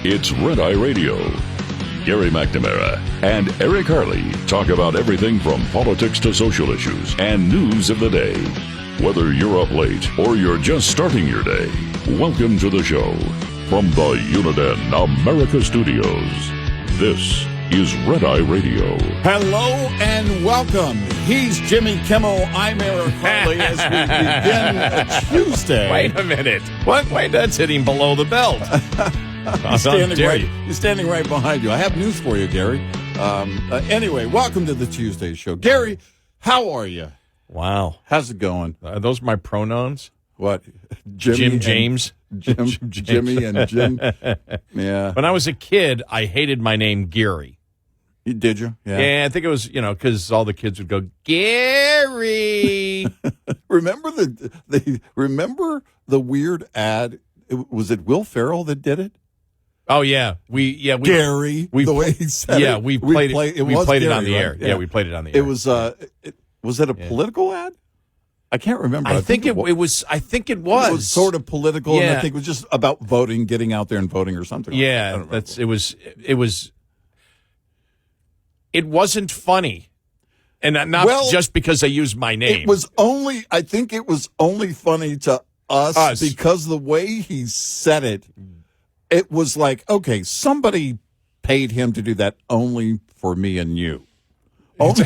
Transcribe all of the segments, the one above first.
It's Red Eye Radio. Gary McNamara and Eric Harley talk about everything from politics to social issues and news of the day. Whether you're up late or you're just starting your day, welcome to the show. From the Uniden America Studios, this is Red Eye Radio. Hello and welcome. He's Jimmy Kimmel. I'm Eric Harley as we begin Tuesday. Wait a minute. What? Wait, that's hitting below the belt. He's standing right behind you. I have news for you, Gary. Anyway, welcome to the Tuesday show. Gary, how are you? Wow. How's it going? Are those my pronouns? What? Jim James? Jimmy and Jim. Yeah. When I was a kid, I hated my name Gary. Did you? Yeah, I think it was, because all the kids would go, Gary. Remember the weird ad? Was it Will Ferrell that did it? Oh yeah, Gary. The way he said it. Yeah, we played it on the air. Right? Yeah, we played it on the air. It was. Was it a political ad? I can't remember. I think it was. It was sort of political, yeah. and I think it was just about voting, getting out there and voting, or something. Yeah, It wasn't funny, and not just because I used my name. It was only. I think it was only funny to us because the way he said it. It was like, okay, somebody paid him to do that only for me and you. Only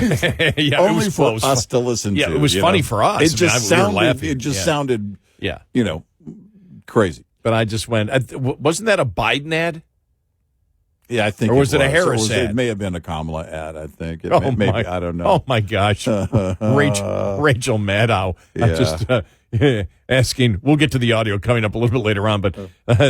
for us to listen to. Yeah, it was funny for us. It just sounded, crazy. But I just went, wasn't that a Biden ad? Yeah, I think or was it a Harris ad? It may have been a Kamala ad, I think. Maybe, I don't know. Oh, my gosh. Rachel Maddow. Yeah. I'm just asking, we'll get to the audio coming up a little bit later on, but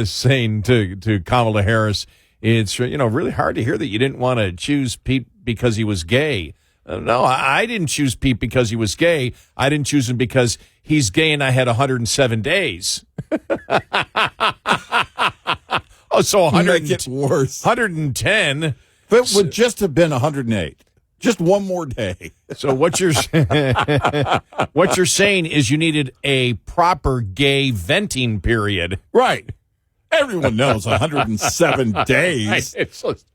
saying to Kamala Harris, it's really hard to hear that you didn't want to choose Pete because he was gay. No, I didn't choose Pete because he was gay. I didn't choose him because he's gay and I had 107 days. Oh, so 100, make it worse. 110. It would just have been 108. Just one more day. So what you're saying is you needed a proper gay venting period. Right. Everyone knows 107 days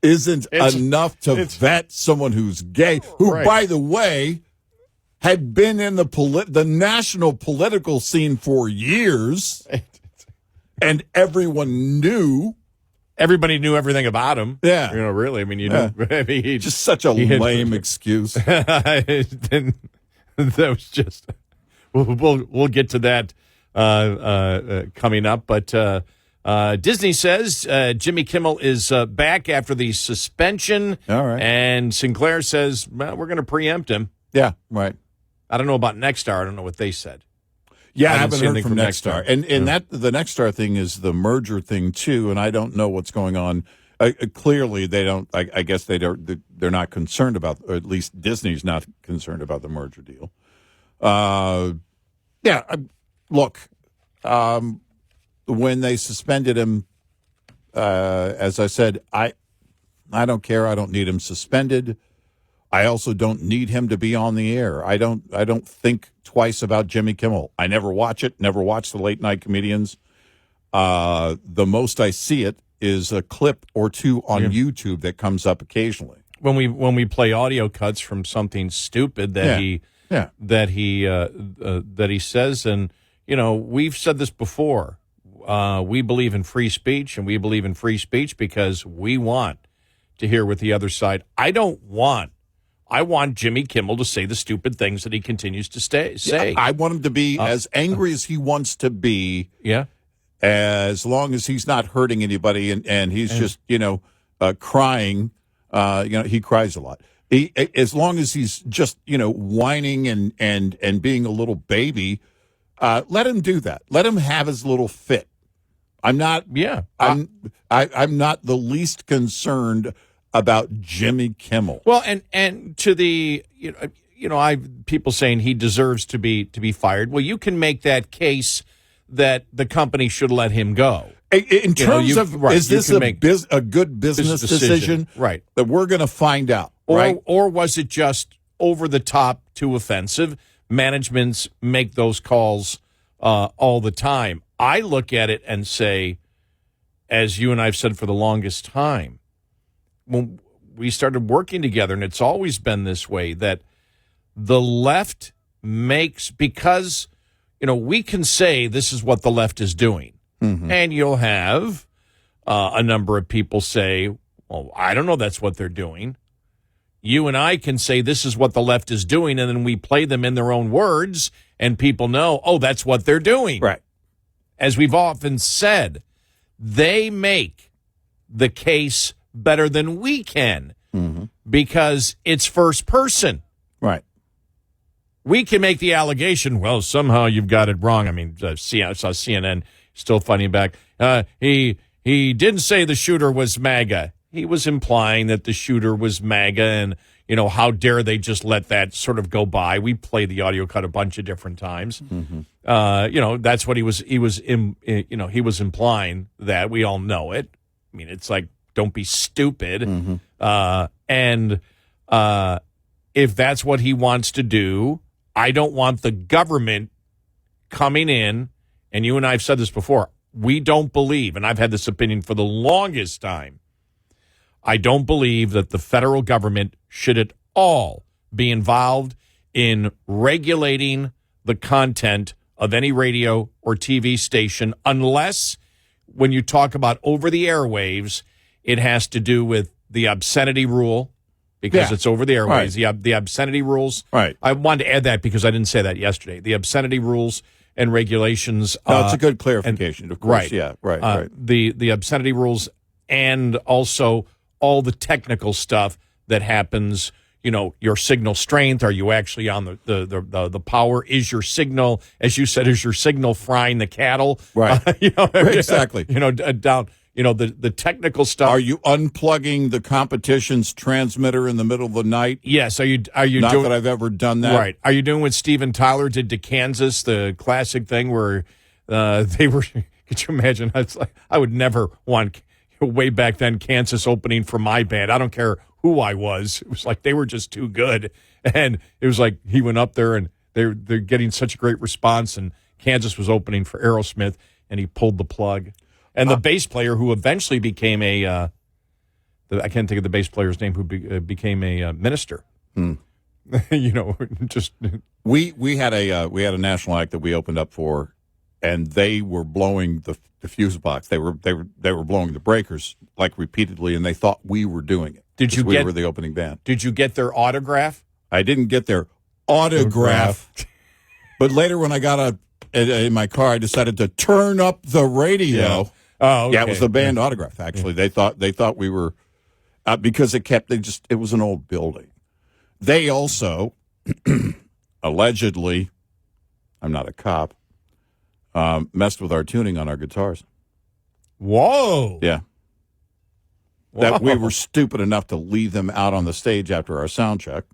isn't enough to vet someone who's gay, who, right, by the way, had been in the national political scene for years, and everyone knew. Everybody knew everything about him. Yeah. Really. I mean, just such a lame excuse. That was just, we'll get to that coming up. But Disney says Jimmy Kimmel is back after the suspension. All right. And Sinclair says, well, we're going to preempt him. Yeah, right. I don't know about Nexstar. I don't know what they said. Yeah, I haven't heard from Nexstar. And that the Nexstar thing is the merger thing, too, and I don't know what's going on. Clearly, they don't. I guess they're not concerned about, or at least Disney's not concerned about the merger deal. Look, when they suspended him, as I said, I don't care. I don't need him suspended. I also don't need him to be on the air. I don't think twice about Jimmy Kimmel. I never watch it. Never watch the late night comedians. The most I see it is a clip or two on YouTube that comes up occasionally. When we play audio cuts from something stupid that he says, and we've said this before. We believe in free speech, and we believe in free speech because we want to hear what the other side. I want Jimmy Kimmel to say the stupid things that he continues to say. I want him to be as angry as he wants to be. Yeah. As long as he's not hurting anybody and he's just, crying. He cries a lot. As long as he's just, whining and being a little baby, let him do that. Let him have his little fit. I'm not the least concerned about Jimmy Kimmel. Well, and to the people saying he deserves to be fired. Well, you can make that case that the company should let him go. In terms of, is this a good business decision? Right. That we're going to find out. Or was it just over the top, too offensive? Managements make those calls all the time. I look at it and say, as you and I've said for the longest time, when we started working together, and it's always been this way, that the left makes, because, we can say this is what the left is doing. Mm-hmm. And you'll have a number of people say, well, I don't know that's what they're doing. You and I can say this is what the left is doing, and then we play them in their own words, and people know, oh, that's what they're doing. Right. As we've often said, they make the case better than we can because it's first person. Right. We can make the allegation, well, somehow you've got it wrong. I mean, I saw CNN still fighting back. He didn't say the shooter was MAGA. He was implying that the shooter was MAGA, and, how dare they just let that sort of go by. We played the audio cut a bunch of different times. Mm-hmm. That's what he was implying, that we all know it. I mean, it's like, don't be stupid. Mm-hmm. And if that's what he wants to do, I don't want the government coming in, and you and I have said this before, we don't believe, and I've had this opinion for the longest time, I don't believe that the federal government should at all be involved in regulating the content of any radio or TV station unless, when you talk about over the airwaves, it has to do with the obscenity rule, because it's over the airwaves. Right. The obscenity rules. Right. I wanted to add that because I didn't say that yesterday. The obscenity rules and regulations. No, it's a good clarification, of course. Right. Yeah, right. The obscenity rules, and also all the technical stuff that happens. Your signal strength. Are you actually on the power? Is your signal, as you said, is your signal frying the cattle? Right. Exactly. Down. The technical stuff. Are you unplugging the competition's transmitter in the middle of the night? Yes. Are you Not doing that I've ever done that. Right. Are you doing what Steven Tyler did to Kansas, the classic thing where they were? Could you imagine? It's like, I would never want, way back then, Kansas opening for my band. I don't care who I was. It was like they were just too good, and it was like he went up there and they're getting such a great response, and Kansas was opening for Aerosmith, and he pulled the plug. And the bass player, who eventually became I can't think of the bass player's name, who became a minister. Just we had a national act that we opened up for, and they were blowing the fuse box. They were blowing the breakers like repeatedly, and they thought we were doing it. We were the opening band. Did you get their autograph? I didn't get their autograph, but later when I got in my car, I decided to turn up the radio. Yeah. Oh, okay. Yeah, it was the band autograph. Actually, they thought we were because it was an old building. They also allegedly, I'm not a cop, messed with our tuning on our guitars. Whoa! Yeah. Whoa. That we were stupid enough to leave them out on the stage after our sound check,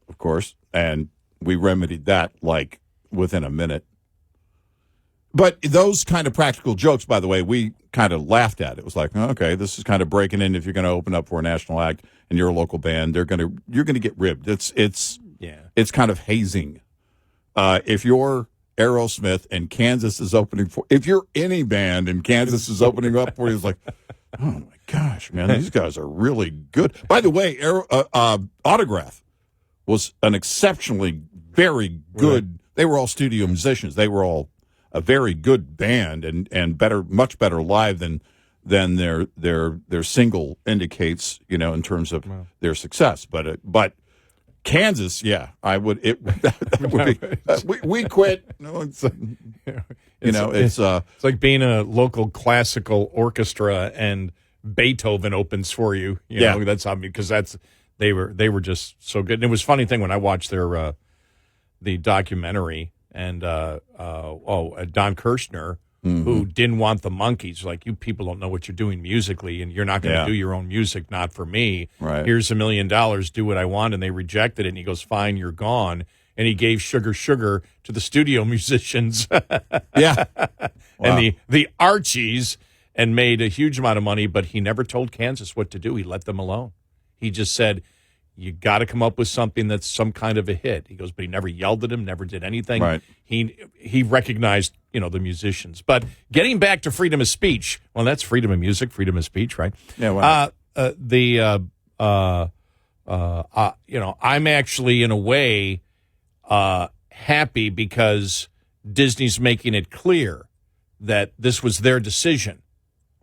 of course, and we remedied that like within a minute. But those kind of practical jokes, by the way, we kind of laughed at. It was like, okay, this is kind of breaking in. If you're going to open up for a national act and you're a local band, you're going to get ribbed. It's kind of hazing. If you're Aerosmith and Kansas is opening for, if you're any band and Kansas is opening up for you, it's like, oh my gosh, man, these guys are really good. By the way, Autograph was an exceptionally very good. Right. They were all studio musicians. They were all a very good band and better, much better live than their single indicates, in terms of their success. But Kansas, yeah, I would. That would be. We quit. No, it's like being a local classical orchestra and Beethoven opens for you. You know, that's obvious because they were just so good. And it was a funny thing when I watched their the documentary. And Don Kirshner, who didn't want the Monkees, like, you people don't know what you're doing musically, and you're not going to do your own music, not for me. Right. Here's $1 million, do what I want, and they rejected it. And he goes, fine, you're gone. And he gave Sugar Sugar to the studio musicians. Yeah. And the Archies, and made a huge amount of money, but he never told Kansas what to do. He let them alone. He just said, You got to come up with something that's some kind of a hit. He goes, but he never yelled at him, never did anything. Right. He recognized, the musicians. But getting back to freedom of speech, well, that's freedom of music, freedom of speech, right? Yeah. Well, I'm actually in a way happy because Disney's making it clear that this was their decision.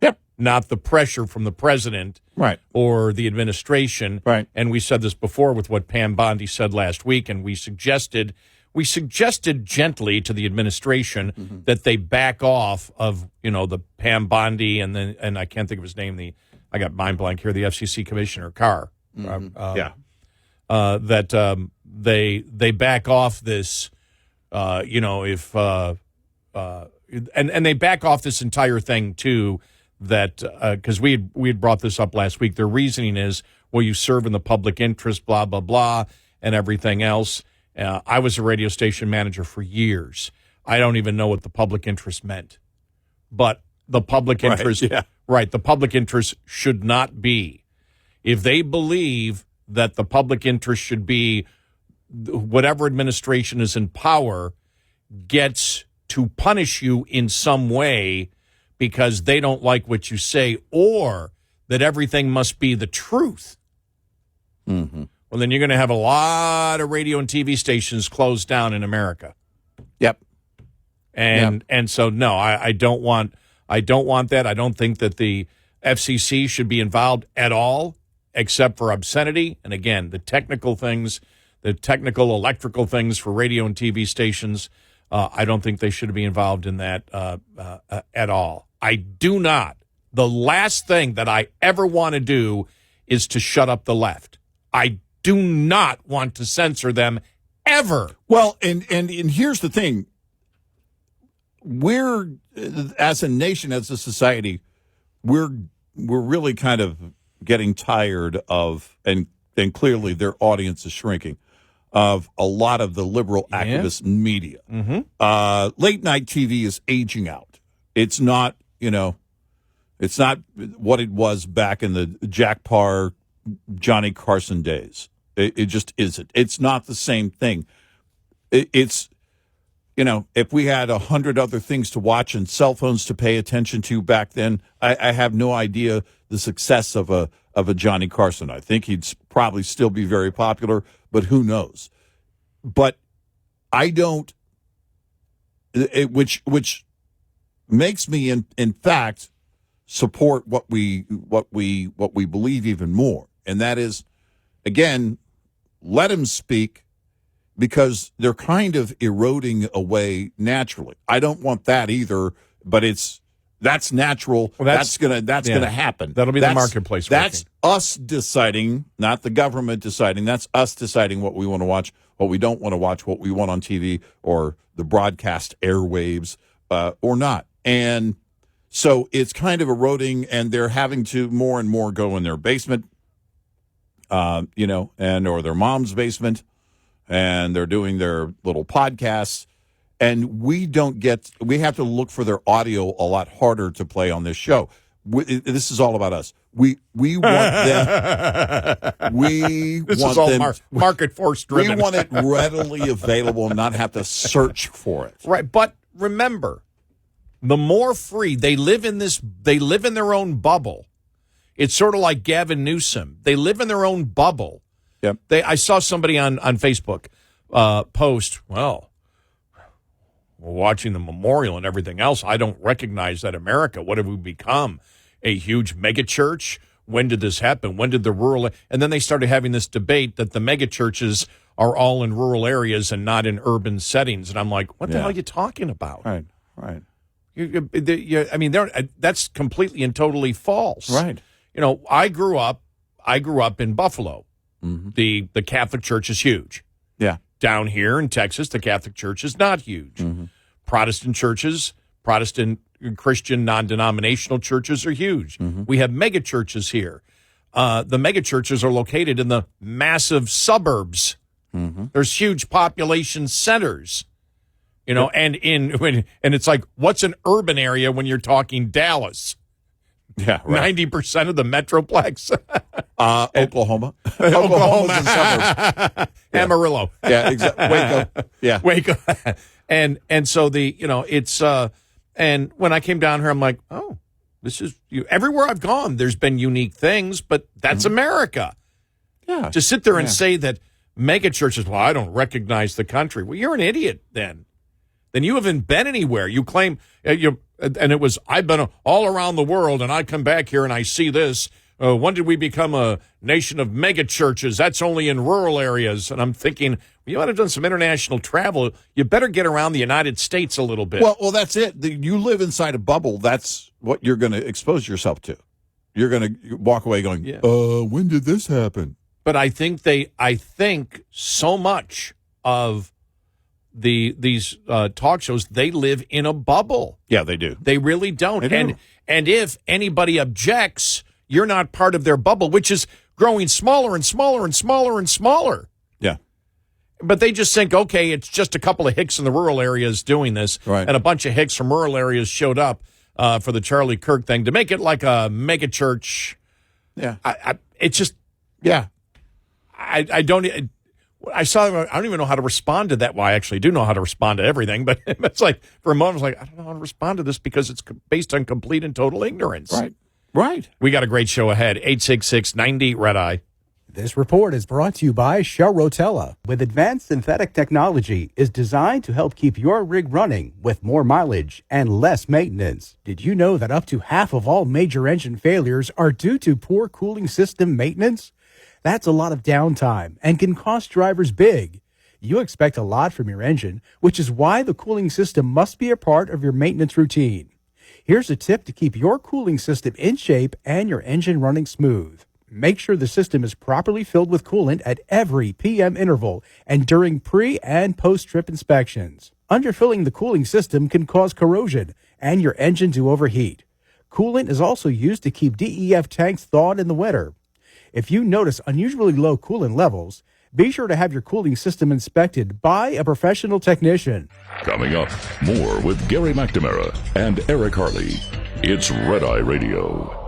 Yep. Not the pressure from the president right. or the administration. Right. And we said this before with what Pam Bondi said last week, and we suggested gently to the administration that they back off of, the Pam Bondi and I can't think of his name, I got mind blank here, the FCC Commissioner Carr. That they back off this, and they back off this entire thing too. That because we had brought this up last week. Their reasoning is, well, you serve in the public interest, blah blah blah, and everything else. I was a radio station manager for years. I don't even know what the public interest meant, but the public interest, right? The public interest should not be. If they believe that the public interest should be whatever administration is in power gets to punish you in some way because they don't like what you say, or that everything must be the truth. Mm-hmm. Well, then you're going to have a lot of radio and TV stations closed down in America. Yep. And so no, I don't want that. I don't think that the FCC should be involved at all, except for obscenity. And again, the technical things, the technical electrical things for radio and TV stations, I don't think they should be involved in that at all. I do not. The last thing that I ever want to do is to shut up the left. I do not want to censor them ever. Well, and here's the thing. We're, as a nation, as a society, we're really kind of getting tired of, and clearly their audience is shrinking, of a lot of the liberal activist media. Mm-hmm. Late night TV is aging out. It's not, it's not what it was back in the Jack Parr, Johnny Carson days. It just isn't. It's not the same thing. It's, if we had 100 other things to watch and cell phones to pay attention to back then, I have no idea the success of a Johnny Carson. I think he'd probably still be very popular, but who knows? But I don't, which makes me in fact support what we believe even more, and that is, again, let them speak, because they're kind of eroding away naturally. I don't want that either, but that's natural. Well, that's gonna happen. That'll be the marketplace. That's us deciding, not the government deciding. That's us deciding what we want to watch, what we don't want to watch, what we want on TV or the broadcast airwaves or not. And so it's kind of eroding, and they're having to more and more go in their basement, and or their mom's basement, and they're doing their little podcasts. And we have to look for their audio a lot harder to play on this show. This is all about us. We want them. This is all market force driven. We want it readily available and not have to search for it. Right, but remember, the more free they live in their own bubble. It's sort of like Gavin Newsom. They live in their own bubble. Yep. I saw somebody on Facebook post, well, we're watching the memorial and everything else. I don't recognize that America. What have we become? A huge megachurch? When did this happen? When did the rural... And then they started having this debate that the megachurches are all in rural areas and not in urban settings. And I'm like, what the hell are you talking about? Right. I mean, that's completely and totally false. Right. I grew up in Buffalo. Mm-hmm. The Catholic Church is huge. Yeah. Down here in Texas, the Catholic Church is not huge. Mm-hmm. Protestant churches, Protestant Christian non-denominational churches are huge. Mm-hmm. We have mega churches here. The mega churches are located in the massive suburbs. Mm-hmm. There's huge population centers. And it's like, what's an urban area when you're talking Dallas? Yeah, right. 90% of the Metroplex. Oklahoma. Oklahoma. And suburbs. Amarillo. Yeah, exactly. Waco. Yeah. Waco. And so it's and when I came down here, I'm like, oh, this is everywhere I've gone, there's been unique things, but that's America. Yeah. To sit there and say that mega churches, well, I don't recognize the country. Well, you're an idiot then. Then you haven't been anywhere. You claim I've been all around the world, and I come back here and I see this. When did we become a nation of mega churches? That's only in rural areas. And I'm thinking, you might have done some international travel. You better get around the United States a little bit. Well, that's it. You live inside a bubble. That's what you're going to expose yourself to. You're going to walk away going, when did this happen? But I think so much of these talk shows, they live in a bubble. Yeah, they do. They really don't. They do. And if anybody objects, you're not part of their bubble, which is growing smaller and smaller and smaller and smaller. Yeah. But they just think, okay, it's just a couple of hicks in the rural areas doing this. Right. And a bunch of hicks from rural areas showed up for the Charlie Kirk thing to make it like a mega church. Yeah. It's just, yeah. I don't even know how to respond to that. Well, I actually do know how to respond to everything, but it's like, for a moment, I was like, I don't know how to respond to this because it's based on complete and total ignorance. Right. We got a great show ahead. 866-90-RED-EYE. This report is brought to you by Shell Rotella. With advanced synthetic technology, is designed to help keep your rig running with more mileage and less maintenance. Did you know that up to half of all major engine failures are due to poor cooling system maintenance? That's a lot of downtime and can cost drivers big. You expect a lot from your engine, which is why the cooling system must be a part of your maintenance routine. Here's a tip to keep your cooling system in shape and your engine running smooth. Make sure the system is properly filled with coolant at every PM interval and during pre- and post-trip inspections. Underfilling the cooling system can cause corrosion and your engine to overheat. Coolant is also used to keep DEF tanks thawed in the winter. If you notice unusually low coolant levels, be sure to have your cooling system inspected by a professional technician. Coming up, more with Gary McNamara and Eric Harley. It's Red Eye Radio.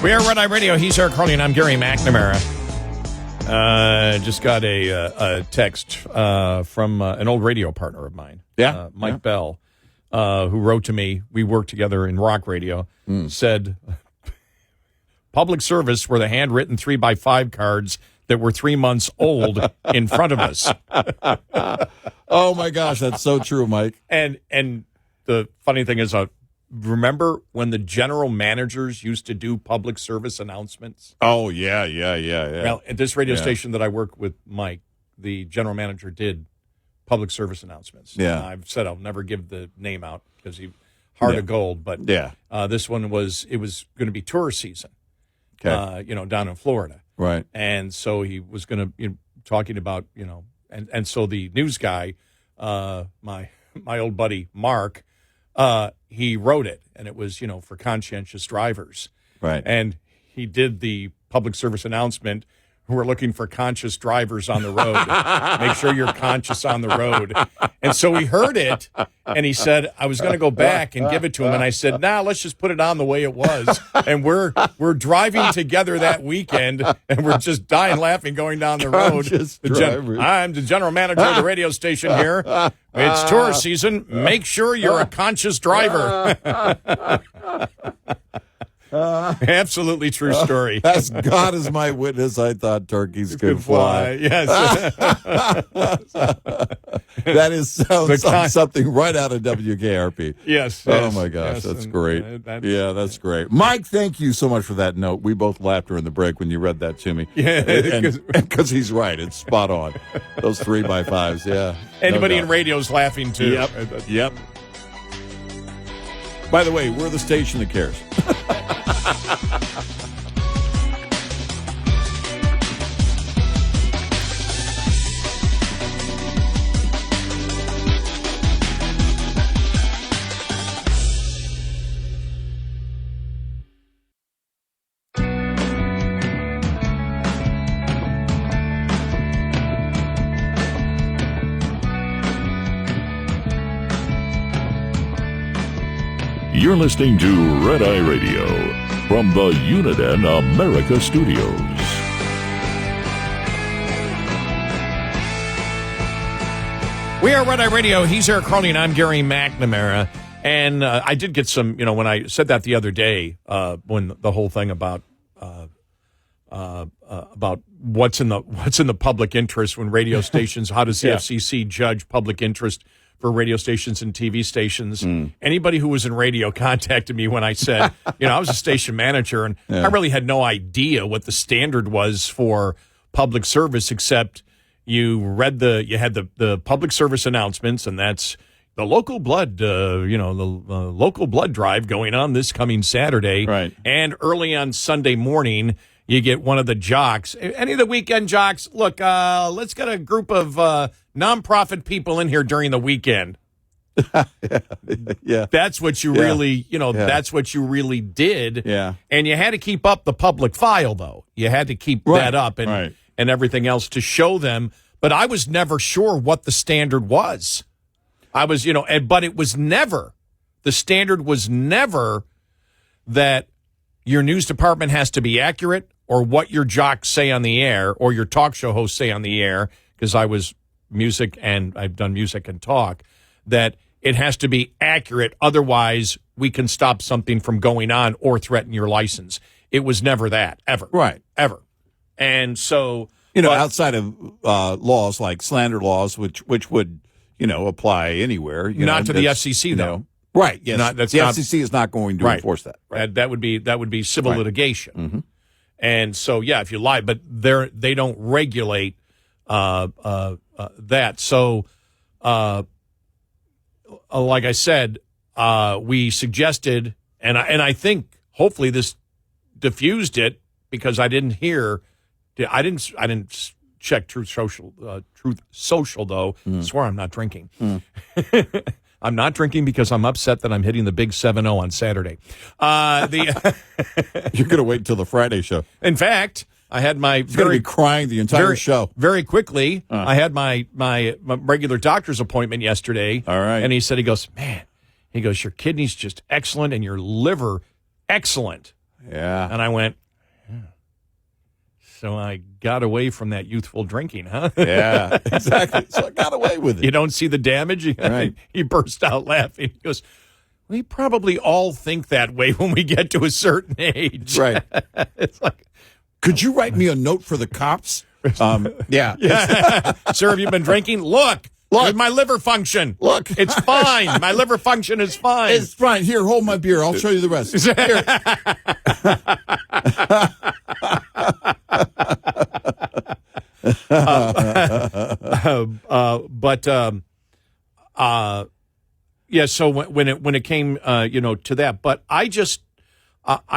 We are Red Eye Radio. He's Eric Harley, and I'm Gary McNamara. Just got a text from an old radio partner of mine, Mike Bell, who wrote to me. We worked together in rock radio. Said, public service were the handwritten 3x5 cards that were 3 months old in front of us. Oh, my gosh, that's so true, Mike. And the funny thing is, remember when the general managers used to do public service announcements? Oh, yeah. Well, at this radio station that I work with, Mike, the general manager did public service announcements. Yeah. I've said I'll never give the name out because he's heart of gold. But this one it was going to be tourist season, down in Florida. Right. And so he was going to, talking about, and so the news guy, my old buddy, Mark, he wrote it, and it was, for conscientious drivers. Right. And he did the public service announcement, we're looking for conscious drivers on the road. Make sure you're conscious on the road. And so he heard it, and he said, I was going to go back and give it to him. And I said, let's just put it on the way it was. And we're driving together that weekend, and we're just dying laughing going down the road. I'm the general manager of the radio station here. It's tourist season. Make sure you're a conscious driver. Absolutely true story. As God is my witness, I thought turkeys could fly. Yes. That is something right out of WKRP. Yes. Oh, my gosh. That's great. That's great. Mike, thank you so much for that note. We both laughed during the break when you read that to me. Yeah. Because he's right. It's spot on. Those 3x5s, yeah. Anybody in radio's laughing, too. Yep. By the way, we're the station that cares. You're listening to Red Eye Radio from the Uniden America Studios. We are Red Eye Radio. He's Eric Harley, and I'm Gary McNamara. And I did get some, when I said that the other day, when the whole thing about what's in the public interest when radio stations, how does the FCC judge public interest for radio stations and TV stations? Anybody who was in radio contacted me when I said, I was a station manager, and I really had no idea what the standard was for public service, except you had the public service announcements, and that's the local blood, local blood drive going on this coming Saturday. Right. And early on Sunday morning, you get one of the jocks. Any of the weekend jocks, look, let's get a group of nonprofit people in here during the weekend. Yeah. That's what you really, that's what you really did. Yeah. And you had to keep up the public file, though. You had to keep that up and everything else to show them. But I was never sure what the standard was. I was, but it was never, the standard was never that your news department has to be accurate or what your jocks say on the air or your talk show hosts say on the air, because I was music and I've done music and talk, that it has to be accurate. Otherwise, we can stop something from going on or threaten your license. It was never that, ever. Right. Ever. And so, outside of laws like slander laws, which would, apply anywhere. Not to the FCC, though. Right. Yes. The FCC is not going to enforce that. Right. That would be civil litigation. Mm-hmm. And so, if you lie, but they don't regulate that. So, like I said, we suggested, and I think hopefully this diffused it, because I didn't check Truth Social though. I swear I'm not drinking. I'm not drinking because I'm upset that I'm hitting the big 7-0 on Saturday. You're going to wait until the Friday show. In fact, I had my He's going to be crying the entire show. Very quickly, I had my regular doctor's appointment yesterday. All right. And he goes, man, your kidneys just excellent and your liver excellent. Yeah. And I went, so I got away from that youthful drinking, huh? Yeah, exactly. So I got away with it. You don't see the damage? Right. He burst out laughing. He goes, we probably all think that way when we get to a certain age. Right. It's like, could you write me a note for the cops? Yeah. Sir, have you been drinking? Look, my liver function. Look. It's fine. My liver function is fine. It's fine. Here, hold my beer. I'll show you the rest. Here. So when it came, to that, but I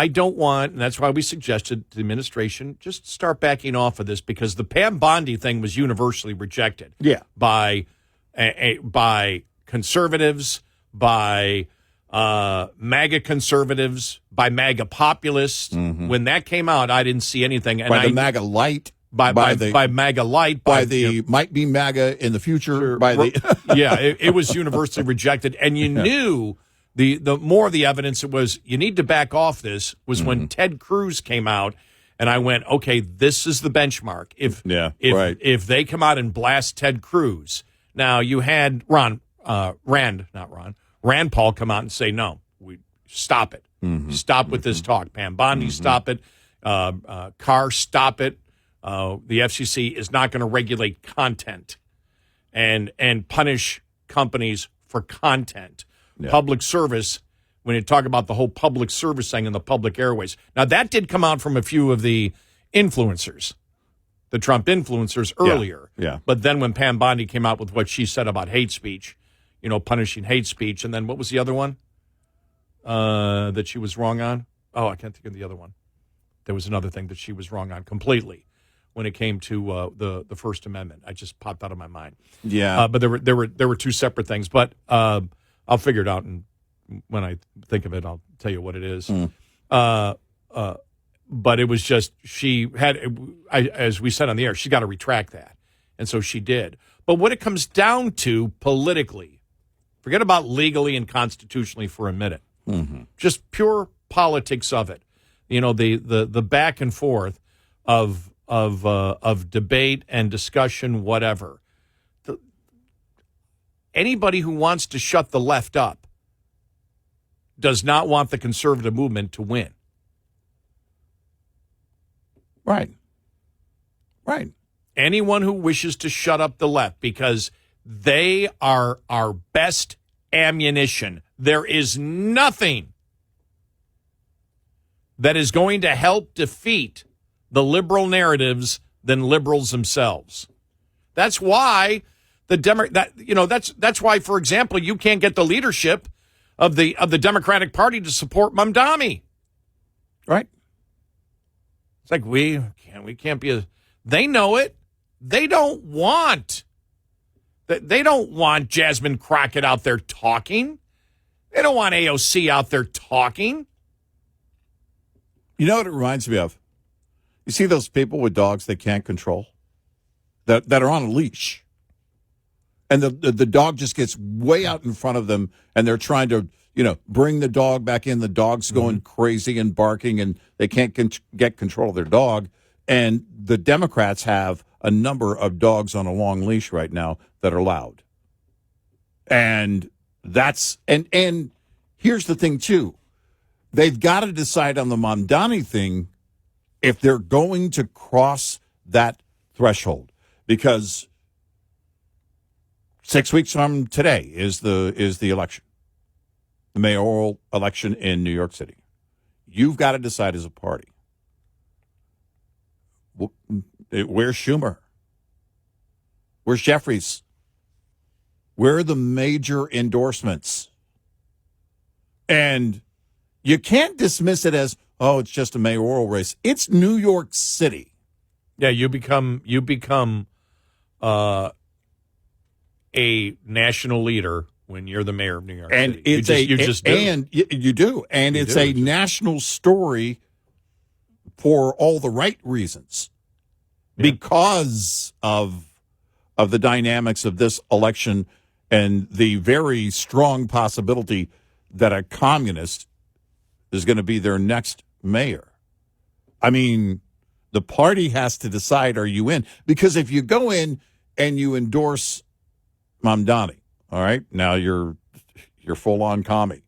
don't want, and that's why we suggested to the administration just start backing off of this, because the Pam Bondi thing was universally rejected. Yeah. By conservatives, by MAGA conservatives, by MAGA populists. Mm-hmm. When that came out, I didn't see anything. And by the MAGA light. By MAGA light. By the might be MAGA in the future. It was universally rejected. And you knew the more of the evidence it was, you need to back off this, was when Ted Cruz came out. And I went, okay, this is the benchmark. If they come out and blast Ted Cruz. Now, you had Rand Paul come out and say, no, stop it. Mm-hmm. Stop with this talk. Pam Bondi, stop it. Carr, stop it. The FCC is not going to regulate content and punish companies for content. Yeah. Public service, when you talk about the whole public service thing in the public airways. Now, that did come out from a few of the influencers, the Trump influencers earlier. Yeah. But then when Pam Bondi came out with what she said about hate speech, punishing hate speech, and then what was the other one that she was wrong on? Oh, I can't think of the other one. There was another thing that she was wrong on completely when it came to the First Amendment. I just popped out of my mind. Yeah. But there were two separate things. But I'll figure it out, and when I think of it, I'll tell you what it is. But it was just, she had, as we said on the air, she got to retract that. And so she did. But what it comes down to politically, forget about legally and constitutionally for a minute. Just pure politics of it. You know, the back and forth of debate and discussion, whatever. Anybody who wants to shut the left up does not want the conservative movement to win. Right. Anyone who wishes to shut up the left, because they are our best ammunition. There is nothing that is going to help defeat the liberal narratives than liberals themselves. That's why that's why, for example, you can't get the leadership of the Democratic Party to support Mamdani. Right. It's like we can't be they know it. They don't want Jasmine Crockett out there talking. They don't want AOC out there talking. You know what it reminds me of? You see those people with dogs they can't control that are on a leash, and the dog just gets way out in front of them, and they're trying to bring the dog back in. The dog's going crazy and barking, and they can't get control of their dog. And the Democrats have a number of dogs on a long leash right now that are loud. And and here's the thing too. They've got to decide on the Mamdani thing if they're going to cross that threshold, because 6 weeks from today is the election, the mayoral election in New York City. You've got to decide as a party. Where's Schumer? Where's Jeffries? Where are the major endorsements? And you can't dismiss it as, oh, it's just a mayoral race. It's New York City. Yeah, you become a national leader when you're the mayor of New York and City. You do. And it's a national story for all the right reasons, because of the dynamics of this election and the very strong possibility that a communist is going to be their next mayor. I mean, the party has to decide, are you in? Because if you go in and you endorse Mamdani, all right, now you're full-on commie.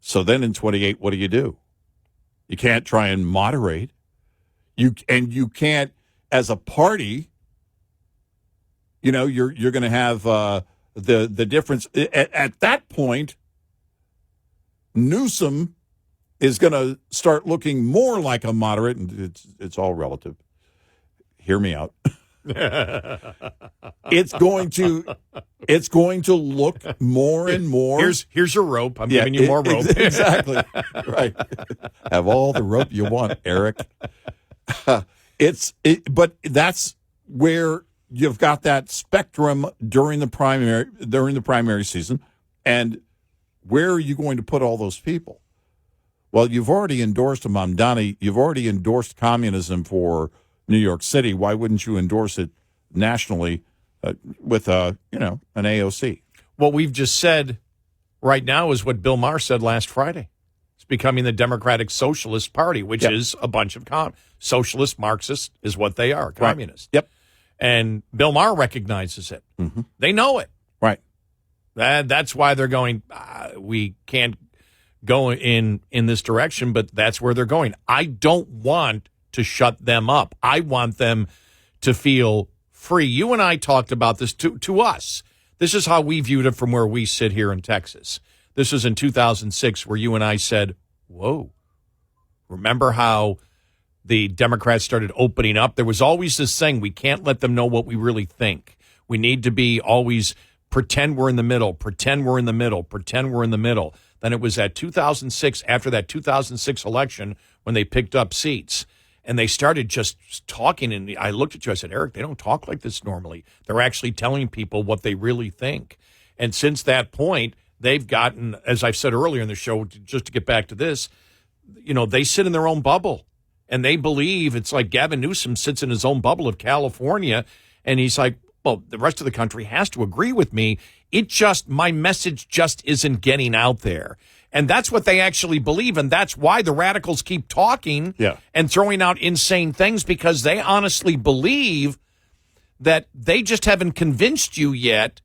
So then in 28, what do? You can't try and moderate. You can't, as a party, you're going to have the difference. At that point, Newsom is going to start looking more like a moderate, and it's all relative. Hear me out. It's going to look more and more. Here's your rope. I'm giving you more rope. Exactly. Right. Have all the rope you want, Eric. But that's where you've got that spectrum during the primary season, and where are you going to put all those people? Well, you've already endorsed Mamdani. You've already endorsed communism for New York City. Why wouldn't you endorse it nationally with an AOC? What we've just said right now is what Bill Maher said last Friday. It's becoming the Democratic Socialist Party, which is a bunch of socialist Marxists is what they are, communists. Right. Yep. And Bill Maher recognizes it. Mm-hmm. They know it. Right. That's why they're going, we can't go in this direction, but that's where they're going. I don't want to shut them up. I want them to feel free. You and I talked about this to us. This is how we viewed it from where we sit here in Texas. This was in 2006 where you and I said, whoa, remember how the Democrats started opening up? There was always this thing, we can't let them know what we really think. We need to be always pretend we're in the middle, pretend we're in the middle, pretend we're in the middle. Then it was at 2006, after that 2006 election, when they picked up seats. And they started just talking, and I looked at you, I said, Eric, they don't talk like this normally. They're actually telling people what they really think. And since that point, they've gotten, as I've said earlier in the show, just to get back to this, they sit in their own bubble. And they believe, it's like Gavin Newsom sits in his own bubble of California, and he's like, well, the rest of the country has to agree with me. My message just isn't getting out there. And that's what they actually believe, and that's why the radicals keep talking and throwing out insane things, because they honestly believe that they just haven't convinced you yet,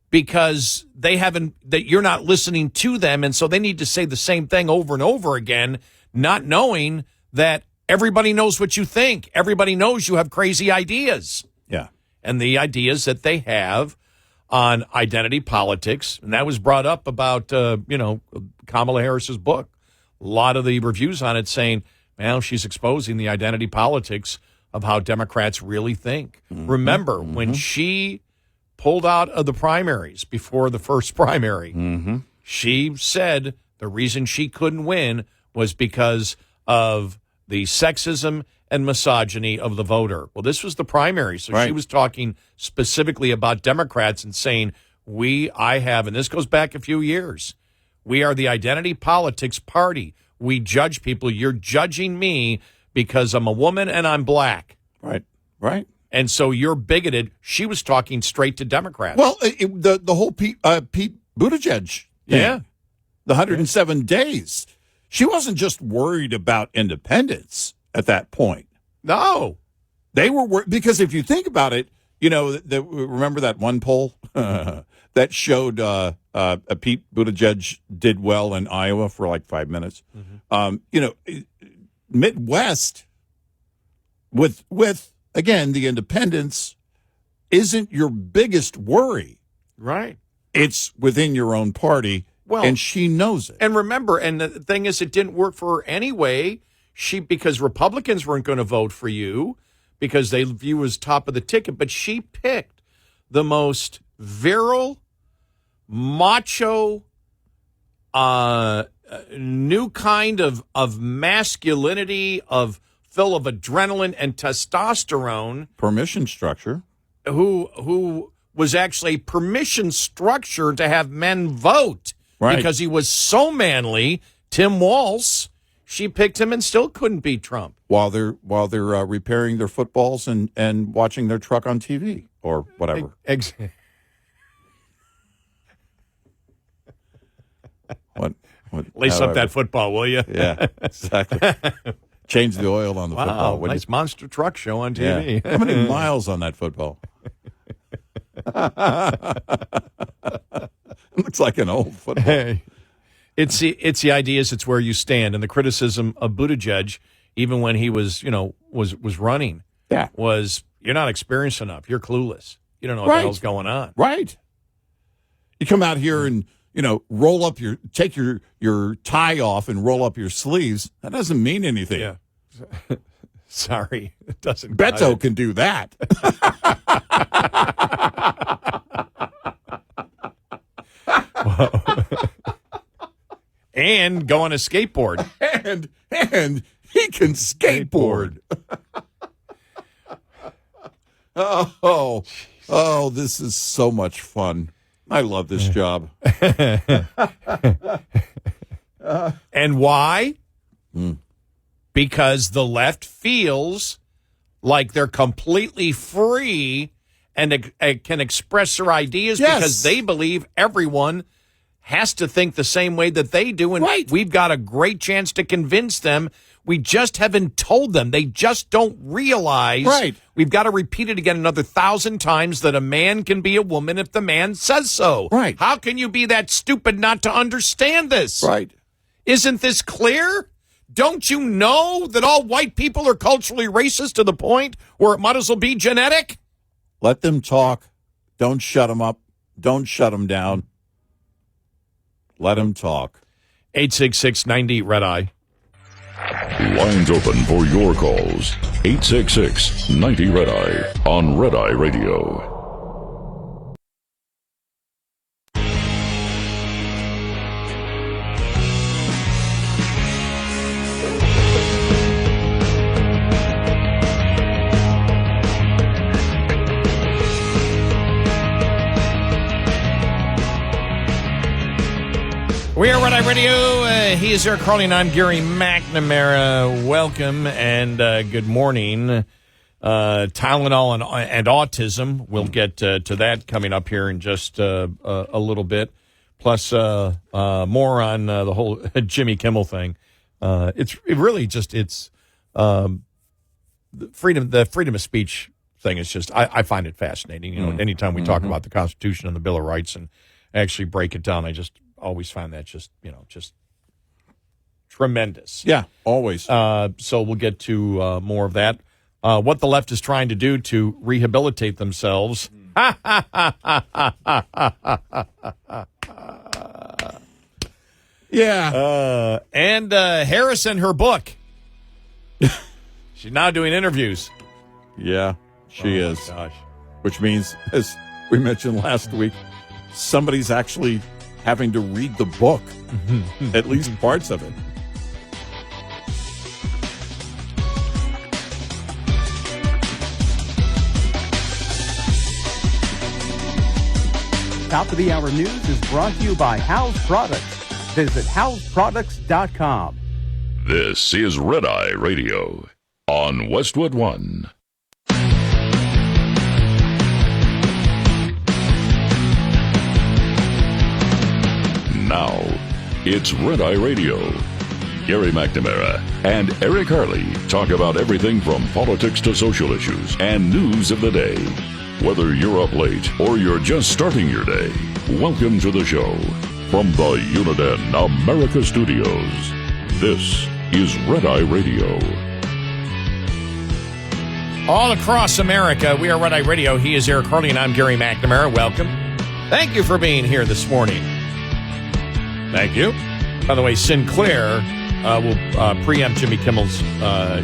because that you're not listening to them, and so they need to say the same thing over and over again, not knowing that everybody knows what you think. Everybody knows you have crazy ideas. Yeah. And the ideas that they have on identity politics, and that was brought up about, Kamala Harris's book. A lot of the reviews on it saying, well, she's exposing the identity politics of how Democrats really think. Remember, when she pulled out of the primaries before the first primary, she said the reason she couldn't win was because of the sexism and misogyny of the voter. Well, this was the primary, so she was talking specifically about Democrats and saying, and this goes back a few years, we are the identity politics party. We judge people. You're judging me because I'm a woman and I'm black. Right. And so you're bigoted. She was talking straight to Democrats. Well, the whole Pete Buttigieg thing, the 107 days, she wasn't just worried about independence at that point. No. They were worried, because if you think about it, remember that one poll that showed Pete Buttigieg did well in Iowa for like 5 minutes? Midwest, with again, the independents isn't your biggest worry. Right. It's within your own party, and she knows it. And remember, and the thing is, it didn't work for her anyway. Because Republicans weren't going to vote for you because they view you as top of the ticket, but she picked the most virile, macho, new kind of masculinity, full of adrenaline and testosterone. Permission structure. Who was actually permission structure to have men vote. Right. Because he was so manly. Tim Walz, she picked him and still couldn't beat Trump. While they're repairing their footballs and watching their truck on TV or whatever. What Lace up that football, will you? Yeah, exactly. Change the oil on the football. Nice monster truck show on TV. Yeah. How many miles on that football? It looks like an old football. Hey, it's the ideas. It's where you stand, and the criticism of Buttigieg, even when he was running, was you're not experienced enough. You're clueless. You don't know what the hell's going on. Right. You come out here and take your tie off and roll up your sleeves. That doesn't mean anything. Yeah. Sorry, it doesn't. Beto can do that. And go on a skateboard. and he can skateboard. Oh, this is so much fun. I love this job. And why? Because the left feels like they're completely free and can express their ideas because they believe everyone has to think the same way that they do. And we've got a great chance to convince them. We just haven't told them. They just don't realize. Right. We've got to repeat it again another 1,000 times that a man can be a woman if the man says so. Right. How can you be that stupid not to understand this? Right. Isn't this clear? Don't you know that all white people are culturally racist to the point where it might as well be genetic? Let them talk. Don't shut them up. Don't shut them down. Let them talk. 866-90-RED-EYE. Lines open for your calls. 866-90-RED-EYE on Red Eye Radio. We are Red Eye Radio. He is Eric Harley, and I'm Gary McNamara. Welcome and good morning. Tylenol and autism. We'll get to that coming up here in just a little bit. plus more on the whole Jimmy Kimmel thing. It's the freedom of speech thing is just, I find it fascinating. Anytime we talk about the Constitution and the Bill of Rights and actually break it down, I just always find that just tremendous. Yeah, always. So we'll get to more of that. What the left is trying to do to rehabilitate themselves. Yeah. And Harris and her book. She's now doing interviews. Yeah, she is. Gosh. Which means, as we mentioned last week, somebody's actually having to read the book, at least parts of it. Top of the Hour News is brought to you by House Products. Visit houseproducts.com. This is Red Eye Radio on Westwood One. Now, it's Red Eye Radio. Gary McNamara and Eric Harley talk about everything from politics to social issues and news of the day. Whether you're up late or you're just starting your day, welcome to the show. From the Uniden America Studios, this is Red Eye Radio. All across America, we are Red Eye Radio. He is Eric Harley, and I'm Gary McNamara. Welcome. Thank you for being here this morning. Thank you. By the way, Sinclair will preempt Jimmy Kimmel's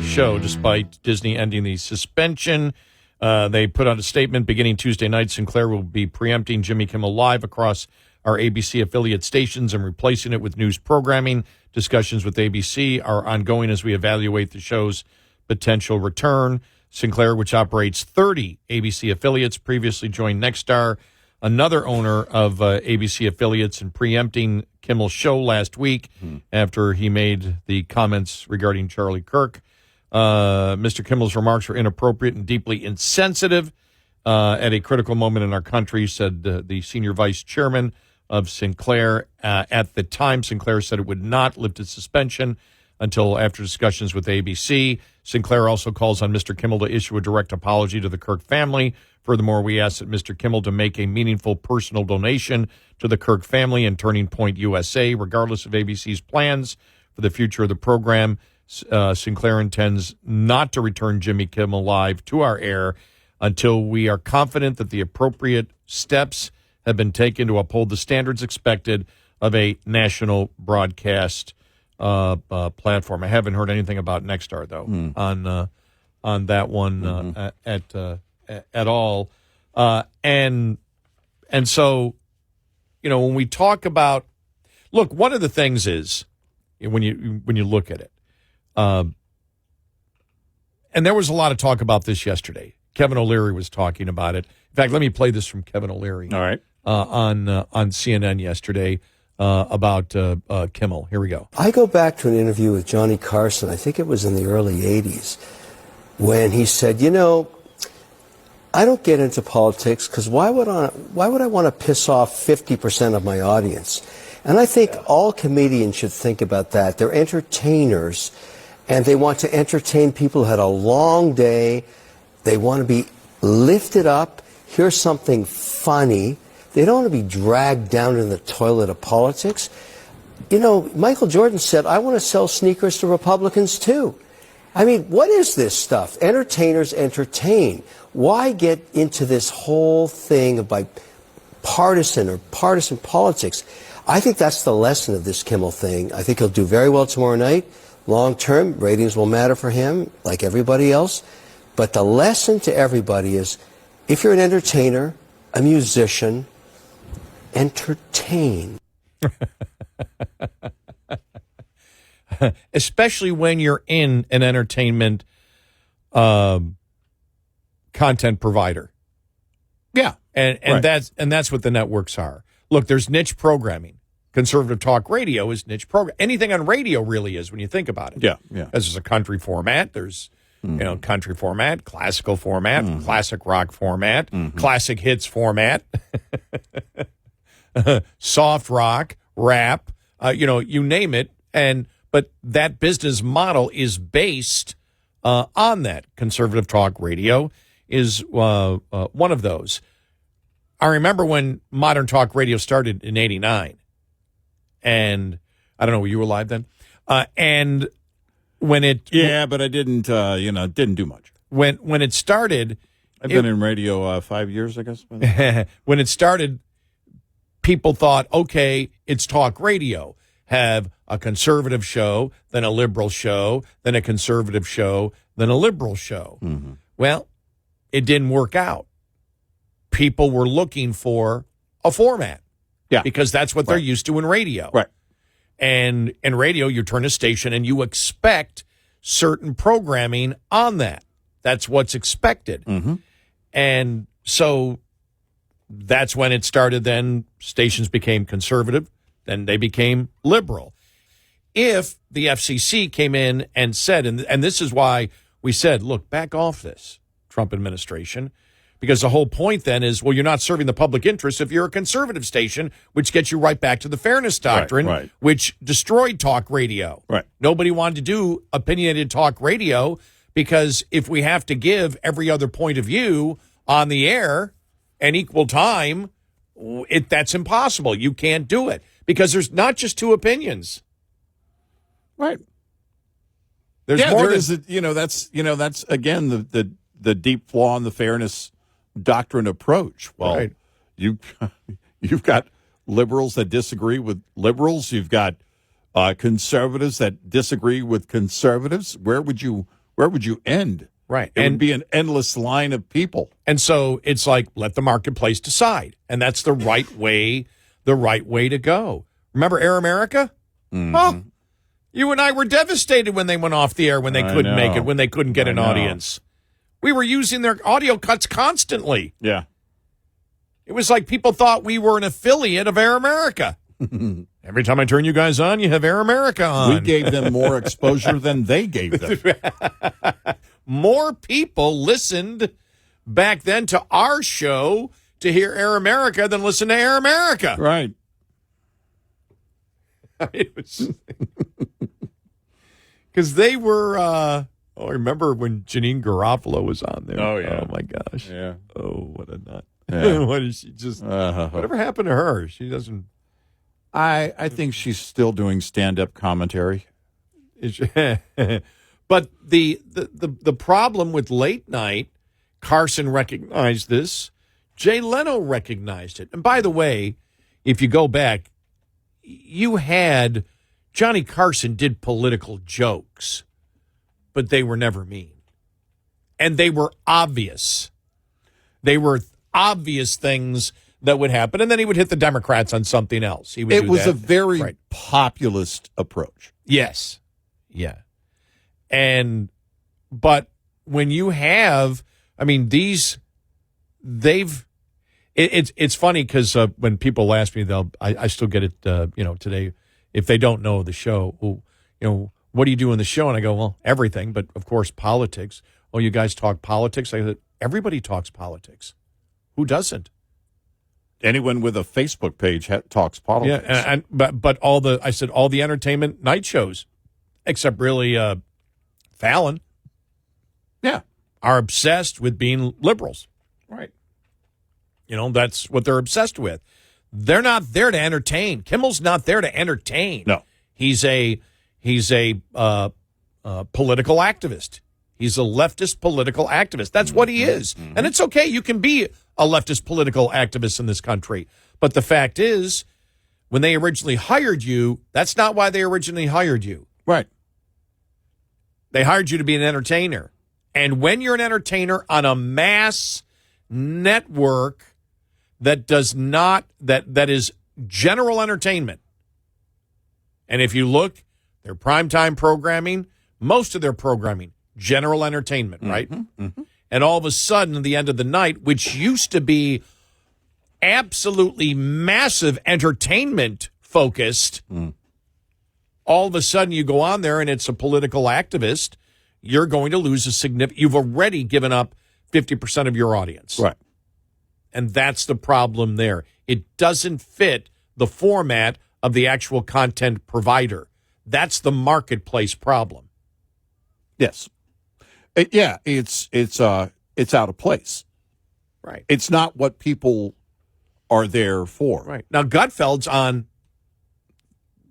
show despite Disney ending the suspension. They put out a statement beginning Tuesday night. Sinclair will be preempting Jimmy Kimmel Live across our ABC affiliate stations and replacing it with news programming. Discussions with ABC are ongoing as we evaluate the show's potential return. Sinclair, which operates 30 ABC affiliates, previously joined Nexstar, another owner of ABC affiliates, in preempting Kimmel's show last week after he made the comments regarding Charlie Kirk. Mr. Kimmel's remarks were inappropriate and deeply insensitive at a critical moment in our country, said the senior vice chairman of Sinclair. At the time, Sinclair said it would not lift its suspension until after discussions with ABC. Sinclair also calls on Mr. Kimmel to issue a direct apology to the Kirk family. Furthermore, we ask that Mr. Kimmel to make a meaningful personal donation to the Kirk family and Turning Point USA, regardless of ABC's plans for the future of the program. Sinclair intends not to return Jimmy Kimmel Live to our air until we are confident that the appropriate steps have been taken to uphold the standards expected of a national broadcast platform. I haven't heard anything about Nexstar, though, on that one at all. And so, when we talk about, look, one of the things is when you look at it, and there was a lot of talk about this yesterday. Kevin O'Leary was talking about it. In fact, let me play this from Kevin O'Leary. All right. On CNN yesterday about Kimmel. Here we go. I go back to an interview with Johnny Carson, I think it was in the early 80s, when he said, I don't get into politics because why would I want to piss off 50% of my audience? And I think all comedians should think about that. They're entertainers, and they want to entertain people who had a long day. They want to be lifted up, hear something funny. They don't want to be dragged down in the toilet of politics. Michael Jordan said, I want to sell sneakers to Republicans too. I mean, what is this stuff? Entertainers entertain. Why get into this whole thing of partisan politics? I think that's the lesson of this Kimmel thing. I think he'll do very well tomorrow night. Long term, ratings will matter for him, like everybody else. But the lesson to everybody is, if you're an entertainer, a musician, entertain. Especially when you're in an entertainment content provider. Yeah. And right. that's what the networks are. Look, there's niche programming. Conservative talk radio is niche program. Anything on radio really is when you think about it. Yeah. There's a country format. There's country format, classical format, classic rock format, classic hits format. soft rock, rap, you name it. But that business model is based on that. Conservative talk radio is one of those. I remember when modern talk radio started in '89, and I don't know, were you alive then? And when it but I didn't didn't do much. When it started, I've been in radio 5 years, I guess. When it started, people thought, okay, it's talk radio. Have a conservative show, then a liberal show, then a conservative show, then a liberal show. Mm-hmm. Well, it didn't work out. People were looking for a format. Yeah. Because that's what they're used to in radio. Right. And in radio, you turn a station and you expect certain programming on that. That's what's expected. Mm-hmm. And so that's when it started. Then stations became conservative. Then they became liberal. If the FCC came in and said, and this is why we said, look, back off this, Trump administration, because the whole point then is, well, you're not serving the public interest if you're a conservative station, which gets you right back to the fairness doctrine, which destroyed talk radio. Right. Nobody wanted to do opinionated talk radio because if we have to give every other point of view on the air and equal time, that's impossible. You can't do it because there's not just two opinions. Right. There's more than that's again the deep flaw in the fairness doctrine approach. Well, you've got liberals that disagree with liberals. You've got conservatives that disagree with conservatives. Where would you end? Right. It would be an endless line of people. And so it's like, let the marketplace decide. And that's the right way to go. Remember Air America? Mm-hmm. Oh, you and I were devastated when they went off the air, when they couldn't make it, when they couldn't get an audience. We were using their audio cuts constantly. Yeah. It was like people thought we were an affiliate of Air America. Every time I turn you guys on, you have Air America on. We gave them more exposure than they gave them. More people listened back then to our show to hear Air America than listen to Air America. Right. Because they were, I remember when Janine Garofalo was on there. Oh, yeah. Oh, my gosh. Yeah. Oh, what a nut. Yeah. What is she just, whatever happened to her? She doesn't. I think she's still doing stand-up commentary. But the problem with late night, Carson recognized this. Jay Leno recognized it. And by the way, if you go back, you had Johnny Carson did political jokes, but they were never mean. And they were obvious. They were obvious things that would happen. And then he would hit the Democrats on something else. It was a very populist approach. Yes. Yeah. But when you have, I mean, it's funny because when people ask me, I still get it, today, if they don't know the show, what do you do in the show? And I go, well, everything, but of course, politics. Oh, you guys talk politics? I said, everybody talks politics. Who doesn't? Anyone with a Facebook page talks politics. Yeah, but all the entertainment night shows, except really Fallon, are obsessed with being liberals. Right. That's what they're obsessed with. They're not there to entertain. Kimmel's not there to entertain. No. He's a political activist. He's a leftist political activist. That's what he is. Mm-hmm. And it's okay. You can be a leftist political activist in this country. But the fact is, when they originally hired you, that's not why they originally hired you. Right. They hired you to be an entertainer. And when you're an entertainer on a mass network that does not, that is general entertainment, and if you look, their primetime programming, most of their programming, general entertainment, right? Mm-hmm. And all of a sudden, at the end of the night, which used to be absolutely massive entertainment focused, all of a sudden you go on there and it's a political activist, you're going to lose you've already given up 50% of your audience. Right. And that's the problem there. It doesn't fit the format of the actual content provider. That's the marketplace problem. Yes. It's out of place. Right. It's not what people are there for. Right. Now, Gutfeld's on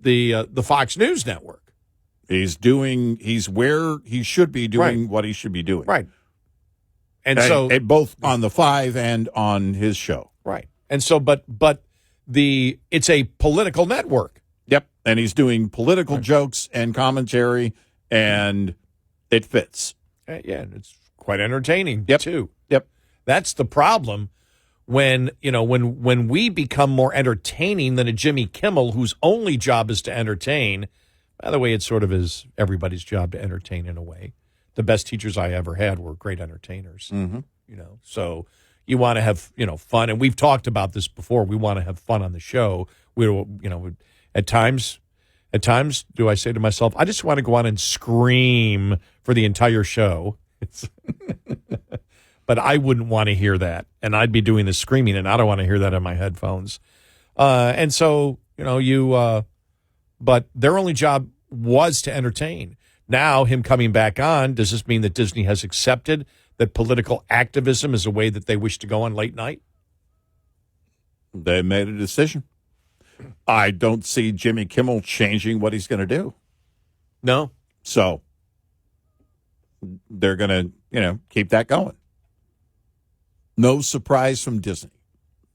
the Fox News network. He's where he should be doing what he should be doing. Right. And so both on the 5 and on his show. Right. And so but it's a political network. Yep. And he's doing political jokes and commentary, and it fits. Yeah, and it's quite entertaining too. Yep. That's the problem when we become more entertaining than a Jimmy Kimmel whose only job is to entertain. By the way, it sort of is everybody's job to entertain in a way. The best teachers I ever had were great entertainers. Mm-hmm. So you want to have, fun. And we've talked about this before. We want to have fun on the show. At times, do I say to myself, I just want to go on and scream for the entire show. But I wouldn't want to hear that. And I'd be doing the screaming, and I don't want to hear that in my headphones. And so, but their only job was to entertain. Now, him coming back on, does this mean that Disney has accepted that political activism is a way that they wish to go on late night? They made a decision. I don't see Jimmy Kimmel changing what he's going to do. No. So they're going to, keep that going. No surprise from Disney.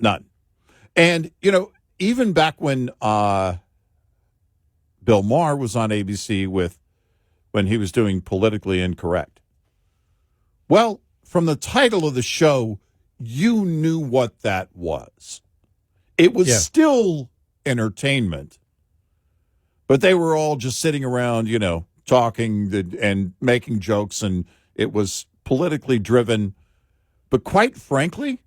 None. And, even back when Bill Maher was on ABC when he was doing Politically Incorrect. Well, from the title of the show, you knew what that was. It was still entertainment, but they were all just sitting around, talking and making jokes, and it was politically driven, but quite frankly,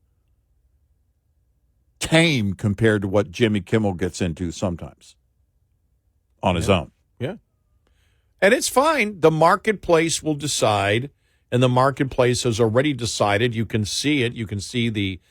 tame compared to what Jimmy Kimmel gets into sometimes on his own. Yeah. And it's fine. The marketplace will decide, and the marketplace has already decided. You can see it. You can see the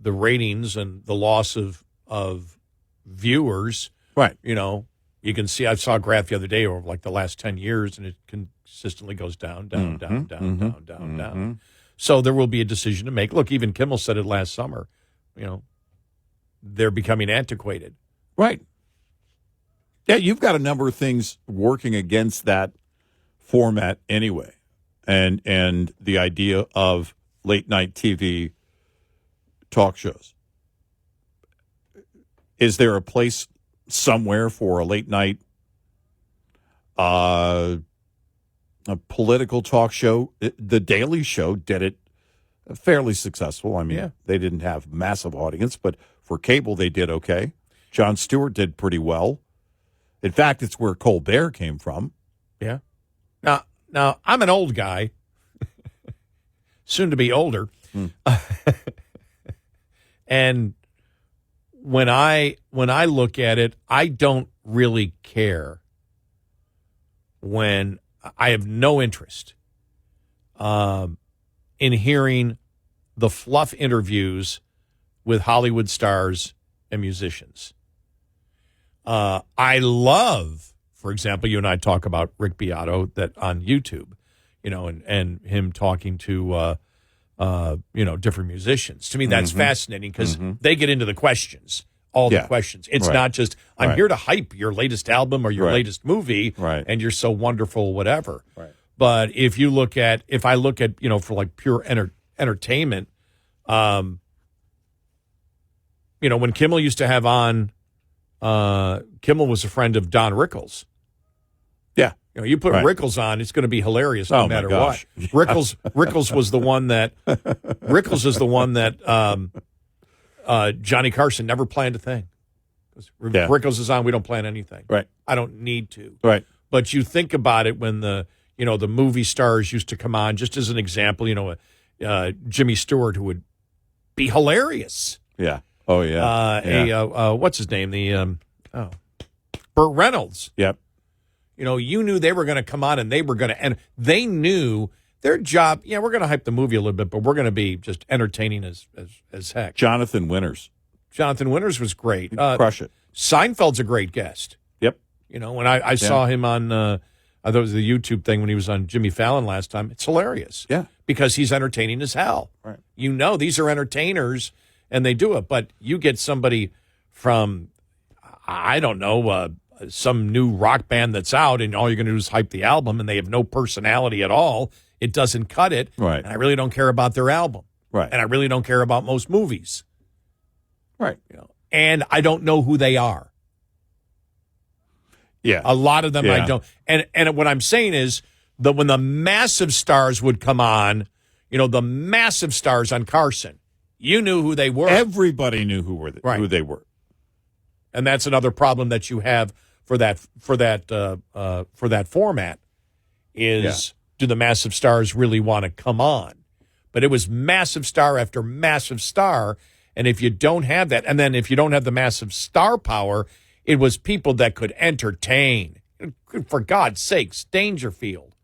ratings and the loss of viewers. Right. You can see, I saw a graph the other day over like the last 10 years, and it consistently goes down, down, down, down, down, down, down. So there will be a decision to make. Look, even Kimmel said it last summer. They're becoming antiquated. Right. Yeah, you've got a number of things working against that format anyway. And the idea of late night TV talk shows. Is there a place somewhere for a late night a political talk show? The Daily Show did it fairly successful. I mean, they didn't have massive audience, but for cable they did okay. Jon Stewart did pretty well. In fact, it's where Colbert came from. Yeah. Now I'm an old guy, soon to be older. And when I look at it, I don't really care. When I have no interest in hearing the fluff interviews with Hollywood stars and musicians. I love, for example, you and I talk about Rick Beato that on YouTube, and him talking to different musicians. To me, that's fascinating because they get into the questions, the questions. It's not just, I'm here to hype your latest album or your latest movie, and you're so wonderful, whatever. Right. But if I look at, for like pure entertainment, when Kimmel used to have on, Kimmel was a friend of Don Rickles. Yeah. You put Rickles on, it's going to be hilarious no matter what. Rickles was the one that Johnny Carson never planned a thing. Rickles is on, we don't plan anything. Right. I don't need to. Right. But you think about it when the movie stars used to come on, just as an example, Jimmy Stewart, who would be hilarious. Yeah. Oh, yeah. What's his name? Burt Reynolds. Yep. You knew they were going to come on and they were going to, and they knew their job, we're going to hype the movie a little bit, but we're going to be just entertaining as heck. Jonathan Winters. Jonathan Winters was great. Crush it. Seinfeld's a great guest. Yep. When I saw him on, I thought it was the YouTube thing when he was on Jimmy Fallon last time. It's hilarious. Yeah. Because he's entertaining as hell. Right. These are entertainers, and they do it. But you get somebody from, I don't know, some new rock band that's out, and all you're going to do is hype the album, and they have no personality at all. It doesn't cut it. Right. And I really don't care about their album. Right. And I really don't care about most movies. Right. And I don't know who they are. Yeah. A lot of them I don't. And what I'm saying is that when the massive stars would come on, the massive stars on Carson, you knew who they were. Everybody knew who they were. And that's another problem that you have for that format is do the massive stars really want to come on? But it was massive star after massive star. And if you don't have that, and then if you don't have the massive star power, it was people that could entertain. For God's sakes, Dangerfield.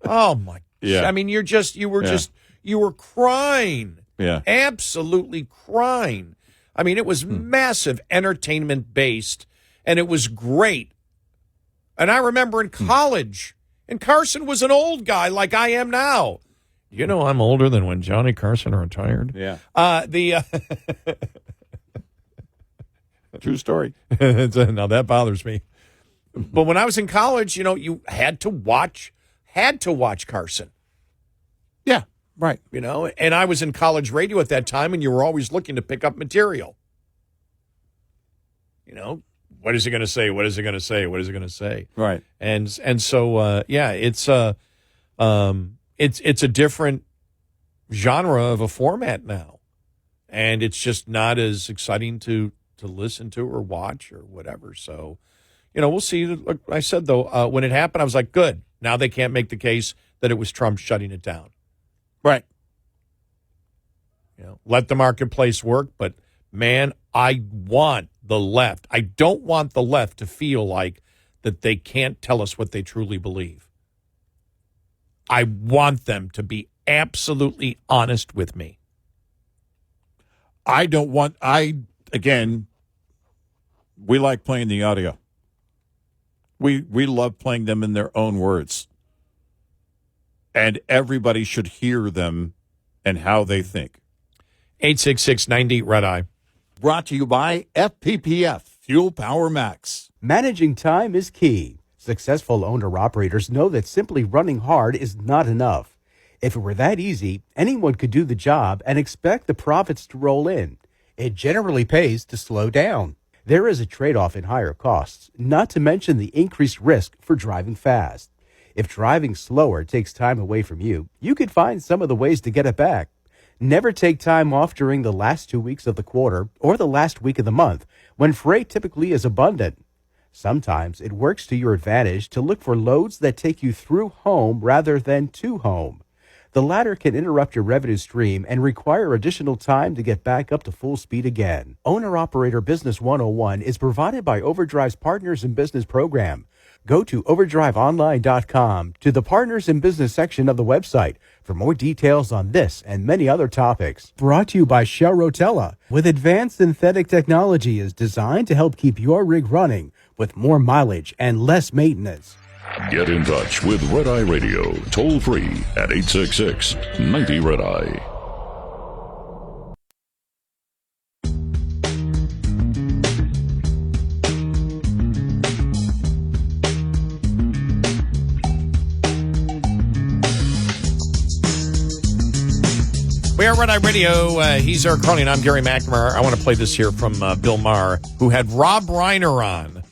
Oh my! Yeah. I mean, you were crying. Yeah. Absolutely crying. I mean, it was massive entertainment based, and it was great. And I remember in college, and Carson was an old guy like I am now. I'm older than when Johnny Carson retired. Yeah. True story. Now that bothers me. But when I was in college, you had to watch Carson. Yeah. Right. And I was in college radio at that time, and you were always looking to pick up material. What is it going to say? What is it going to say? What is it going to say? Right. And so it's a different genre of a format now, and it's just not as exciting to listen to or watch or whatever. So, we'll see. Like I said, though, when it happened, I was like, good. Now they can't make the case that it was Trump shutting it down. Right. Let the marketplace work. But, man, I want the left. I don't want the left to feel like that they can't tell us what they truly believe. I want them to be absolutely honest with me. Again, we like playing the audio. We love playing them in their own words. And everybody should hear them and how they think. 866-90-RED-EYE. Brought to you by FPPF, Fuel Power Max. Managing time is key. Successful owner-operators know that simply running hard is not enough. If it were that easy, anyone could do the job and expect the profits to roll in. It generally pays to slow down. There is a trade-off in higher costs, not to mention the increased risk for driving fast. If driving slower takes time away from you, you could find some of the ways to get it back. Never take time off during the last 2 weeks of the quarter or the last week of the month, when freight typically is abundant. Sometimes it works to your advantage to look for loads that take you through home rather than to home. The latter can interrupt your revenue stream and require additional time to get back up to full speed again. Owner-Operator Business 101 is provided by Overdrive's Partners in Business program. Go to overdriveonline.com to the Partners in Business section of the website for more details on this and many other topics. Brought to you by Shell Rotella, with advanced synthetic technology is designed to help keep your rig running with more mileage and less maintenance. Get in touch with Red Eye Radio, toll free at 866-90-RED-EYE. We are Red Eye Radio. He's Eric Harley, and I'm Gary McNamara. I want to play this here from Bill Maher, who had Rob Reiner on.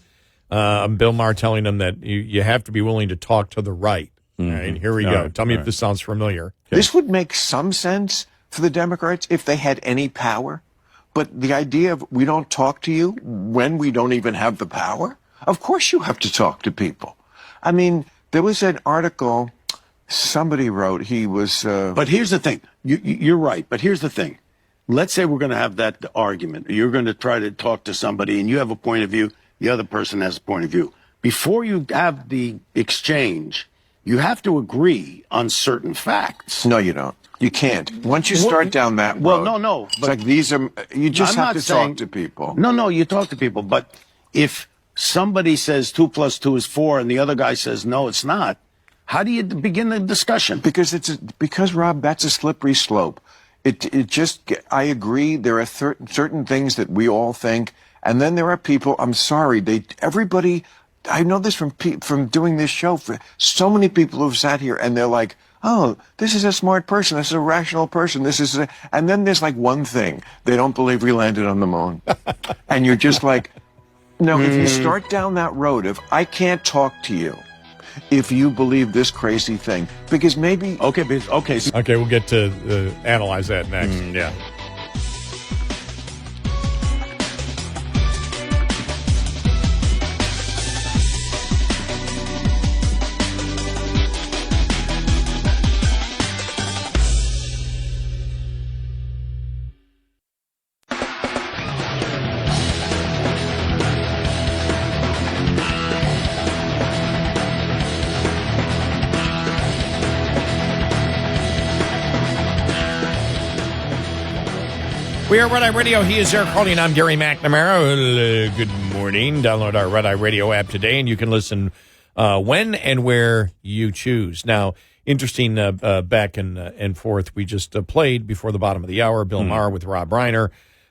Bill Maher telling him that you have to be willing to talk to the right. Mm-hmm. All right, here we go. Tell me if this sounds familiar. This would make some sense for the Democrats if they had any power. But the idea of we don't talk to you when we don't even have the power? Of course you have to talk to people. I mean, there was an article somebody wrote. He was... But here's the thing. You're right. But here's the thing. Let's say we're going to have that argument. You're going to try to talk to somebody and you have a point of view. The other person has a point of view. Before you have the exchange, you have to agree on certain facts. No, you don't. You can't. Once you start down that road. Well, no. It's like these are, you just I'm have not to saying- talk to people. No, you talk to people. But if somebody says 2 + 2 is 4 and the other guy says, no, it's not, how do you begin the discussion? Because Rob, that's a slippery slope. I agree. There are certain things that we all think. And then there are people, I'm sorry, everybody, I know this from doing this show, for so many people who've sat here and they're like, oh, this is a smart person, this is a rational person, and then there's like one thing, they don't believe we landed on the moon. And you're just like, no, if you start down that road, if I can't talk to you, if you believe this crazy thing, because maybe... Okay. Okay, we'll get to analyze that next. Yeah. We are Red Eye Radio. He is Eric Harley, and I'm Gary McNamara. Good morning. Download our Red Eye Radio app today, and you can listen when and where you choose. Now, interesting back and forth. We just played before the bottom of the hour, Bill Maher with Rob Reiner,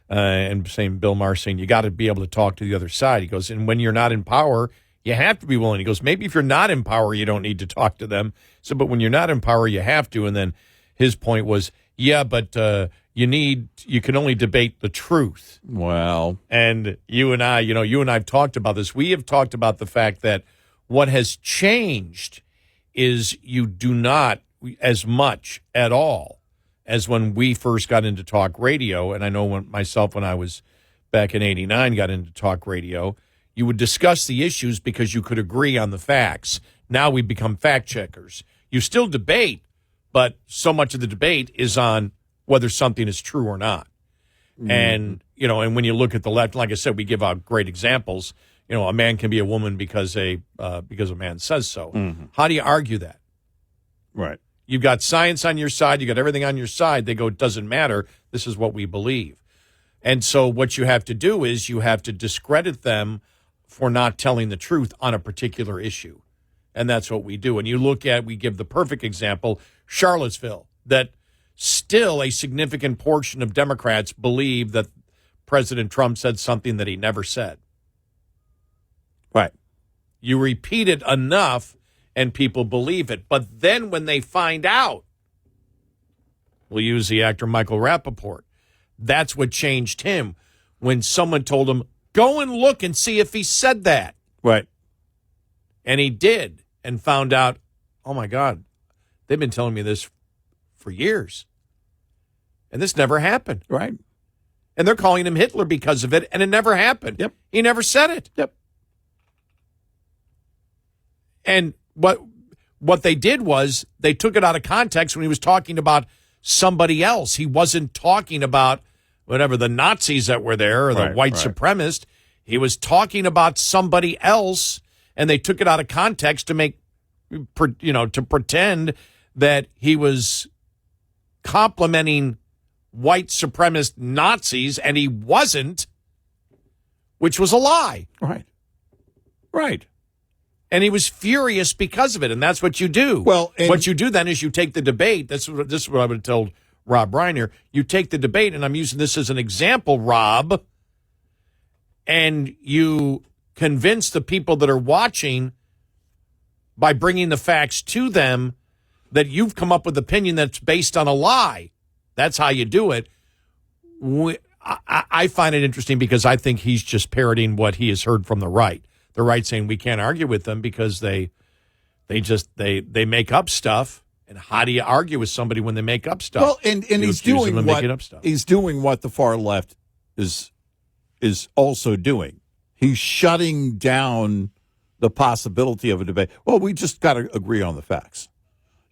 and Bill Maher saying you got to be able to talk to the other side. He goes, and when you're not in power, you have to be willing. He goes, maybe if you're not in power, you don't need to talk to them. So, but when you're not in power, you have to. And then his point was, yeah, but you can only debate the truth. Well, and you and I have talked about this. We have talked about the fact that what has changed is you do not as much at all as when we first got into talk radio. And I know when I was back in '89, got into talk radio, you would discuss the issues because you could agree on the facts. Now we become fact checkers. You still debate, but so much of the debate is on whether something is true or not. And, and when you look at the left, like I said, we give out great examples. A man can be a woman because a man says so. How do you argue that? right. You've got science on your side. You got everything on your side. They go, it doesn't matter. This is what we believe. And so what you have to do is you have to discredit them for not telling the truth on a particular issue. And that's what we do. And we give the perfect example, Charlottesville, that still a significant portion of Democrats believe that President Trump said something that he never said. Right. You repeat it enough and people believe it. But then when they find out, we'll use the actor Michael Rappaport, that's what changed him. When someone told him, go and look and see if he said that. Right. And he did and found out, oh, my God, they've been telling me this for years. And this never happened. Right. And they're calling him Hitler because of it, and it never happened. Yep. He never said it. Yep. And what they did was they took it out of context when he was talking about somebody else. He wasn't talking about whatever the Nazis that were there or the white supremacists. He was talking about somebody else, and they took it out of context to to pretend that he was complimenting white supremacist Nazis, and he wasn't, which was a lie. Right. Right. And he was furious because of it, and that's what you do. Well, what you do then is you take the debate. This is what I would have told Rob Reiner. You take the debate, and I'm using this as an example, Rob, and you convince the people that are watching by bringing the facts to them that you've come up with an opinion that's based on a lie. That's how you do it. I find it interesting because I think he's just parroting what he has heard from the right. The right saying we can't argue with them because they make up stuff. And how do you argue with somebody when they make up stuff? Well, and he's doing what the far left is also doing. He's shutting down the possibility of a debate. Well, we just got to agree on the facts.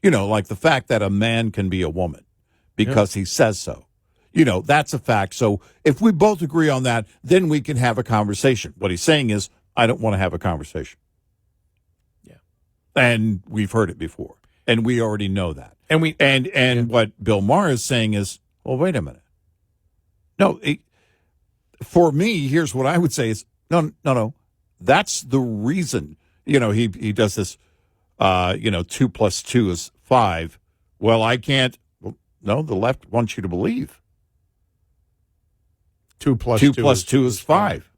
Like the fact that a man can be a woman because he says so. That's a fact. So if we both agree on that, then we can have a conversation. What he's saying is, I don't want to have a conversation. Yeah. And we've heard it before. And we already know that. And what Bill Maher is saying is, well, wait a minute. No, for me, here's what I would say is, no. That's the reason. He does this, 2 plus 2 is 5. Well, I can't. Well, no, the left wants you to believe. 2 plus 2 is 5.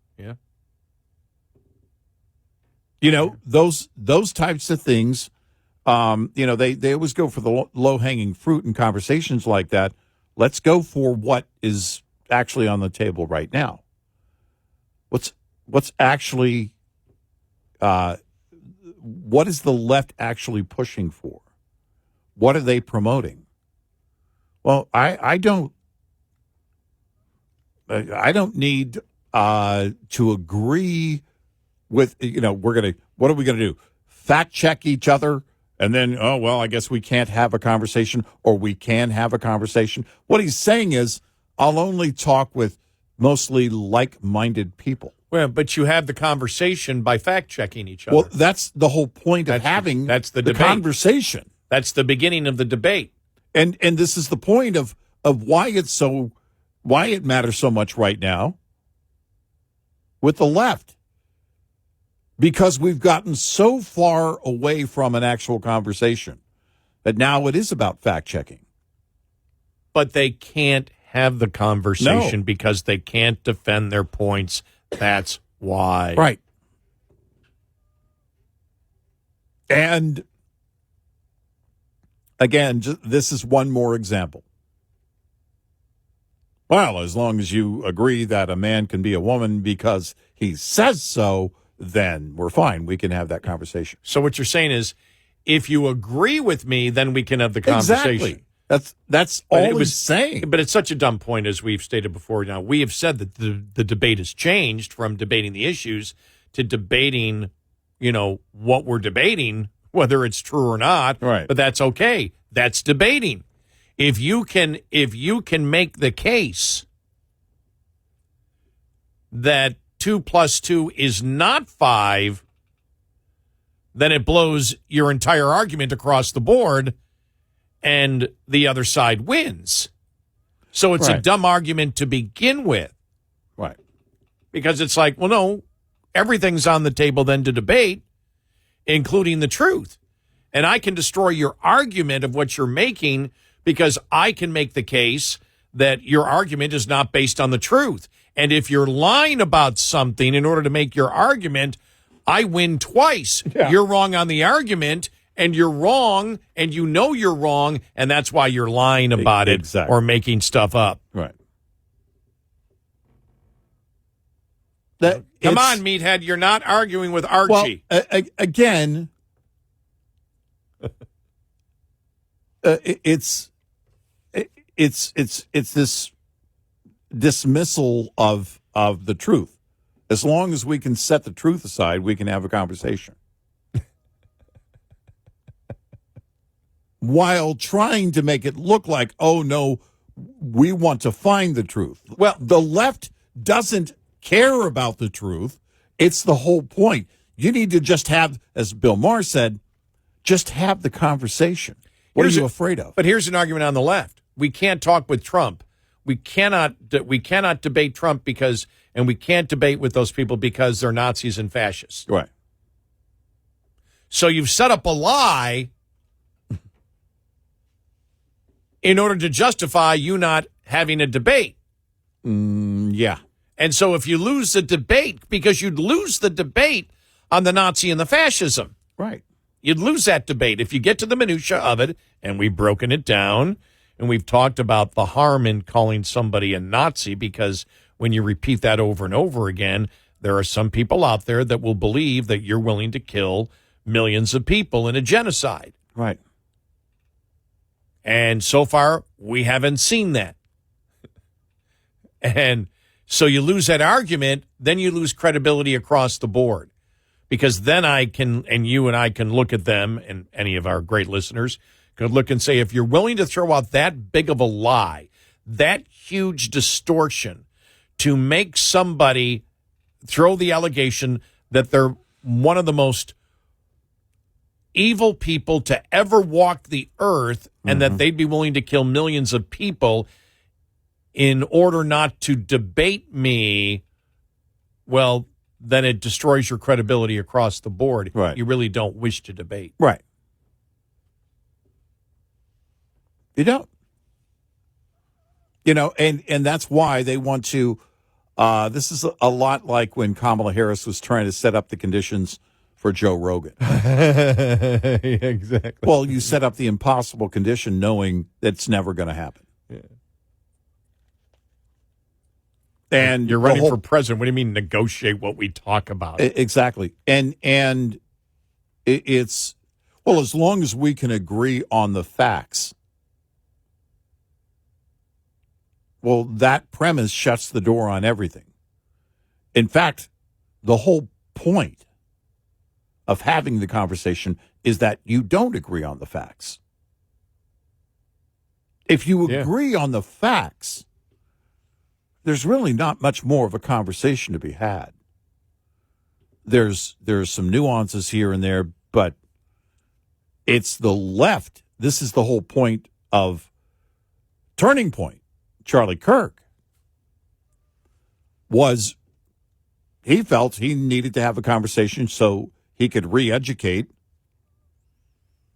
Yeah. Those types of things, they always go for the low-hanging fruit in conversations like that. Let's go for what is actually on the table right now. What's actually, what is the left actually pushing for? What are they promoting? Well, I don't need to agree with, what are we going to do? Fact check each other and then, I guess we can't have a conversation, or we can have a conversation. What he's saying is, I'll only talk with mostly like-minded people. Well, but you have the conversation by fact-checking each other. Well, that's the whole point of having the conversation. That's the beginning of the debate. And this is the point of why it matters so much right now with the left. Because we've gotten so far away from an actual conversation that now it is about fact-checking. But they can't have the conversation because they can't defend their points. That's why. Right. And again, this is one more example. Well, as long as you agree that a man can be a woman because he says so, then we're fine. We can have that conversation. So what you're saying is, if you agree with me, then we can have the conversation. Exactly. That's all he's saying. But it's such a dumb point, as we've stated before. Now, we have said that the debate has changed from debating the issues to debating, what we're debating, whether it's true or not. Right. But that's okay. That's debating. If you can make the case that 2 plus 2 is not 5, then it blows your entire argument across the board, and the other side wins. So it's a dumb argument to begin with. Right. Because it's like, well, no, everything's on the table then to debate, including the truth. And I can destroy your argument of what you're making because I can make the case that your argument is not based on the truth. And if you're lying about something in order to make your argument, I win twice. Yeah. You're wrong on the argument, and you're wrong, and you're wrong, and that's why you're lying about it or making stuff up. Right. Come on, meathead, you're not arguing with Archie. Well, again, it's this dismissal of the truth. As long as we can set the truth aside, we can have a conversation. While trying to make it look like, oh, no, we want to find the truth. Well, the left doesn't care about the truth. It's the whole point. You need to just have, as Bill Maher said, just have the conversation. What are you afraid of? But here's an argument on the left. We can't talk with Trump. We cannot debate Trump and we can't debate with those people because they're Nazis and fascists. Right. So you've set up a lie in order to justify you not having a debate. Yeah. And so if you lose the debate, because you'd lose the debate on the Nazi and the fascism. Right. You'd lose that debate. If you get to the minutia of it, and we've broken it down, and we've talked about the harm in calling somebody a Nazi, because when you repeat that over and over again, there are some people out there that will believe that you're willing to kill millions of people in a genocide. Right. And so far, we haven't seen that. And so you lose that argument, then you lose credibility across the board. Because then you and I can look at them, and any of our great listeners could look and say, if you're willing to throw out that big of a lie, that huge distortion to make somebody throw the allegation that they're one of the most evil people to ever walk the earth, and that they'd be willing to kill millions of people in order not to debate me, well, then it destroys your credibility across the board. Right. You really don't wish to debate. Right. You don't. And that's why they want to, this is a lot like when Kamala Harris was trying to set up the conditions for Joe Rogan. Exactly. Well, you set up the impossible condition knowing that's never going to happen. Yeah. And you're running for president. What do you mean negotiate what we talk about? Exactly. And it's, well, as long as we can agree on the facts, well, that premise shuts the door on everything. In fact, the whole point of having the conversation is that you don't agree on the facts. If you agree on the facts, there's really not much more of a conversation to be had. There's some nuances here and there, but it's the left. This is the whole point of Turning Point. Charlie Kirk he felt he needed to have a conversation so he could re-educate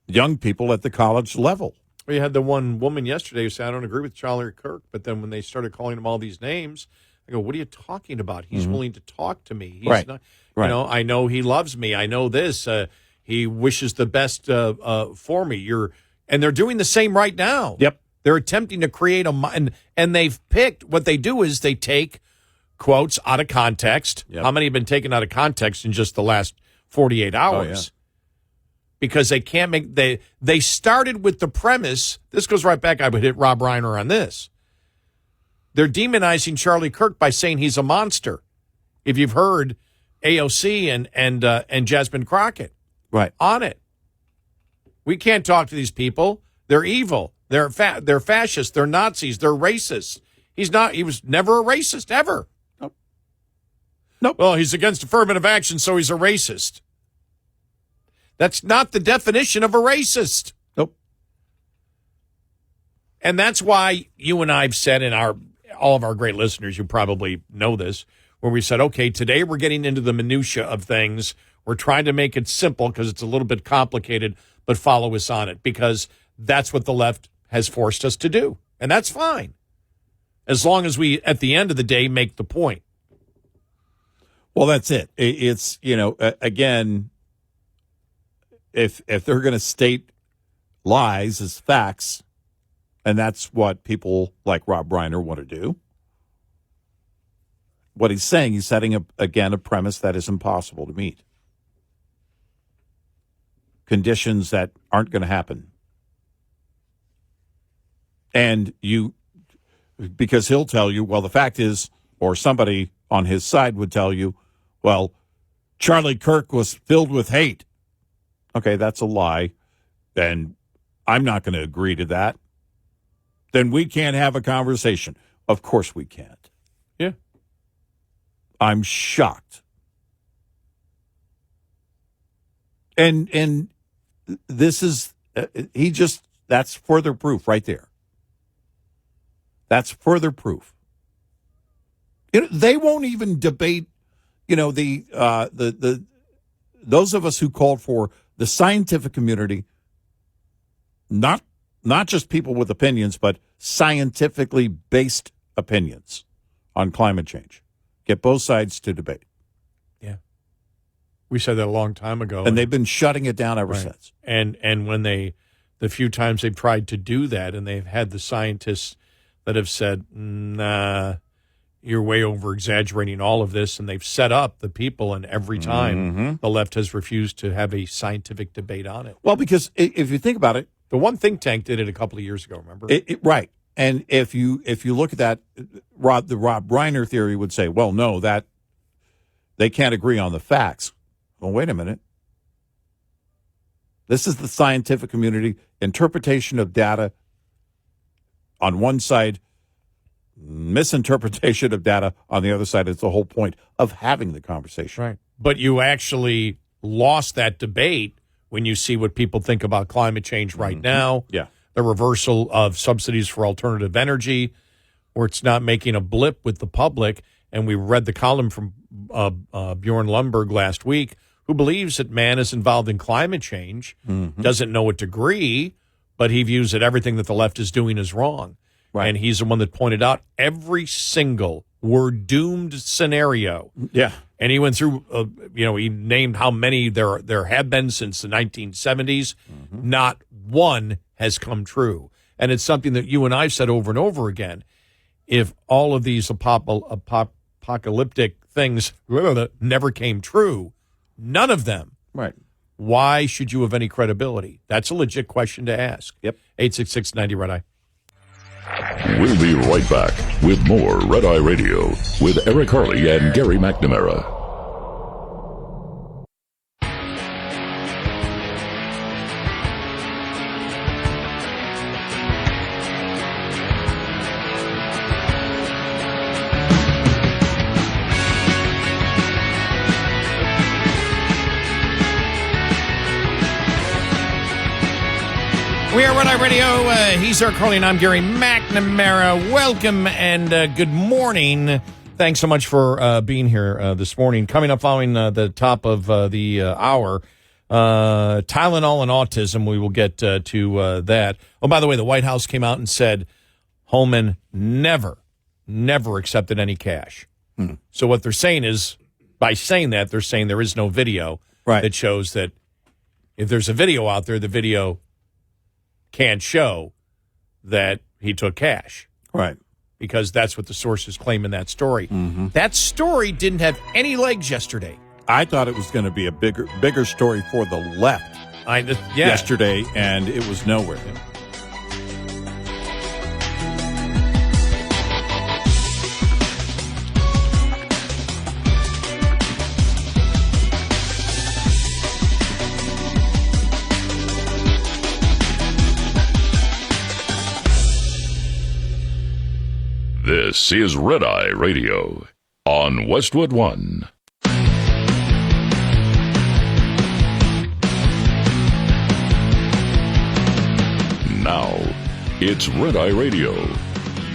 young people at the college level. We had the one woman yesterday who said, I don't agree with Charlie Kirk, but then when they started calling him all these names, I go, what are you talking about? He's willing to talk to me. He's right. not, right. I know he loves me. I know this. He wishes the best for me. And they're doing the same right now. Yep. They're attempting to create and they've picked, what they do is they take quotes out of context. Yep. How many have been taken out of context in just the last 48 hours? Oh, yeah. Because they can't they started with the premise, this goes right back, I would hit Rob Reiner on this. They're demonizing Charlie Kirk by saying he's a monster. If you've heard AOC and Jasmine Crockett right on it. We can't talk to these people. They're evil. They're fascists. They're Nazis. They're racists. He was never a racist, ever. Nope. Well, he's against affirmative action, so he's a racist. That's not the definition of a racist. Nope. And that's why you and I have said, and all of our great listeners, you probably know this, where we said, okay, today we're getting into the minutia of things. We're trying to make it simple because it's a little bit complicated, but follow us on it, because that's what the left has forced us to do. And that's fine, as long as we, at the end of the day, make the point. Well, that's it. It's, again, if they're going to state lies as facts, and that's what people like Rob Reiner want to do, what he's saying, he's setting up, again, a premise that is impossible to meet. Conditions that aren't going to happen. And because he'll tell you, well, the fact is, or somebody on his side would tell you, well, Charlie Kirk was filled with hate. Okay, that's a lie. And I'm not going to agree to that. Then we can't have a conversation. Of course we can't. Yeah. I'm shocked. And this is, that's further proof right there. That's further proof. They won't even debate, the those of us who called for the scientific community, not just people with opinions, but scientifically based opinions on climate change. Get both sides to debate. Yeah. We said that a long time ago. And they've been shutting it down ever since. And when the few times they've tried to do that, and they've had the scientists that have said, nah, you're way over-exaggerating all of this, and they've set up the people, and every time the left has refused to have a scientific debate on it. Well, because if you think about it, the one think tank did it a couple of years ago, remember? Right. And if you look at that, the Rob Reiner theory would say, well, no, that they can't agree on the facts. Well, wait a minute. This is the scientific community, interpretation of data on one side, misinterpretation of data on the other side. It's the whole point of having the conversation. Right. But you actually lost that debate when you see what people think about climate change right now. Yeah. The reversal of subsidies for alternative energy, where it's not making a blip with the public. And we read the column from Bjorn Lundberg last week, who believes that man is involved in climate change, doesn't know what degree, but he views that everything that the left is doing is wrong. Right. And he's the one that pointed out every single we're doomed scenario. Yeah. And he went through, he named how many there have been since the 1970s. Not one has come true. And it's something that you and I have said over and over again. If all of these apocalyptic things never came true, none of them, right? Why should you have any credibility? That's a legit question to ask. Yep. 866-90 Red Eye. We'll be right back with more Red Eye Radio with Eric Harley and Gary McNamara. We are Red Eye Radio. He's Eric Harley, and I'm Gary McNamara. Welcome and good morning. Thanks so much for being here this morning. Coming up following the top of the hour, Tylenol and autism. We will get to that. Oh, by the way, the White House came out and said Holman never accepted any cash. So what they're saying is, by saying that, they're saying there is no video that shows that if there's a video out there, the video can't show that he took cash. Right. Because that's what the sources claim in that story. That story didn't have any legs yesterday. I thought it was going to be a bigger story for the left yesterday, and it was nowhere. This is Red Eye Radio on Westwood One. Now, it's Red Eye Radio.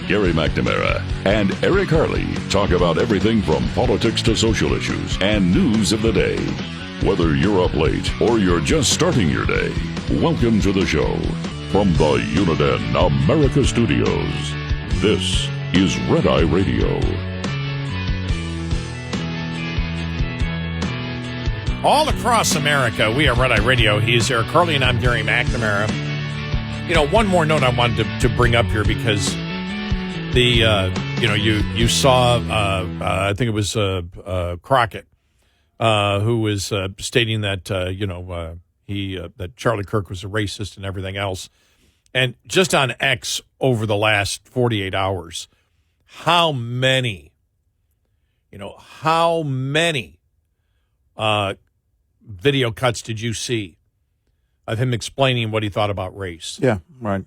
Gary McNamara and Eric Harley talk about everything from politics to social issues and news of the day. Whether you're up late or you're just starting your day, welcome to the show. From the Uniden America Studios, this is Red Eye Radio. All across America, we are Red Eye Radio. He is Eric Harley, and I'm Gary McNamara. You know, one more note I wanted to bring up here, because you saw, I think it was Crockett, who was stating that, that Charlie Kirk was a racist and everything else. And just on X over the last 48 hours, how many video cuts did you see of him explaining what he thought about race? Yeah, right.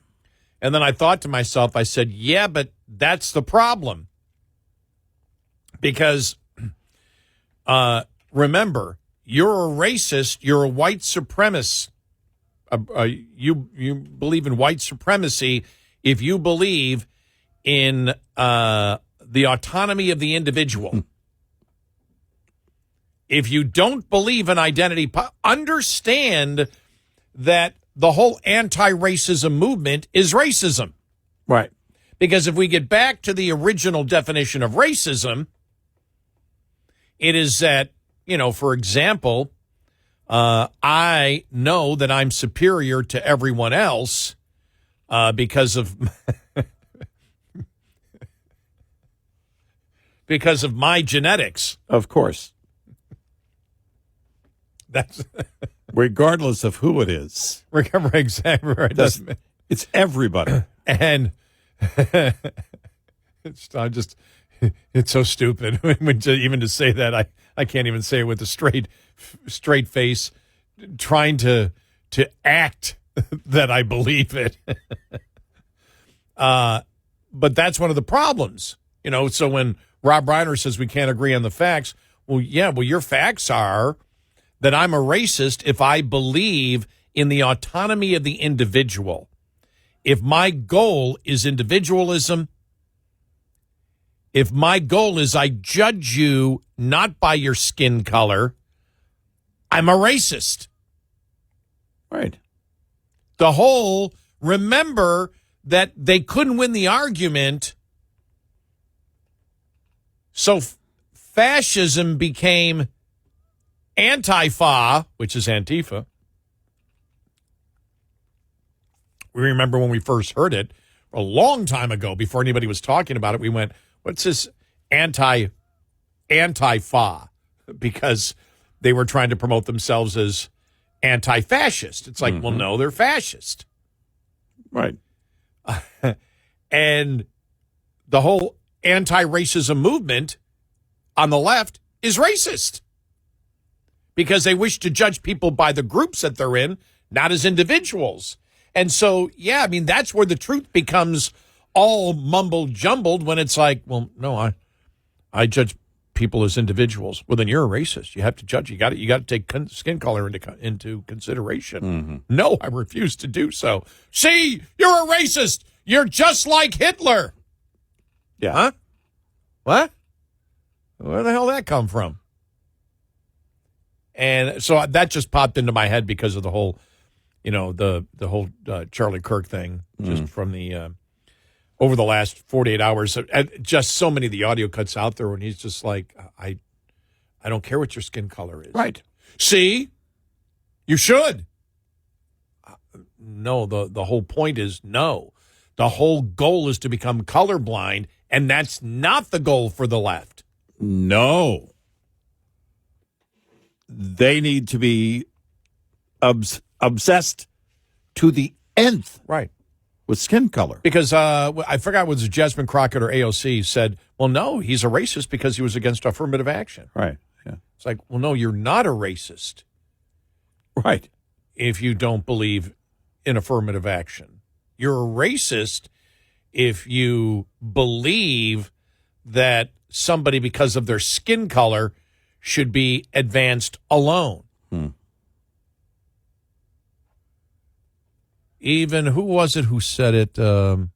And then I thought to myself, I said, yeah, but that's the problem. Because remember, you're a racist, you're a white supremacist. You believe in white supremacy if you believe in the autonomy of the individual. If you don't believe in identity, understand that the whole anti-racism movement is racism. Right. Because if we get back to the original definition of racism, it is that, for example, I know that I'm superior to everyone else because of because of my genetics. Of course. That's regardless of who it is. Exactly right. It's everybody. And it's so stupid. Even to say that, I can't even say it with a straight face, trying to act that I believe it. But that's one of the problems, so when Rob Reiner says we can't agree on the facts, your facts are that I'm a racist if I believe in the autonomy of the individual. If my goal is individualism, if my goal is I judge you not by your skin color, I'm a racist. Right. Remember that they couldn't win the argument, so fascism became Antifa, which is Antifa. We remember when we first heard it a long time ago, before anybody was talking about it, we went, what's this Antifa? Because they were trying to promote themselves as anti-fascist. It's like, well, no, they're fascist. Right. And the whole anti-racism movement on the left is racist because they wish to judge people by the groups that they're in, not as individuals. And so, yeah, I mean, that's where the truth becomes all mumbled jumbled when it's like, well, no, I judge people as individuals. Well, then you're a racist. You have to judge. You got to take skin color into consideration. No, I refuse to do so. See, you're a racist. You're just like Hitler. Yeah. Huh? What? Where the hell did that come from? And so that just popped into my head because of the whole, the whole Charlie Kirk thing, just from the over the last 48 hours. Just so many of the audio cuts out there when he's just like, I don't care what your skin color is. Right. See, you should. No, the whole point is no. The whole goal is to become colorblind, and that's not the goal for the left. No. They need to be obsessed to the nth. Right. With skin color. Because I forgot was Jasmine Crockett or AOC said, well, no, he's a racist because he was against affirmative action. Right. Yeah. It's like, well, no, you're not a racist. Right. If you don't believe in affirmative action. You're a racist if you believe that somebody, because of their skin color, should be advanced alone. Even, who was it who said it? It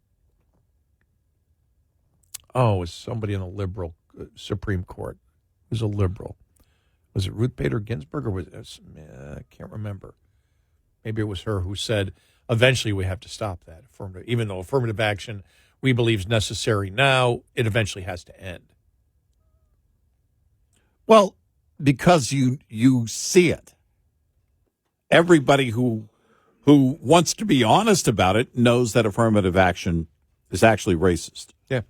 was somebody in the liberal Supreme Court. It was a liberal. Was it Ruth Bader Ginsburg or was it? I can't remember. Maybe it was her who said, eventually we have to stop that. Even though affirmative action we believe is necessary now, it eventually has to end. Well, because you see it. Everybody who wants to be honest about it knows that affirmative action is actually racist. Yeah.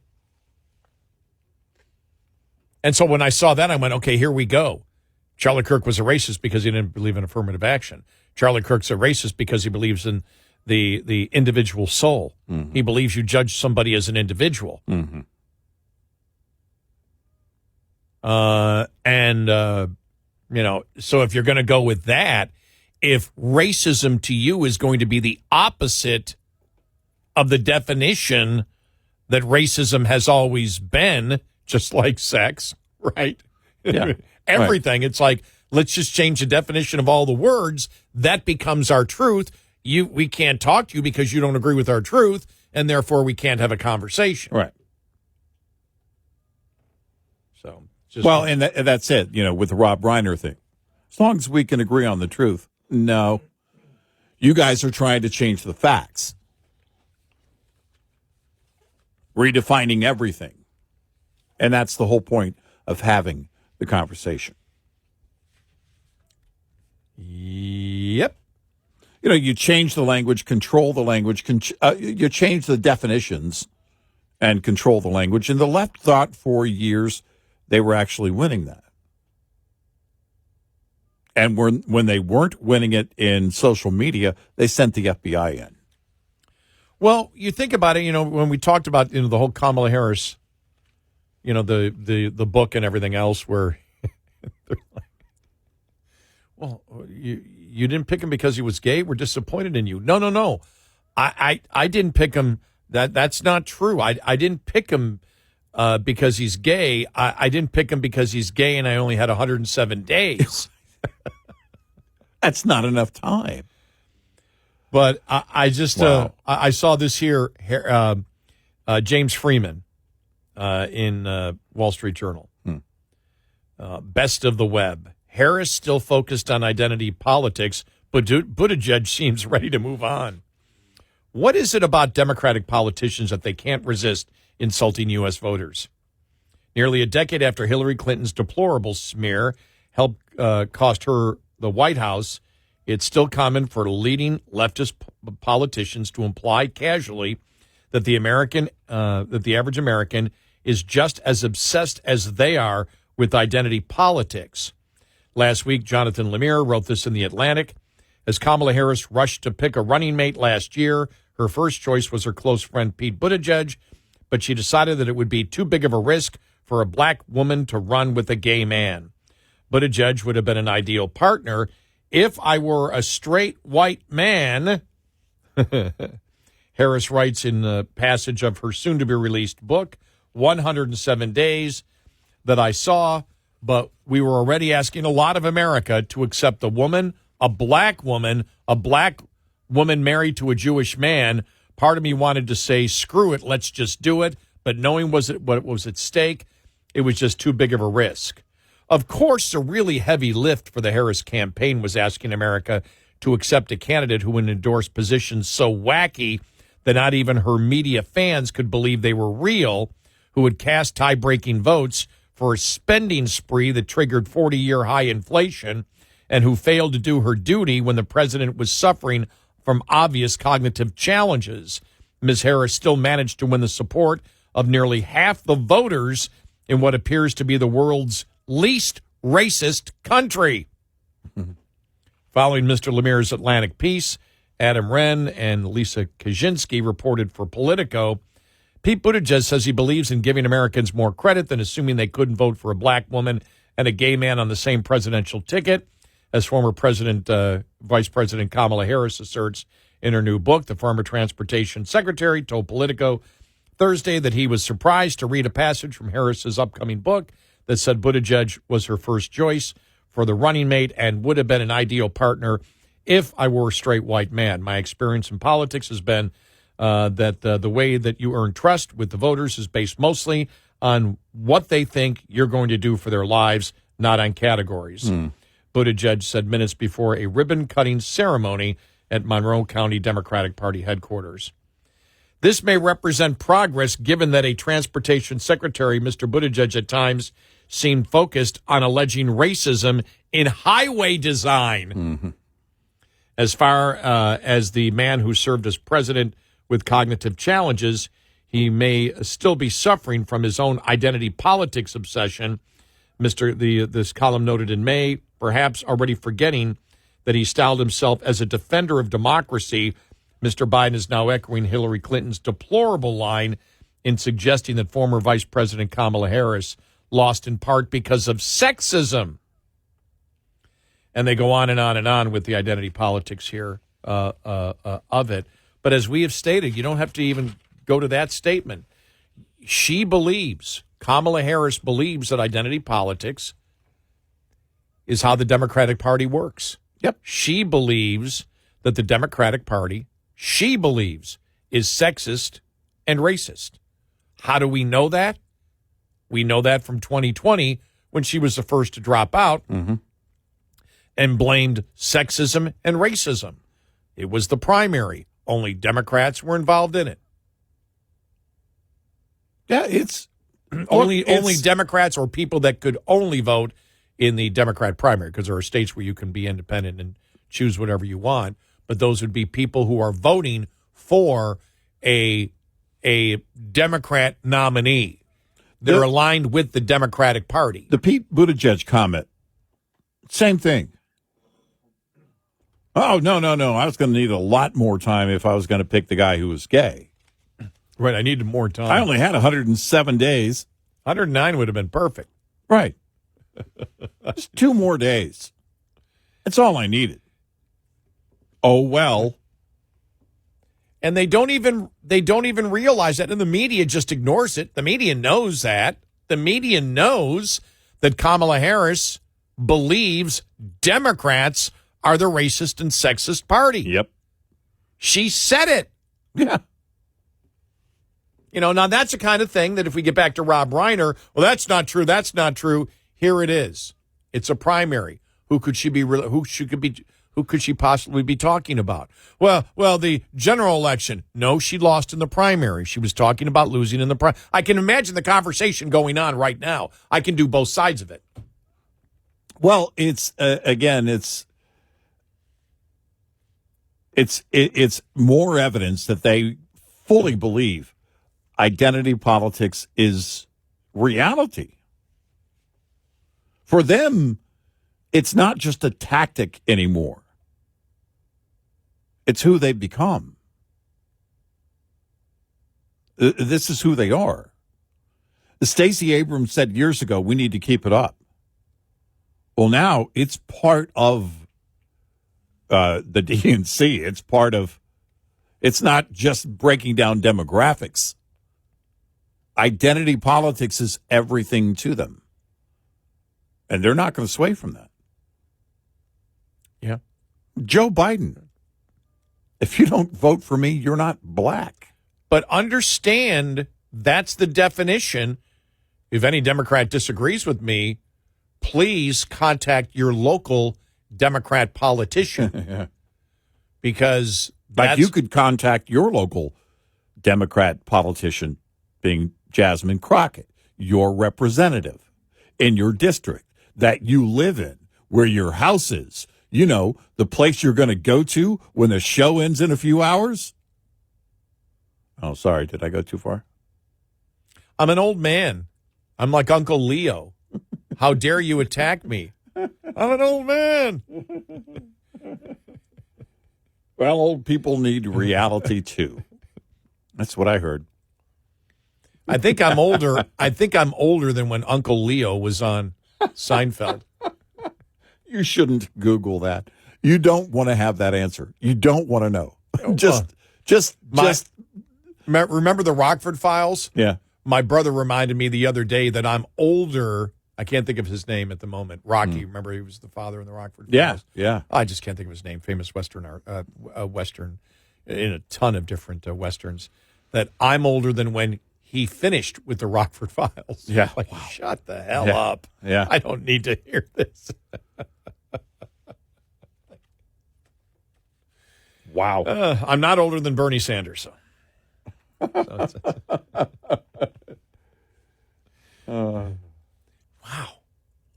And so when I saw that, I went, okay, here we go. Charlie Kirk was a racist because he didn't believe in affirmative action. Charlie Kirk's a racist because he believes in the individual soul. Mm-hmm. He believes you judge somebody as an individual. Mm-hmm. So if you're going to go with that, if racism to you is going to be the opposite of the definition that racism has always been, just like sex, right? Yeah. Everything. Right. It's like, let's just change the definition of all the words. That becomes our truth. We can't talk to you because you don't agree with our truth, and therefore we can't have a conversation. Right. So, and that's it, with the Rob Reiner thing. As long as we can agree on the truth. No. You guys are trying to change the facts. Redefining everything. And that's the whole point of having the conversation. Yep. You change the language, control the language, you change the definitions and control the language. And the left thought for years they were actually winning that. And when they weren't winning it in social media, they sent the FBI in. Well, you think about it, when we talked about the whole Kamala Harris, the book and everything else, where they're like, well, you didn't pick him because he was gay. We're disappointed in you. No. I didn't pick him. That's not true. I didn't pick him because he's gay. I didn't pick him because he's gay and I only had 107 days. That's not enough time. But I just Wow. I saw this here, James Freeman in Wall Street Journal. Best of the web. Harris still focused on identity politics, but Buttigieg seems ready to move on. What is it about Democratic politicians that they can't resist insulting U.S. voters? Nearly a decade after Hillary Clinton's deplorable smear helped cost her the White House, it's still common for leading leftist politicians to imply casually that the average American is just as obsessed as they are with identity politics. Last week, Jonathan Lemire wrote this in The Atlantic. As Kamala Harris rushed to pick a running mate last year, her first choice was her close friend Pete Buttigieg, but she decided that it would be too big of a risk for a black woman to run with a gay man. Buttigieg would have been an ideal partner if I were a straight white man. Harris writes in the passage of her soon-to-be-released book, 107 Days, that I saw, but we were already asking a lot of America to accept a black woman married to a Jewish man. Part of me wanted to say, screw it, let's just do it. But knowing what was at stake, it was just too big of a risk. Of course, a really heavy lift for the Harris campaign was asking America to accept a candidate who would endorse positions so wacky that not even her media fans could believe they were real, who would cast tie-breaking votes for a spending spree that triggered 40-year high inflation, and who failed to do her duty when the president was suffering from obvious cognitive challenges. Ms. Harris still managed to win the support of nearly half the voters in what appears to be the world's least racist country. Following Mr. Lemire's Atlantic piece, Adam Wren and Lisa Kaczynski reported for Politico. Pete Buttigieg says he believes in giving Americans more credit than assuming they couldn't vote for a black woman and a gay man on the same presidential ticket. As former Vice President Kamala Harris asserts in her new book, the former transportation secretary told Politico Thursday that he was surprised to read a passage from Harris's upcoming book that said Buttigieg was her first choice for the running mate and would have been an ideal partner if I were a straight white man. My experience in politics has been that the way that you earn trust with the voters is based mostly on what they think you're going to do for their lives, not on categories. Buttigieg said minutes before a ribbon-cutting ceremony at Monroe County Democratic Party headquarters. This may represent progress given that a transportation secretary, Mr. Buttigieg, at times seemed focused on alleging racism in highway design. As far as the man who served as president with cognitive challenges, he may still be suffering from his own identity politics obsession. This column noted in May, perhaps already forgetting that he styled himself as a defender of democracy. Mr. Biden is now echoing Hillary Clinton's deplorable line in suggesting that former Vice President Kamala Harris lost in part because of sexism. And they go on and on and on with the identity politics here of it. But as we have stated, you don't have to even go to that statement. Kamala Harris believes that identity politics is how the Democratic Party works. Yep. She believes that the Democratic Party, is sexist and racist. How do we know that? We know that from 2020 when she was the first to drop out and blamed sexism and racism. It was the primary. Only Democrats were involved in it. Yeah, it's only Democrats or people that could only vote in the Democrat primary, because there are states where you can be independent and choose whatever you want. But those would be people who are voting for a Democrat nominee. They're aligned with the Democratic Party. The Pete Buttigieg comment, same thing. Oh, no. I was going to need a lot more time if I was going to pick the guy who was gay. Right, I needed more time. I only had 107 days. 109 would have been perfect. Right. Just 2 more days. That's all I needed. Oh, well. And they don't even realize that, and the media just ignores it. The media knows that. The media knows that Kamala Harris believes Democrats are the racist and sexist party. Yep. She said it. Yeah. You know, now that's the kind of thing that if we get back to Rob Reiner, well, that's not true. That's not true. Here it is. It's a primary. Who could she possibly be talking about? Well, the general election. No, she lost in the primary. She was talking about losing in the primary. I can imagine the conversation going on right now. I can do both sides of it. Well, it's again, it's more evidence that they fully believe identity politics is reality. For them, it's not just a tactic anymore. It's who they've become. This is who they are. Stacey Abrams said years ago, we need to keep it up. Well, now it's part of the DNC. It's not just breaking down demographics. Identity politics is everything to them. And they're not going to sway from that. Yeah. Joe Biden, if you don't vote for me, you're not black. But understand that's the definition. If any Democrat disagrees with me, please contact your local Democrat politician. Yeah. Because like you could contact your local Democrat politician, being Jasmine Crockett, your representative in your district that you live in, where your house is, you know, the place you're going to go to when the show ends in a few hours. Oh, sorry. Did I go too far? I'm an old man. I'm like Uncle Leo. How dare you attack me? I'm an old man. Well, old people need reality, too. That's what I heard. I think I'm older. I think I'm older than when Uncle Leo was on Seinfeld. You shouldn't Google that. You don't want to have that answer. You don't want to know. Just remember the Rockford Files? Yeah. My brother reminded me the other day that I'm older. I can't think of his name at the moment. Rocky. Remember, he was the father in the Rockford Files? Yeah. I just can't think of his name. Famous Western in a ton of different Westerns. That I'm older than when he finished with the Rockford Files. Yeah. Like, shut the hell up. Yeah. I don't need to hear this. Wow. I'm not older than Bernie Sanders. So. Wow.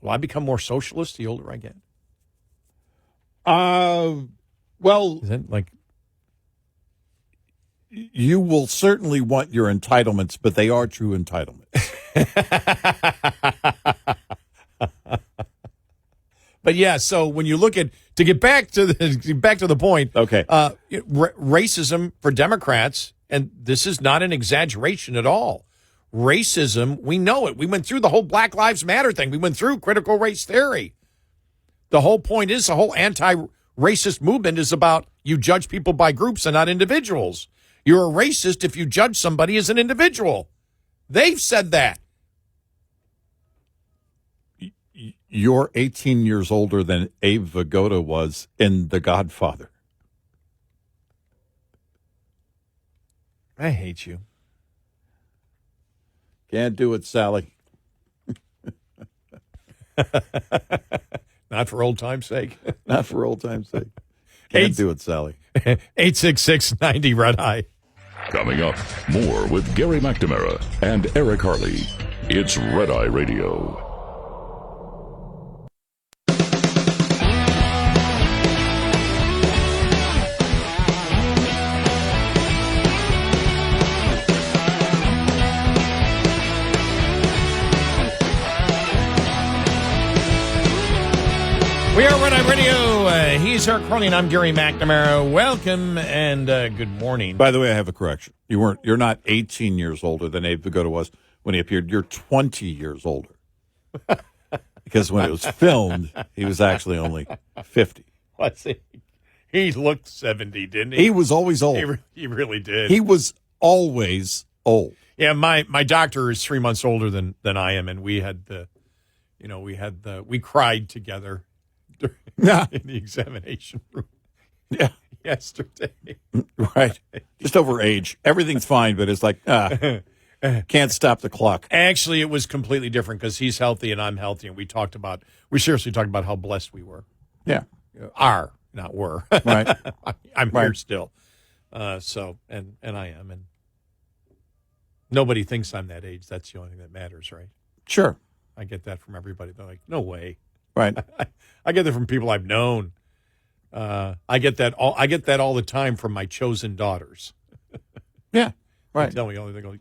Will I become more socialist the older I get? Well, Is that like... You will certainly want your entitlements, but they are true entitlements. But yeah, so when you look at to get back to the point, okay, racism for Democrats, and this is not an exaggeration at all. Racism, we know it. We went through the whole Black Lives Matter thing. We went through critical race theory. The whole point is the whole anti-racist movement is about you judge people by groups and not individuals. You're a racist if you judge somebody as an individual. They've said that. You're 18 years older than Abe Vigoda was in The Godfather. I hate you. Can't do it, Sally. Not for old time's sake. Not for old time's sake. Can't do it, Sally. 866-90 Red Eye. Coming up, more with Gary McNamara and Eric Harley. It's Red Eye Radio. We are Red Eye Radio. He's Eric Harley, and I'm Gary McNamara. Welcome and good morning. By the way, I have a correction. You're not 18 years older than Abe Vigoda was when he appeared. You're 20 years older. Because when it was filmed, he was actually only 50. Let's see. He looked 70, didn't he? He was always old. He really did. He was always old. Yeah, my doctor is 3 months older than I am, and we cried together. Yeah. in the examination room Yeah. yesterday. Right. Just over age. Everything's fine, but it's like, can't stop the clock. Actually, it was completely different because he's healthy and I'm healthy, and we seriously talked about how blessed we were. Yeah. Are, not were. Right. I'm here Right. still. And I am. And nobody thinks I'm that age. That's the only thing that matters, right? Sure. I get that from everybody. They're like, no way. Right. I get that from people I've known. I get that all the time from my chosen daughters. Yeah. They Right. tell me all the thing.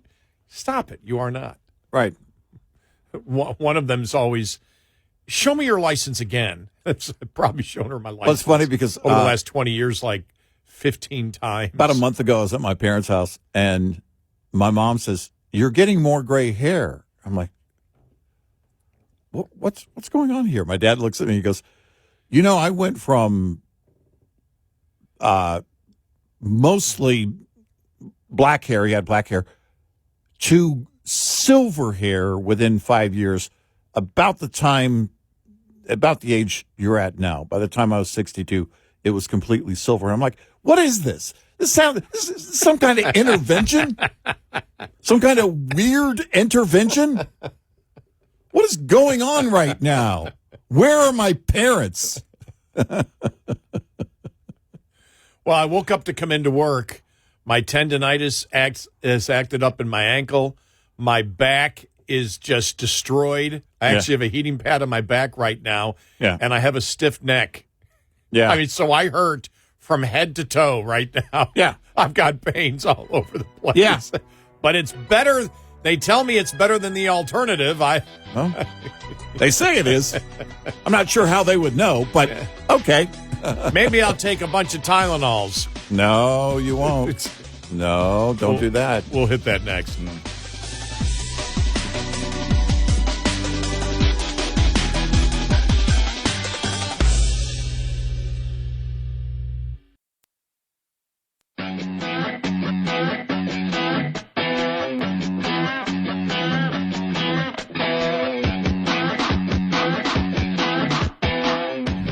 Stop it. You are not. Right. One of them's always, show me your license again. I've probably shown her my license. Well, it's funny because over the last 20 years, like 15 times. about a month ago, I was at my parents' house, and my mom says, "You're getting more gray hair." I'm like, "What's going on here?" My dad looks at me. He goes, I went from mostly black hair. He had black hair to silver hair within 5 years, about the age you're at now. By the time I was 62, it was completely silver. I'm like, what is this? This is some kind of intervention? Some kind of weird intervention? What is going on right now? Where are my parents? Well, I woke up to come into work. My tendonitis has acted up in my ankle. My back is just destroyed. I actually have a heating pad on my back right now, and I have a stiff neck. Yeah. I mean, so I hurt from head to toe right now. Yeah. I've got pains all over the place. Yeah. But it's better. They tell me it's better than the alternative. Well, they say it is. I'm not sure how they would know, but okay. Maybe I'll take a bunch of Tylenols. No, you won't. No, don't do that. We'll hit that next.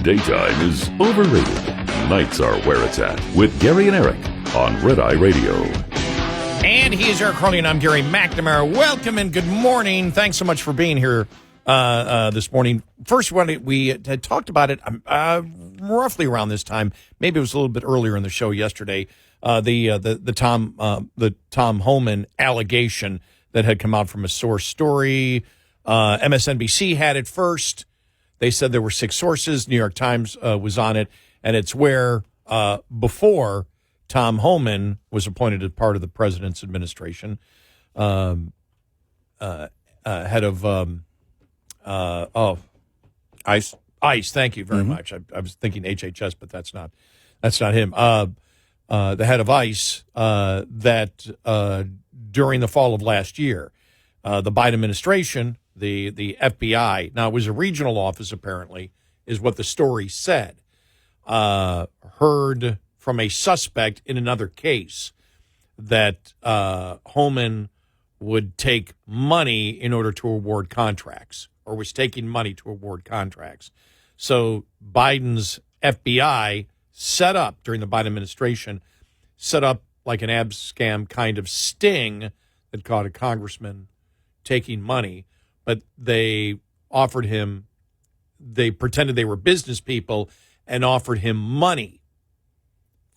Daytime is overrated. Nights are where it's at. With Gary and Eric on Red Eye Radio. And he is Eric Harley, and I'm Gary McNamara. Welcome and good morning. Thanks so much for being here this morning. First one, we had talked about it roughly around this time. Maybe it was a little bit earlier in the show yesterday. The Tom Homen allegation that had come out from a source story. MSNBC had it first. They said there were 6 sources. New York Times was on it, and it's where before Tom Homen was appointed as part of the president's administration, head of ICE. ICE. Thank you very much. I was thinking HHS, but that's not him. The head of ICE that during the fall of last year, the Biden administration. The FBI, now it was a regional office apparently, is what the story said, heard from a suspect in another case that Holman would take money in order to award contracts, or was taking money to award contracts. So Biden's FBI set up, during the Biden administration, set up like an scam kind of sting that caught a congressman taking money. But they pretended they were business people and offered him money,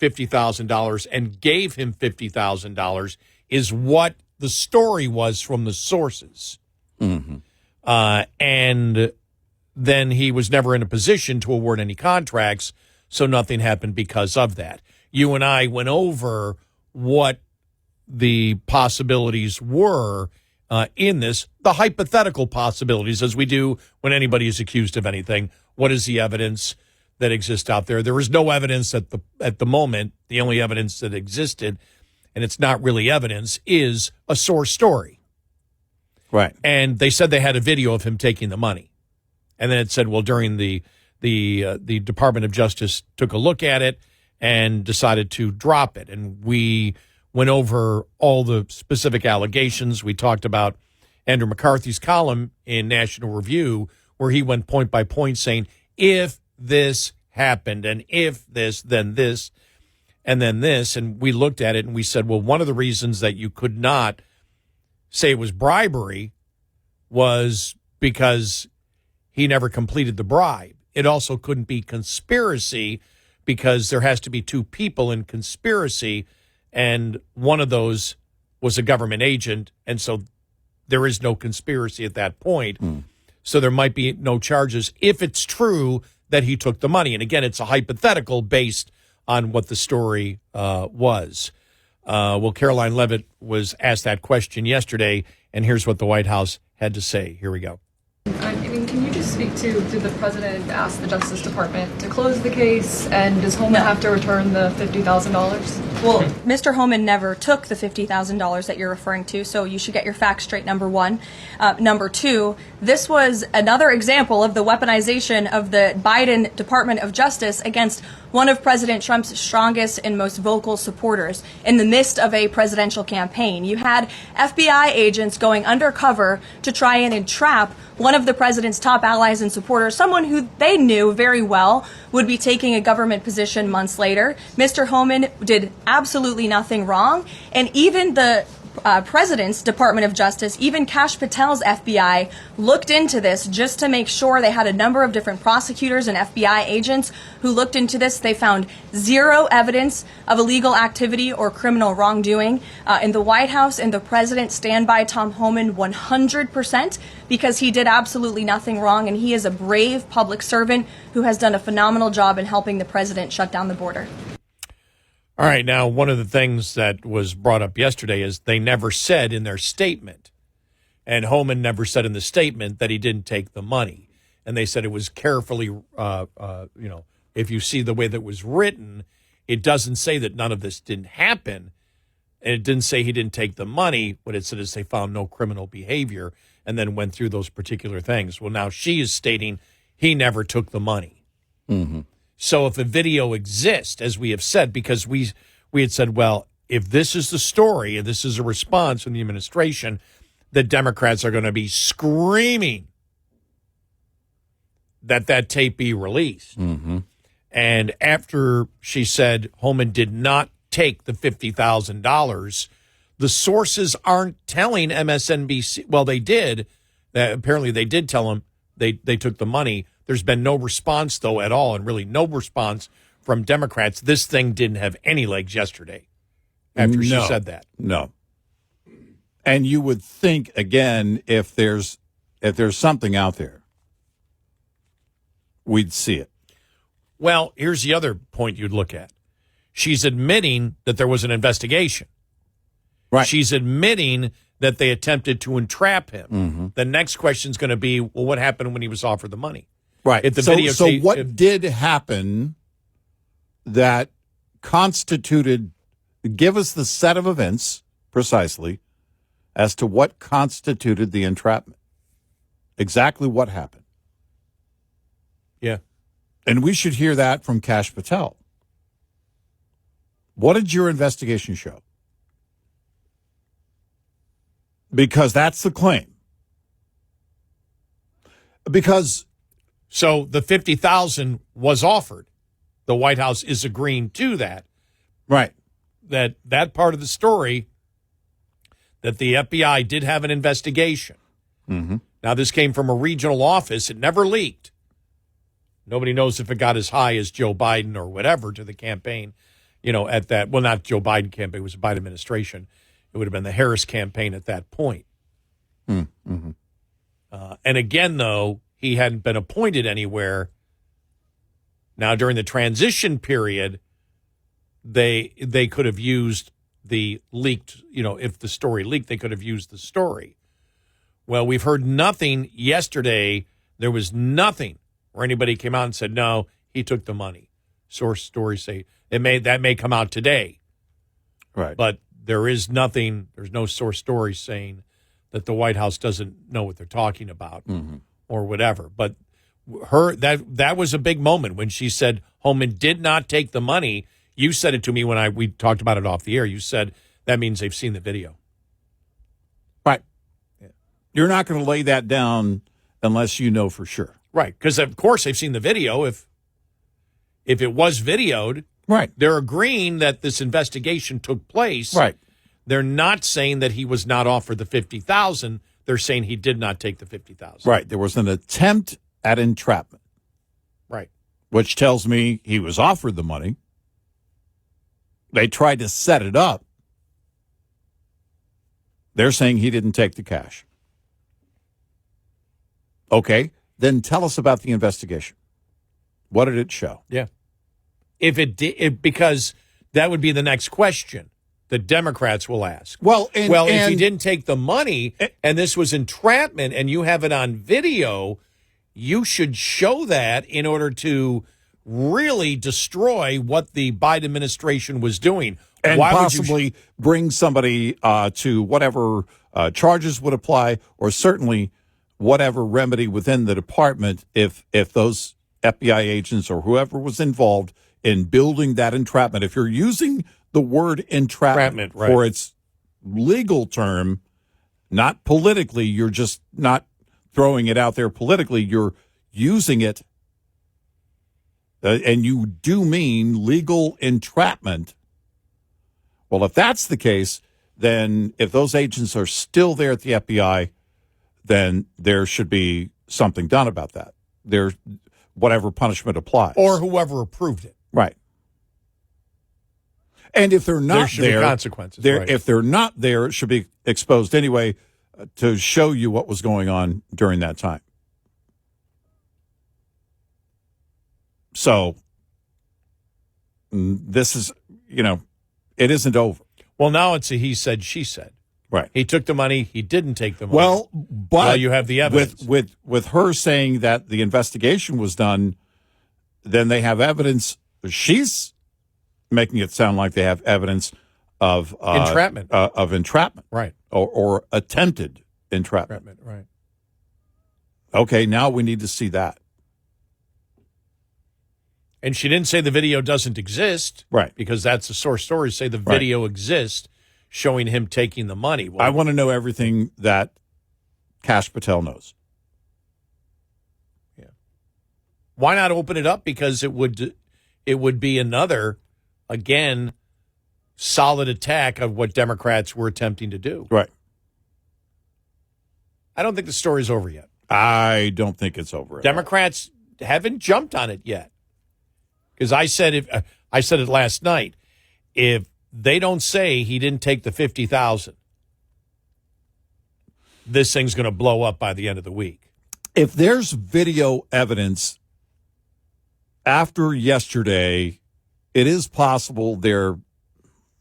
$50,000, and gave him $50,000 is what the story was from the sources. And then he was never in a position to award any contracts, so nothing happened because of that. You and I went over what the possibilities were in this, the hypothetical possibilities, as we do when anybody is accused of anything. What is the evidence that exists out there? There is no evidence at the moment. The only evidence that existed, and it's not really evidence, is a source story. Right. And they said they had a video of him taking the money. And then it said, well, during the Department of Justice took a look at it and decided to drop it. And we went over all the specific allegations. We talked about Andrew McCarthy's column in National Review, where he went point by point saying, if this happened, and if this, then this, and then this. And we looked at it and we said, well, one of the reasons that you could not say it was bribery was because he never completed the bribe. It also couldn't be conspiracy because there has to be two people in conspiracy, and one of those was a government agent, and so there is no conspiracy at that point. So there might be no charges if it's true that he took the money. And again, it's a hypothetical based on what the story was. Well, Caroline Leavitt was asked that question yesterday, and here's what the White House had to say. Here we go. I mean, can you just speak to, did the president ask the Justice Department to close the case, and does Holman have to return the $50,000? Well, Mr. Homen never took the $50,000 that you're referring to, so you should get your facts straight, number one. Number two, this was another example of the weaponization of the Biden Department of Justice against one of President Trump's strongest and most vocal supporters in the midst of a presidential campaign. You had FBI agents going undercover to try and entrap one of the president's top allies and supporters, someone who they knew very well would be taking a government position months later. Mr. Homen did absolutely nothing wrong, and even the President's Department of Justice, even Kash Patel's FBI, looked into this just to make sure. They had a number of different prosecutors and FBI agents who looked into this. They found zero evidence of illegal activity or criminal wrongdoing. In the White House and the President stand by Tom Homen 100% because he did absolutely nothing wrong, and he is a brave public servant who has done a phenomenal job in helping the President shut down the border. All right, now, one of the things that was brought up yesterday is they never said in their statement, and Holman never said in the statement that he didn't take the money. And they said it was carefully, if you see the way that it was written, it doesn't say that none of this didn't happen, and it didn't say he didn't take the money. What it said is they found no criminal behavior and then went through those particular things. Well, now she is stating he never took the money. Mm-hmm. So if a video exists, as we have said, because we had said, well, if this is the story and this is a response from the administration, the Democrats are going to be screaming that tape be released. Mm-hmm. And after she said Holman did not take the $50,000, the sources aren't telling MSNBC. Well, they did. Apparently they did tell him they took the money. There's been no response, though, at all, and really no response from Democrats. This thing didn't have any legs yesterday after she said that. No. And you would think, again, if there's something out there, we'd see it. Well, here's the other point you'd look at. She's admitting that there was an investigation. Right. She's admitting that they attempted to entrap him. Mm-hmm. The next question is going to be, well, what happened when he was offered the money? Right. If the so what did happen that constituted, give us the set of events precisely as to what constituted the entrapment. Exactly what happened. Yeah. And we should hear that from Kash Patel. What did your investigation show? Because that's the claim. Because so the $50,000 was offered. The White House is agreeing to that. Right. That part of the story, that the FBI did have an investigation. Mm-hmm. Now, this came from a regional office. It never leaked. Nobody knows if it got as high as Joe Biden or whatever to the campaign, at that. Well, not Joe Biden campaign. It was the Biden administration. It would have been the Harris campaign at that point. Mm-hmm. And again, though, he hadn't been appointed anywhere. Now, during the transition period, they could have used the leaked, if the story leaked, they could have used the story. Well, we've heard nothing yesterday. There was nothing where anybody came out and said, no, he took the money. Source stories say that may come out today. Right. But there is nothing, there's no source story saying that the White House doesn't know what they're talking about or whatever. But that was a big moment when she said Holman did not take the money. You said it to me when we talked about it off the air. You said that means they've seen the video. Right. Yeah. You're not going to lay that down unless you know for sure. Right, because of course they've seen the video. If If it was videoed, Right. they're agreeing that this investigation took place. Right. They're not saying that he was not offered the $50,000. They're saying he did not take the $50,000. Right. There was an attempt at entrapment, Right. which tells me he was offered the money. They tried to set it up. They're saying he didn't take the cash. Okay, then tell us about the investigation. What did it show? Yeah. If it did, because that would be the next question the Democrats will ask. Well, if he didn't take the money and this was entrapment and you have it on video, you should show that in order to really destroy what the Biden administration was doing. And Why possibly bring somebody to whatever charges would apply, or certainly whatever remedy within the department if those FBI agents or whoever was involved in building that entrapment. If you're using the word entrapment right. for its legal term, not politically, you're just not throwing it out there politically, you're using it, and you do mean legal entrapment. Well, if that's the case, then if those agents are still there at the FBI, then there should be something done about that. There, whatever punishment applies. or whoever approved it. Right. And if they're not There should be consequences, right. If they're not there, it should be exposed anyway to show you what was going on during that time. So this is, it isn't over. Well, now it's a he said, she said. Right. He took the money. He didn't take the money. Well, but you have the evidence. With her saying that the investigation was done, then they have evidence. She's making it sound like they have evidence of entrapment. Of entrapment. Right. Or attempted entrapment. Right. Okay, now we need to see that. And she didn't say the video doesn't exist. Right. Because that's the source stories say the video exists showing him taking the money. Well, I want to know everything that Kash Patel knows. Yeah. Why not open it up? Because it would be another, again, solid attack of what Democrats were attempting to do. Right. I don't think the story's over yet. I don't think it's over. Democrats haven't jumped on it yet. Because I said it last night. If they don't say he didn't take the $50,000, this thing's going to blow up by the end of the week. If there's video evidence after yesterday, it is possible they're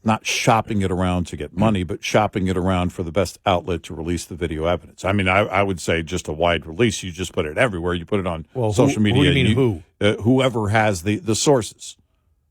not shopping it around to get money, but shopping it around for the best outlet to release the video evidence. I mean, I would say just a wide release. You just put it everywhere. You put it on social media. Who do you mean who? Whoever has the sources.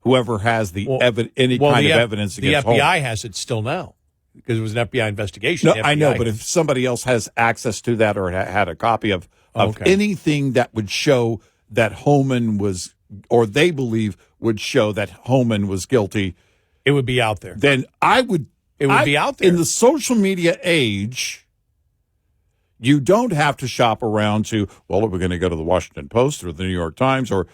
Whoever has the any kind of evidence against the FBI Holman. has it still now because it was an FBI investigation. No, The I know, FBI but if somebody else has access to that or had a copy of Okay. anything that would show that Holman was, or they believe would show that Holman was guilty, it would be out there. then I would. It would be out there. In the social media age, you don't have to shop around to, well, are we going to go to the Washington Post or the New York Times? Or,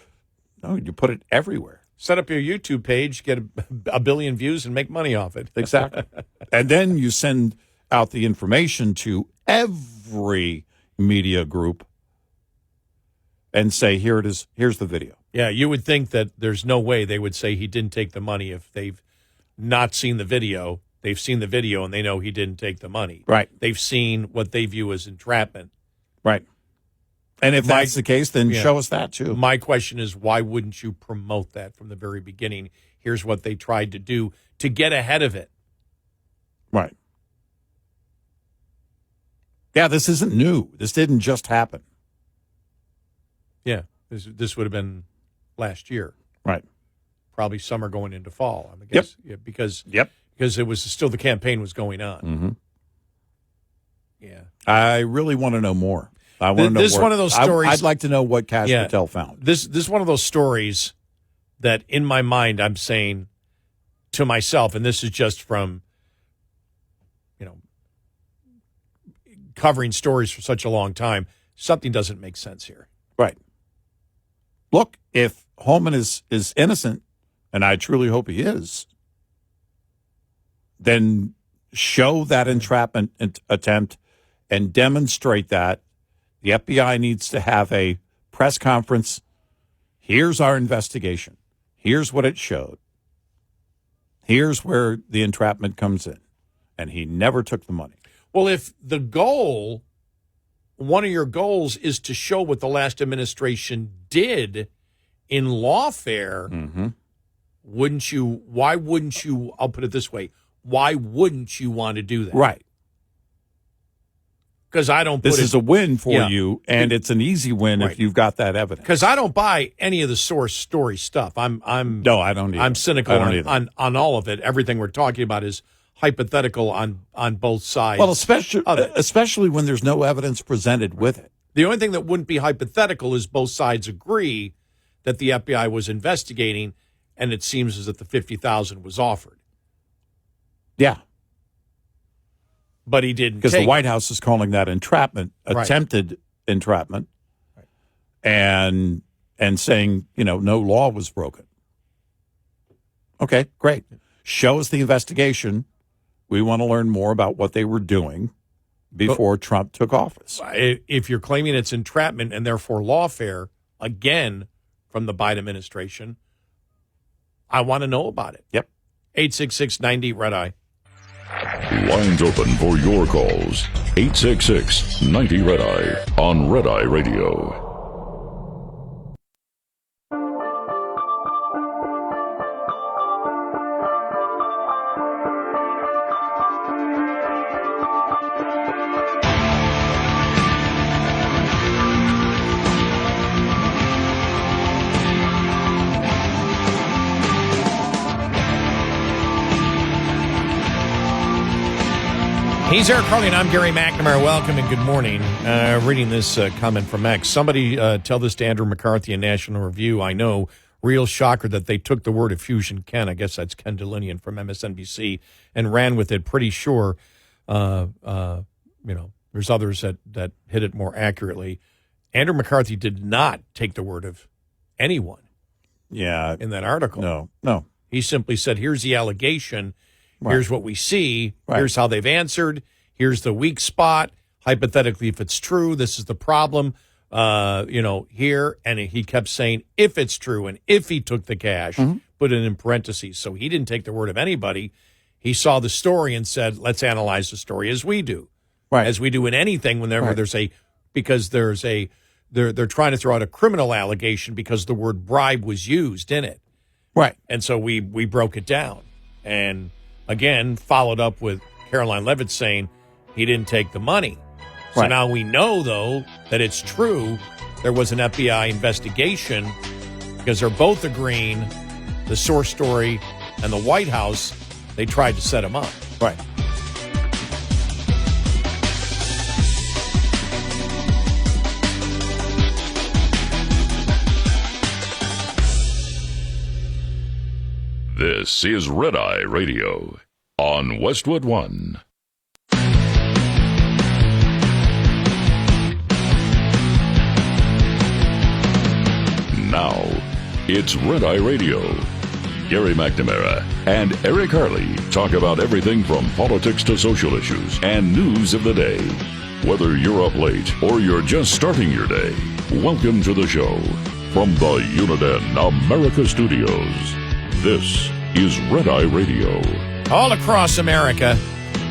no, you put it everywhere. Set up your YouTube page, get a billion views, and make money off it. Exactly. And then you send out the information to every media group and say, here it is, here's the video. Yeah, you would think that there's no way they would say he didn't take the money if they've not seen the video. They've seen the video and they know he didn't take the money. Right. They've seen what they view as entrapment. Right. And if that's the case, then show us that too. My question is, why wouldn't you promote that from the very beginning? Here's what they tried to do to get ahead of it. Right. Yeah, this isn't new. This didn't just happen. Yeah, this would have been last year. Right. Probably summer going into fall. I guess. Yep. Yeah, because Yep. it was still the campaign was going on. Mm-hmm. Yeah. I really want to know more. I want to know This is more. one of those stories. I'd like to know what Kash Patel found. This is one of those stories that in my mind I'm saying to myself, and this is just from covering stories for such a long time, something doesn't make sense here. Right. Look, if Holman is innocent, and I truly hope he is, then show that entrapment attempt and demonstrate that. The FBI needs to have a press conference. Here's our investigation. Here's what it showed. Here's where the entrapment comes in. And he never took the money. Well, if the goal, one of your goals is to show what the last administration did in lawfare, why wouldn't you, I'll put it this way, why wouldn't you want to do that? Right. Because I don't put This is a win for Yeah. you, and it's an easy win Right. if you've got that evidence. Because I don't buy any of the source story stuff. No, I don't either. I'm cynical I don't either. on all of it. Everything we're talking about is hypothetical on both sides. Well, especially when there's no evidence presented with it. The only thing that wouldn't be hypothetical is both sides agree that the FBI was investigating, and it seems as if the $50,000 was offered. Yeah. But he didn't Because take the White House is calling that entrapment, Right. attempted entrapment, and saying, no law was broken. Okay, great. Show us the investigation. We want to learn more about what they were doing before Trump took office. If you're claiming it's entrapment and therefore lawfare, again, from the Biden administration, I want to know about it. Yep. 866-90-RED-EYE. Lines open for your calls. 866-90-RED-EYE on Red Eye Radio. He's Eric Harley, and I'm Gary McNamara. Welcome and good morning. Reading this comment from X. Somebody tell this to Andrew McCarthy in National Review. I know, real shocker that they took the word of Fusion Ken. I guess that's Ken Delinian from MSNBC, and ran with it. Pretty sure, there's others that hit it more accurately. Andrew McCarthy did not take the word of anyone. Yeah. In that article. No. He simply said, here's the allegation. Right. Here's what we see. Right. Here's how they've answered. Here's the weak spot. Hypothetically, if it's true, this is the problem, here. And he kept saying, if it's true and if he took the cash, put it in parentheses. So he didn't take the word of anybody. He saw the story and said, let's analyze the story as we do. Right. As we do in anything whenever they're trying to throw out a criminal allegation because the word bribe was used in it. Right. And so we broke it down. And again, followed up with Caroline Levitt saying he didn't take the money. So Right. now we know, though, that it's true. There was an FBI investigation because they're both agreeing the source story and the White House, they tried to set him up. Right. This is Red Eye Radio on Westwood One. Now, it's Red Eye Radio. Gary McNamara and Eric Harley talk about everything from politics to social issues and news of the day. Whether you're up late or you're just starting your day, welcome to the show. From the Uniden America Studios, this is Red Eye Radio. All across America,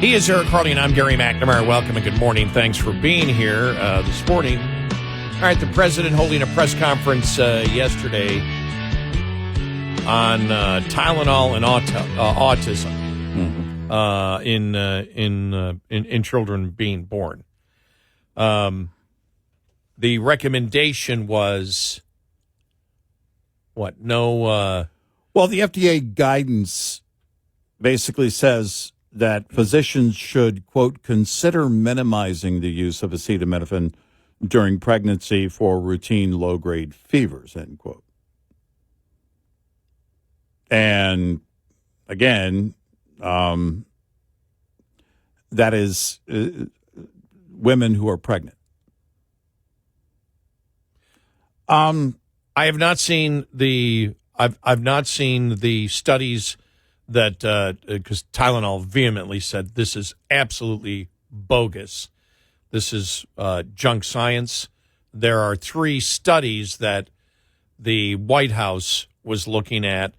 he is Eric Harley, and I'm Gary McNamara. Welcome and good morning. Thanks for being here this morning. All right, the president holding a press conference yesterday on Tylenol and autism in children being born. The recommendation was what? No. Well, the FDA guidance basically says that physicians should, quote, consider minimizing the use of acetaminophen during pregnancy for routine low-grade fevers, end quote. And again, that is women who are pregnant. I have not seen I've not seen the studies that because Tylenol vehemently said this is absolutely bogus. This is junk science. There are 3 studies that the White House was looking at.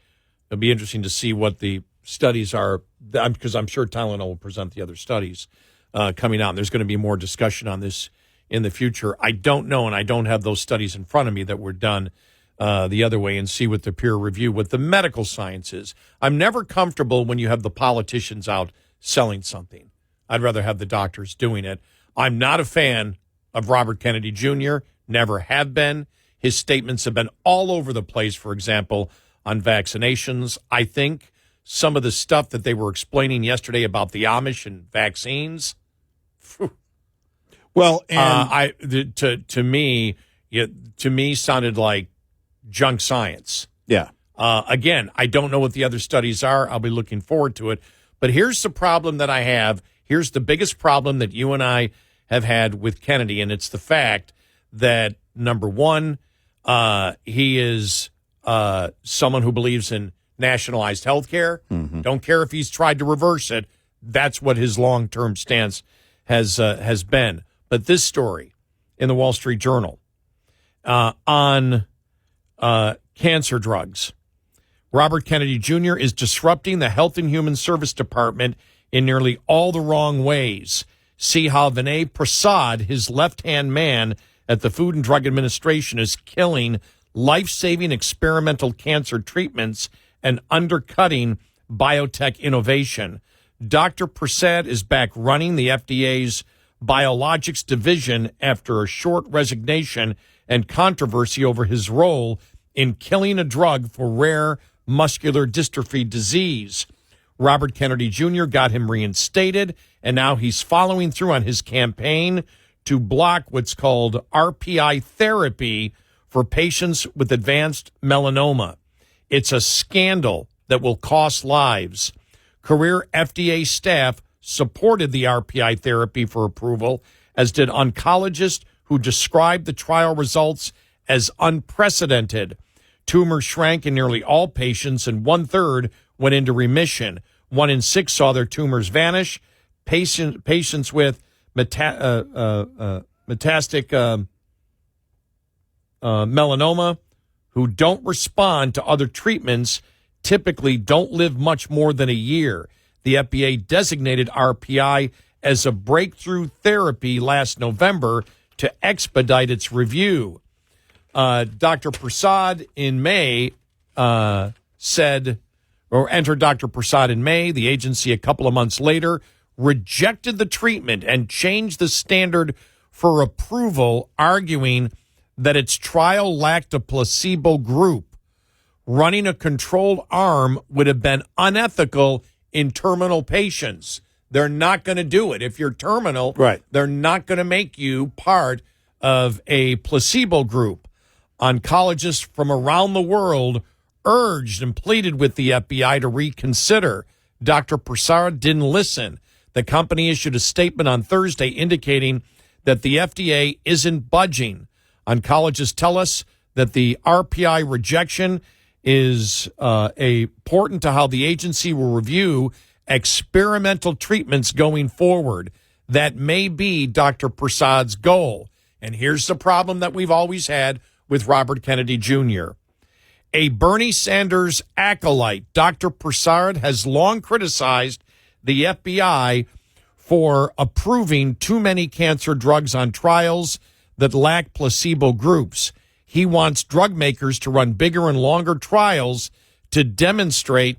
It'll be interesting to see what the studies are, because I'm sure Tylenol will present the other studies coming out. And there's going to be more discussion on this in the future. I don't know, and I don't have those studies in front of me that were done the other way, and see what the peer review, what the medical science is. I'm never comfortable when you have the politicians out selling something. I'd rather have the doctors doing it. I'm not a fan of Robert Kennedy Jr., never have been. His statements have been all over the place, for example, on vaccinations. I think some of the stuff that they were explaining yesterday about the Amish and vaccines, well, and to me sounded like junk science. yeah. Again, I don't know what the other studies are. I'll be looking forward to it. But here's the problem that I have. Here's the biggest problem that you and I have had with Kennedy, and it's the fact that, number one, he is someone who believes in nationalized health care. Mm-hmm. Don't care if he's tried to reverse it. That's what his long-term stance has been. But this story in the Wall Street Journal on cancer drugs. Robert Kennedy Jr. is disrupting the Health and Human Service Department in nearly all the wrong ways. See how Vinay Prasad, his left-hand man at the Food and Drug Administration, is killing life-saving experimental cancer treatments and undercutting biotech innovation. Dr. Prasad is back running the FDA's biologics division after a short resignation and controversy over his role in killing a drug for rare muscular dystrophy disease. Robert Kennedy Jr. got him reinstated, and now he's following through on his campaign to block what's called RPI therapy for patients with advanced melanoma. It's a scandal that will cost lives. Career FDA staff supported the RPI therapy for approval, as did oncologists who described the trial results as unprecedented. Tumors shrank in nearly all patients, and 1/3 went into remission. 1 in 6 saw their tumors vanish. Patients with metastatic melanoma who don't respond to other treatments typically don't live much more than a year. The FDA designated RPI as a breakthrough therapy last November to expedite its review. Dr. Prasad in May entered Dr. Prasad in May. The agency a couple of months later rejected the treatment and changed the standard for approval, arguing that its trial lacked a placebo group. Running a controlled arm would have been unethical in terminal patients. They're not going to do it. If you're terminal, right, they're not going to make you part of a placebo group. Oncologists from around the world urged and pleaded with the FBI to reconsider. Dr. Prasad didn't listen. The company issued a statement on Thursday indicating that the FDA isn't budging. Oncologists tell us that the RPI rejection is important to how the agency will review experimental treatments going forward. That may be Dr. Prasad's goal. And here's the problem that we've always had with Robert Kennedy Jr. A Bernie Sanders acolyte, Dr. Prasad, has long criticized the FBI for approving too many cancer drugs on trials that lack placebo groups. He wants drug makers to run bigger and longer trials to demonstrate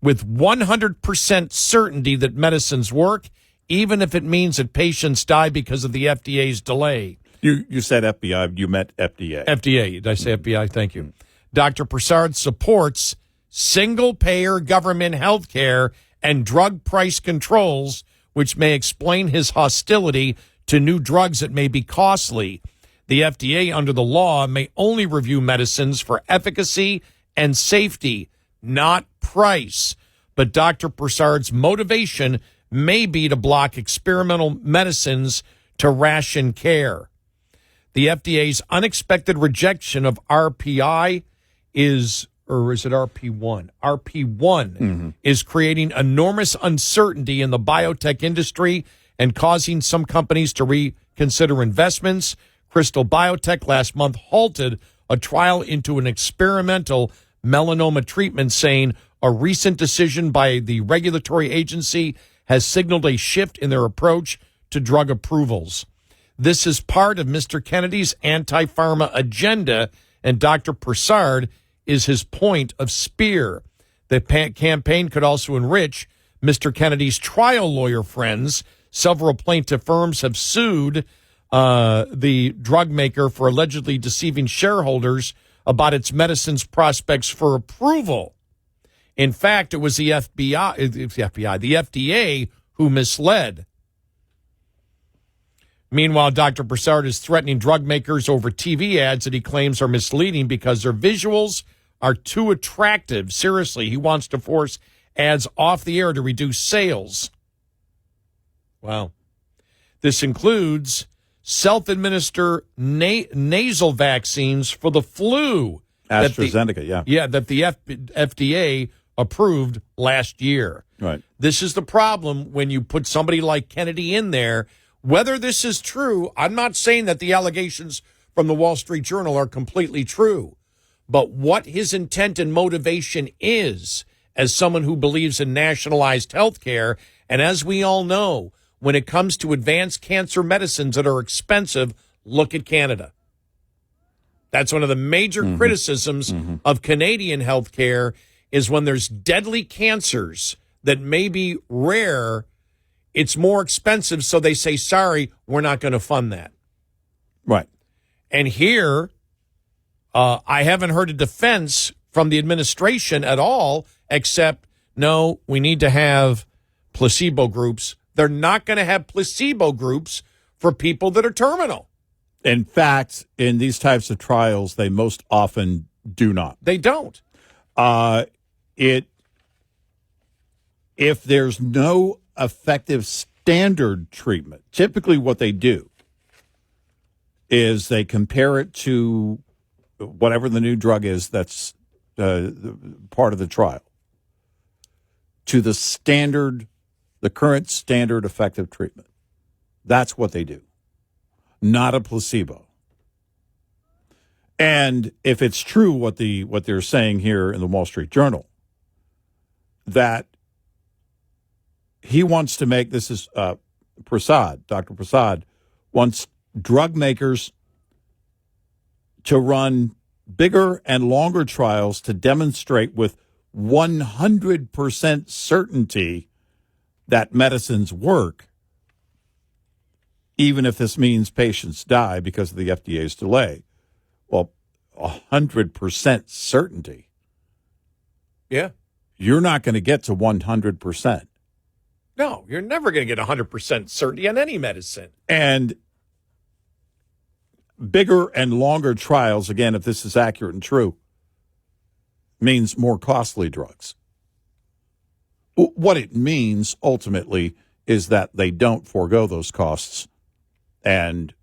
with 100% certainty that medicines work, even if it means that patients die because of the FDA's delay. You said FBI, you meant FDA. FDA. Did I say FBI? Thank you. Dr. Prasad supports single-payer government health care and drug price controls, which may explain his hostility to new drugs that may be costly. The FDA, under the law, may only review medicines for efficacy and safety, not price. But Dr. Prasad's motivation may be to block experimental medicines to ration care. The FDA's unexpected rejection of RPI is it RP1? RP1 is creating enormous uncertainty in the biotech industry and causing some companies to reconsider investments. Crystal Biotech last month halted a trial into an experimental melanoma treatment, saying a recent decision by the regulatory agency has signaled a shift in their approach to drug approvals. This is part of Mr. Kennedy's anti-pharma agenda, and Dr. Prasad is his point of spear. The campaign could also enrich Mr. Kennedy's trial lawyer friends. Several plaintiff firms have sued the drug maker for allegedly deceiving shareholders about its medicine's prospects for approval. In fact, it was the FDA who misled. Meanwhile, Dr. Prasad is threatening drug makers over TV ads that he claims are misleading because their visuals are too attractive. Seriously, he wants to force ads off the air to reduce sales. Wow. This includes self-administer nasal vaccines for the flu. AstraZeneca, yeah. Yeah, that the FDA approved last year. Right. This is the problem when you put somebody like Kennedy in there. Whether this is true, I'm not saying that the allegations from the Wall Street Journal are completely true, but what his intent and motivation is as someone who believes in nationalized health care, and as we all know, when it comes to advanced cancer medicines that are expensive, look at Canada. That's one of the major criticisms of Canadian health care is when there's deadly cancers that may be rare, it's more expensive, so they say, sorry, we're not going to fund that. Right. And here, I haven't heard a defense from the administration at all, except, no, we need to have placebo groups. They're not going to have placebo groups for people that are terminal. In fact, in these types of trials, they most often do not. They don't. If there's no effective standard treatment, typically what they do is they compare it to whatever the new drug is that's part of the trial, to the current standard effective treatment. That's what they do, not a placebo. And if it's true what they're saying here in the Wall Street Journal, that he wants to make, this is Dr. Prasad wants drug makers to run bigger and longer trials to demonstrate with 100% certainty that medicines work, even if this means patients die because of the FDA's delay. Well, 100% certainty. Yeah. You're not going to get to 100%. No, you're never going to get 100% certainty on any medicine. And bigger and longer trials, again, if this is accurate and true, means more costly drugs. What it means ultimately is that they don't forego those costs and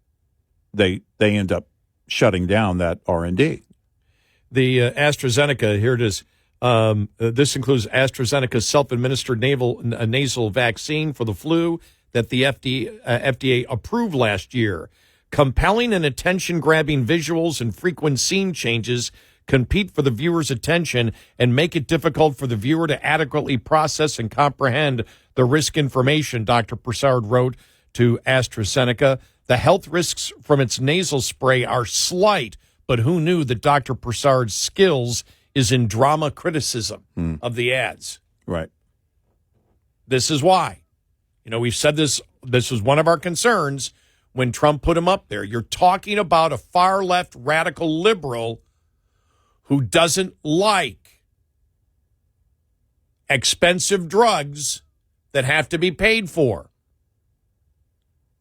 they end up shutting down that R&D. The AstraZeneca, here it is. This includes AstraZeneca's self-administered nasal vaccine for the flu that the FDA approved last year. Compelling and attention-grabbing visuals and frequent scene changes compete for the viewer's attention and make it difficult for the viewer to adequately process and comprehend the risk information, Dr. Prasad wrote to AstraZeneca. The health risks from its nasal spray are slight, but who knew that Dr. Prasad's skills is in drama criticism of the ads. Right. This is why. You know, we've said this was one of our concerns when Trump put him up there. You're talking about a far-left radical liberal who doesn't like expensive drugs that have to be paid for.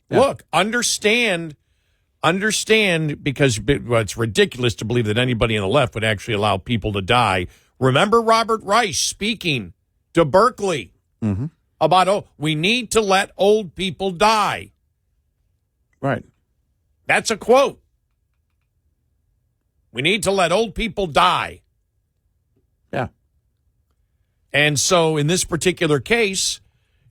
Yeah. Look, understand, because it's ridiculous to believe that anybody on the left would actually allow people to die. Remember Robert Reich speaking to Berkeley about, we need to let old people die. Right. That's a quote. We need to let old people die. Yeah. And so in this particular case,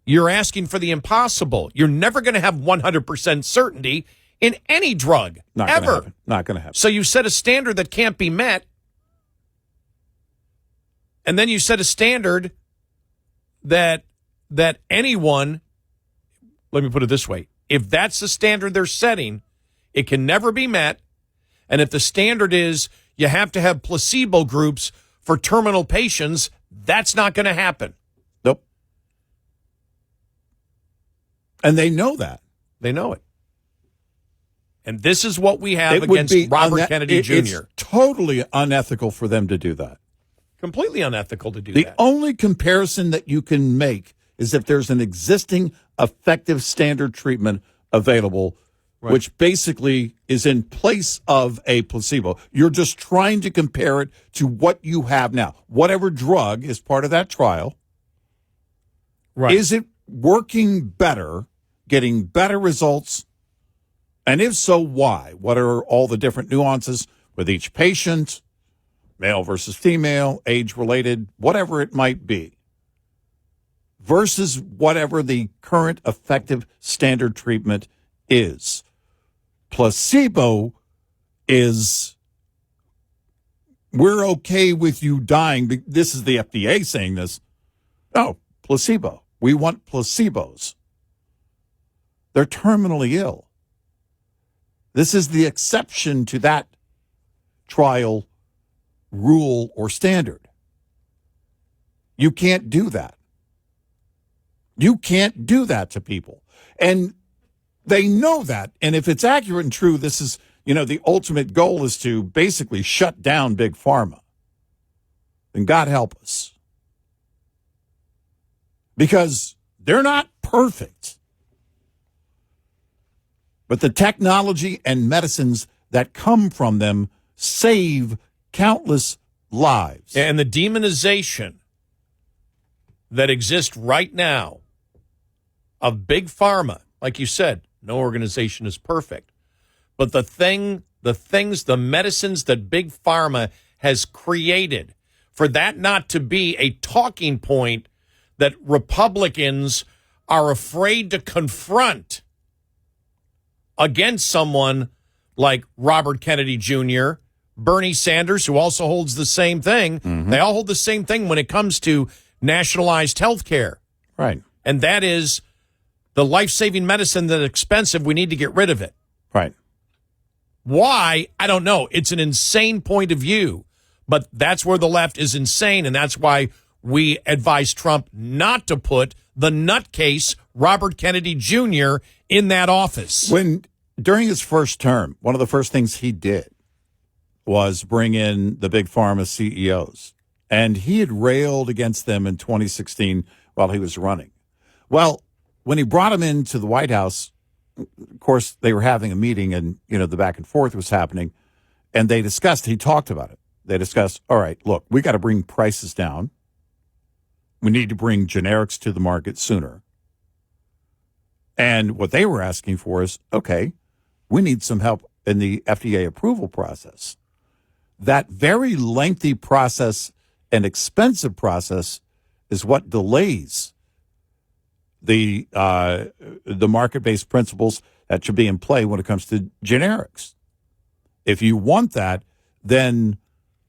you're asking for the impossible. You're never going to have 100% certainty in any drug, Not gonna ever. happen. Not going to happen. So you set a standard that can't be met, and then you set a standard that anyone, let me put it this way, if that's the standard they're setting, it can never be met. And if the standard is you have to have placebo groups for terminal patients, that's not going to happen. Nope. And they know that. They know it. And this is what we have It would against be Robert Kennedy Jr. It's totally unethical for them to do that. Completely unethical to do The that. only comparison that you can make is if there's an existing effective standard treatment available, which basically is in place of a placebo. You're just trying to compare it to what you have now. Whatever drug is part of that trial, is it working better, getting better results? And if so, why? What are all the different nuances with each patient, male versus female, age-related, whatever it might be, versus whatever the current effective standard treatment is. Placebo is, we're okay with you dying. This is the FDA saying this. No, placebo. We want placebos. They're terminally ill. This is the exception to that trial rule or standard. You can't do that. You can't do that to people. And they know that. And if it's accurate and true, this is, the ultimate goal is to basically shut down Big Pharma. And God help us. Because they're not perfect. But the technology and medicines that come from them save countless lives. And the demonization that exists right now of Big Pharma, like you said, no organization is perfect. But the medicines that Big Pharma has created, for that not to be a talking point that Republicans are afraid to confront against someone like Robert Kennedy Jr., Bernie Sanders, who also holds the same thing. Mm-hmm. They all hold the same thing when it comes to nationalized health care. Right. And that is the life-saving medicine that's expensive. We need to get rid of it. Right. Why? I don't know. It's an insane point of view. But that's where the left is insane, and that's why we advise Trump not to put the nutcase Robert Kennedy Jr. in that office. During his first term, one of the first things he did was bring in the Big Pharma CEOs. And he had railed against them in 2016 while he was running. Well, when he brought him into the White House, of course, they were having a meeting and, the back and forth was happening. And he talked about it. They discussed, all right, look, we got to bring prices down. We need to bring generics to the market sooner. And what they were asking for is, okay, we need some help in the FDA approval process. That very lengthy process and expensive process is what delays the market-based principles that should be in play when it comes to generics. If you want that, then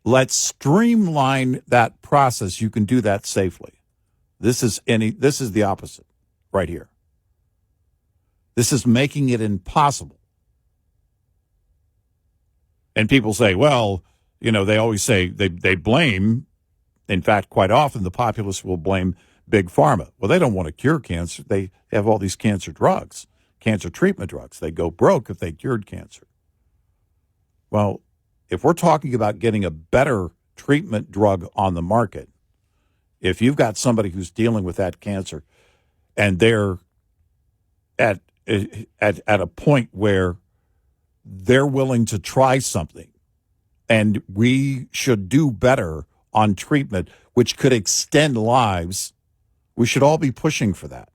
let's streamline that process. You can do that safely. This is the opposite right here. This is making it impossible. And people say, well, they always say they blame. In fact, quite often the populace will blame Big Pharma. Well, they don't want to cure cancer. They have all these cancer drugs, cancer treatment drugs. They go broke if they cured cancer. Well, if we're talking about getting a better treatment drug on the market, if you've got somebody who's dealing with that cancer and they're at a point where they're willing to try something, and we should do better on treatment, which could extend lives, we should all be pushing for that.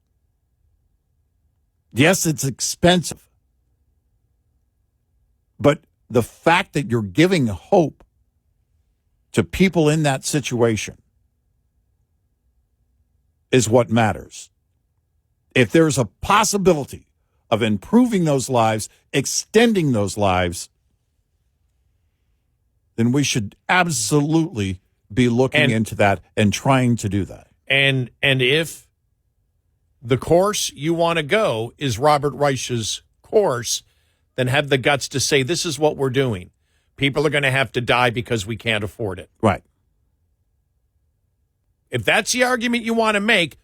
Yes, it's expensive, but the fact that you're giving hope to people in that situation is what matters. If there's a possibility of improving those lives, extending those lives, then we should absolutely be looking into that and trying to do that. And if the course you want to go is Robert Reich's course, then have the guts to say, this is what we're doing. People are going to have to die because we can't afford it. Right. If that's the argument you want to make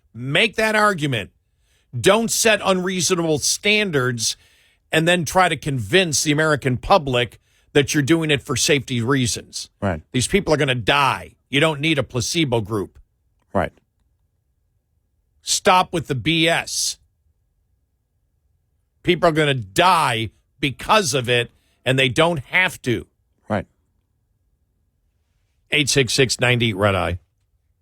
that argument. Don't set unreasonable standards and then try to convince the American public that you're doing it for safety reasons. Right. These people are going to die. You don't need a placebo group. Right. Stop with the BS. People are going to die because of it, and they don't have to. Right. 866-90-RED-EYE.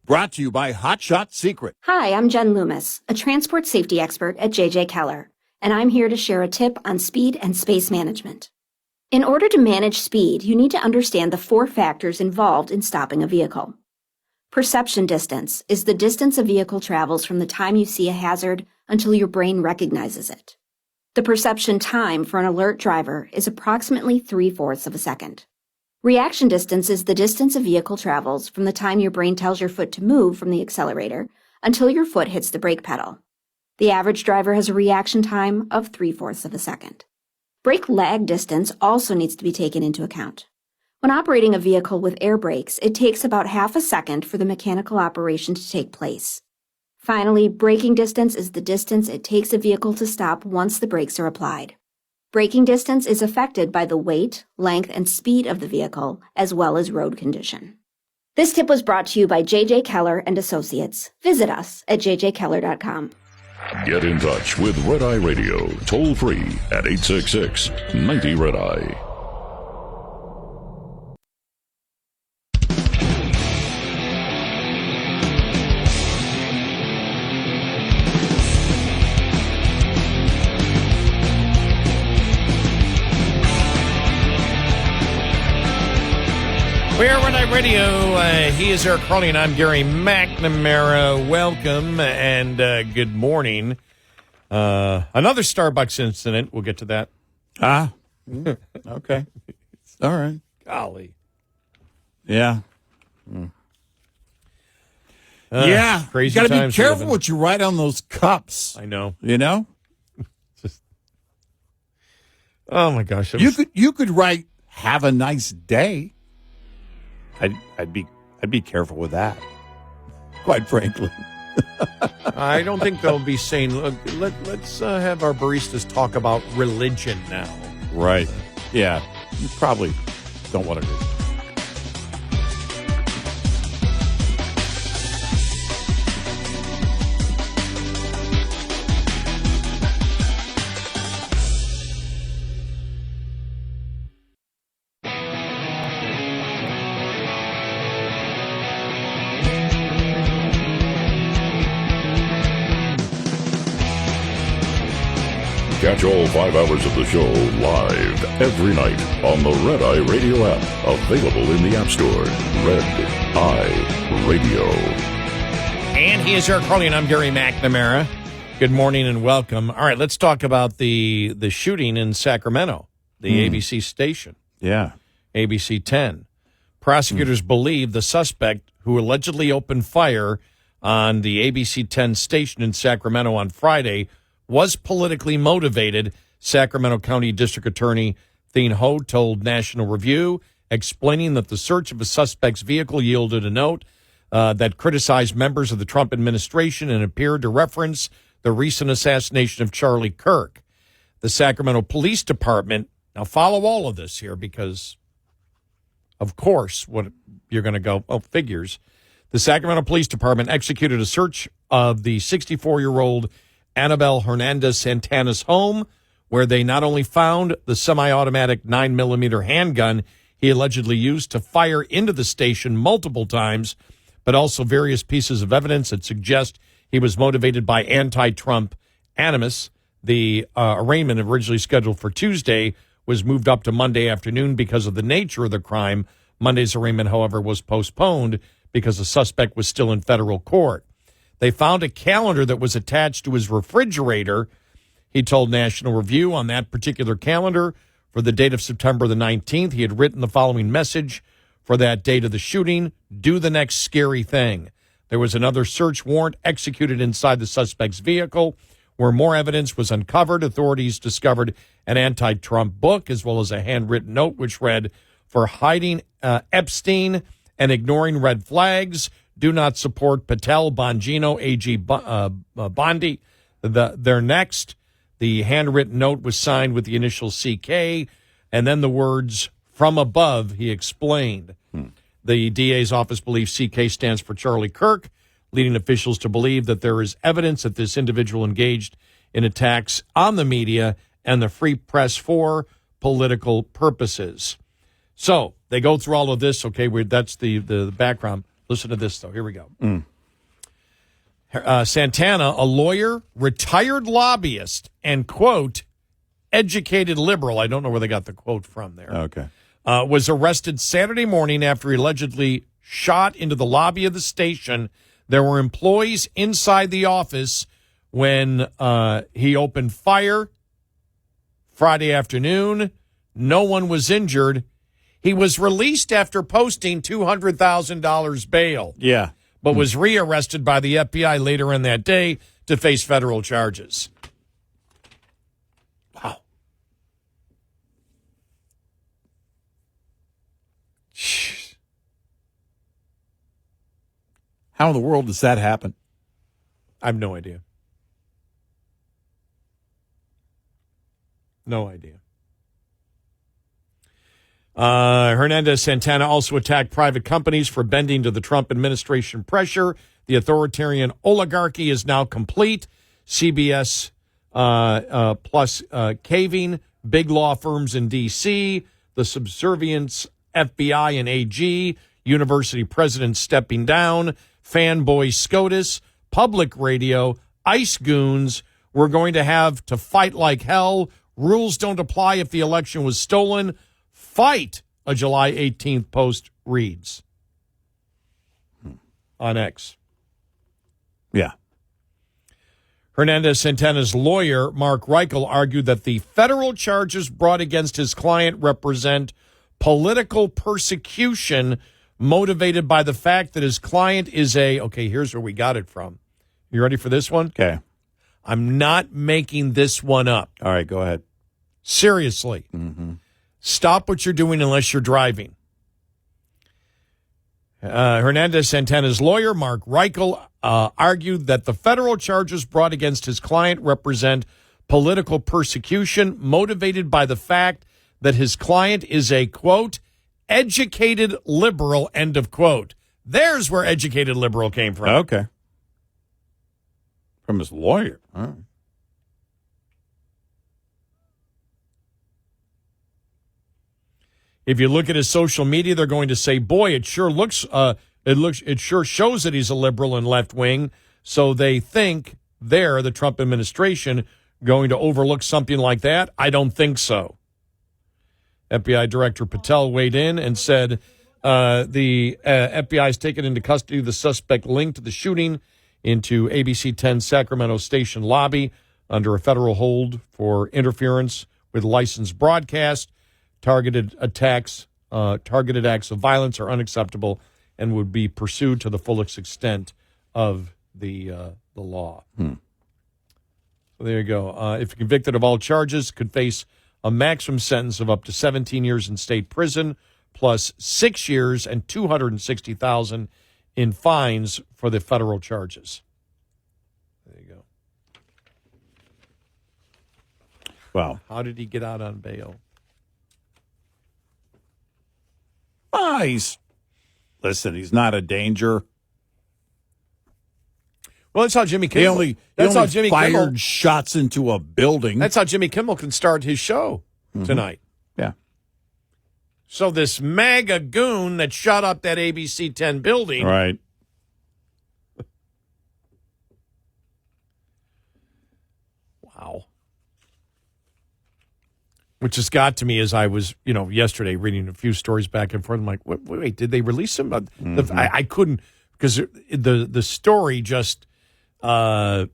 Brought to you by Hotshot Secret. Hi, I'm Jen Loomis, a transport safety expert at JJ Keller, and I'm here to share a tip on speed and space management. In order to manage speed, you need to understand the 4 factors involved in stopping a vehicle. Perception distance is the distance a vehicle travels from the time you see a hazard until your brain recognizes it. The perception time for an alert driver is approximately 3/4 of a second. Reaction distance is the distance a vehicle travels from the time your brain tells your foot to move from the accelerator until your foot hits the brake pedal. The average driver has a reaction time of 3/4 of a second. Brake lag distance also needs to be taken into account. When operating a vehicle with air brakes, it takes about half a second for the mechanical operation to take place. Finally, braking distance is the distance it takes a vehicle to stop once the brakes are applied. Braking distance is affected by the weight, length, and speed of the vehicle, as well as road condition. This tip was brought to you by JJ Keller and Associates. Visit us at jjkeller.com. Get in touch with Red Eye Radio, toll free at 866-90-RED-EYE. We are Red Eye Radio. He is Eric Harley, and I'm Gary McNamara. Welcome and good morning. Another Starbucks incident. We'll get to that. Okay. All right. Golly. Yeah. Yeah. Crazy You got to be times careful living. what you write on those cups. I know. You know? Oh, my gosh. You could write, "Have a nice day." I'd be careful with that, quite frankly. I don't think they'll be saying, look, let's have our baristas talk about religion now. Right. Yeah. You probably don't want to do that. Catch all 5 hours of the show live every night on the Red Eye Radio app. Available in the App Store. Red Eye Radio. And he is Eric Harley, and I'm Gary McNamara. Good morning and welcome. All right, let's talk about the shooting in Sacramento, the ABC station. Yeah. ABC 10. Prosecutors believe the suspect who allegedly opened fire on the ABC 10 station in Sacramento on Friday was politically motivated. Sacramento County District Attorney Thien Ho told National Review, explaining that the search of a suspect's vehicle yielded a note that criticized members of the Trump administration and appeared to reference the recent assassination of Charlie Kirk. The Sacramento Police Department, now follow all of this here because, of course, what you're going to go, figures. The Sacramento Police Department executed a search of the 64-year-old Annabelle Hernandez Santana's home, where they not only found the semi-automatic 9mm handgun he allegedly used to fire into the station multiple times, but also various pieces of evidence that suggest he was motivated by anti-Trump animus. The arraignment, originally scheduled for Tuesday, was moved up to Monday afternoon because of the nature of the crime. Monday's arraignment, however, was postponed because the suspect was still in federal court. They found a calendar that was attached to his refrigerator. He told National Review on that particular calendar for the date of September the 19th, he had written the following message for that date of the shooting: do the next scary thing. There was another search warrant executed inside the suspect's vehicle where more evidence was uncovered. Authorities discovered an anti-Trump book as well as a handwritten note which read, "For hiding Epstein and ignoring red flags, do not support Patel, Bongino, AG Bondi. They're next." The handwritten note was signed with the initial CK, and then the words, "from above," he explained. The DA's office believes CK stands for Charlie Kirk, leading officials to believe that there is evidence that this individual engaged in attacks on the media and the free press for political purposes. So they go through all of this. Okay, that's the background. Listen to this, though. Here we go. Santana, a lawyer, retired lobbyist, and, quote, educated liberal. I don't know where they got the quote from there. Okay. Was arrested Saturday morning after he allegedly shot into the lobby of the station. There were employees inside the office when he opened fire Friday afternoon. No one was injured. He was released after posting $200,000 bail. Yeah. But was rearrested by the FBI later in that day to face federal charges. Wow. How in the world does that happen? I have no idea. No idea. Hernandez Santana also attacked private companies for bending to the Trump administration pressure. The authoritarian oligarchy is now complete. CBS plus caving, big law firms in D.C., the subservience FBI and AG, university presidents stepping down, fanboy SCOTUS, public radio, ICE goons. We're going to have to fight like hell. Rules don't apply if the election was stolen. Fight, a July 18th post reads on X. Yeah. Hernandez Santana's lawyer, Mark Reichel, argued that the federal charges brought against his client represent political persecution motivated by the fact that his client is okay, here's where we got it from. You ready for this one? Okay. I'm not making this one up. All right, go ahead. Seriously. Mm-hmm. Stop what you're doing unless you're driving. Hernandez Santana's lawyer, Mark Reichel, argued that the federal charges brought against his client represent political persecution motivated by the fact that his client is a, quote, educated liberal, end of quote. There's where educated liberal came from. Okay. From his lawyer. All right. If you look at his social media, they're going to say, boy, it sure shows that he's a liberal and left wing. So they think the Trump administration, going to overlook something like that. I don't think so. FBI Director Patel weighed in and said the FBI has taken into custody the suspect linked to the shooting into ABC 10 Sacramento station lobby under a federal hold for interference with licensed broadcast. Targeted acts of violence are unacceptable and would be pursued to the fullest extent of the law. So there you go. If convicted of all charges, could face a maximum sentence of up to 17 years in state prison, plus 6 years and $260,000 in fines for the federal charges. There you go. Wow. How did he get out on bail? He's not a danger. Well, that's how Jimmy Kimmel. He only fired shots into a building. That's how Jimmy Kimmel can start his show tonight. Yeah. So this MAGA goon that shot up that ABC 10 building. Right. Wow. Which has got to me as I was, yesterday reading a few stories back and forth. I'm like, wait, did they release him? I couldn't, because the story just was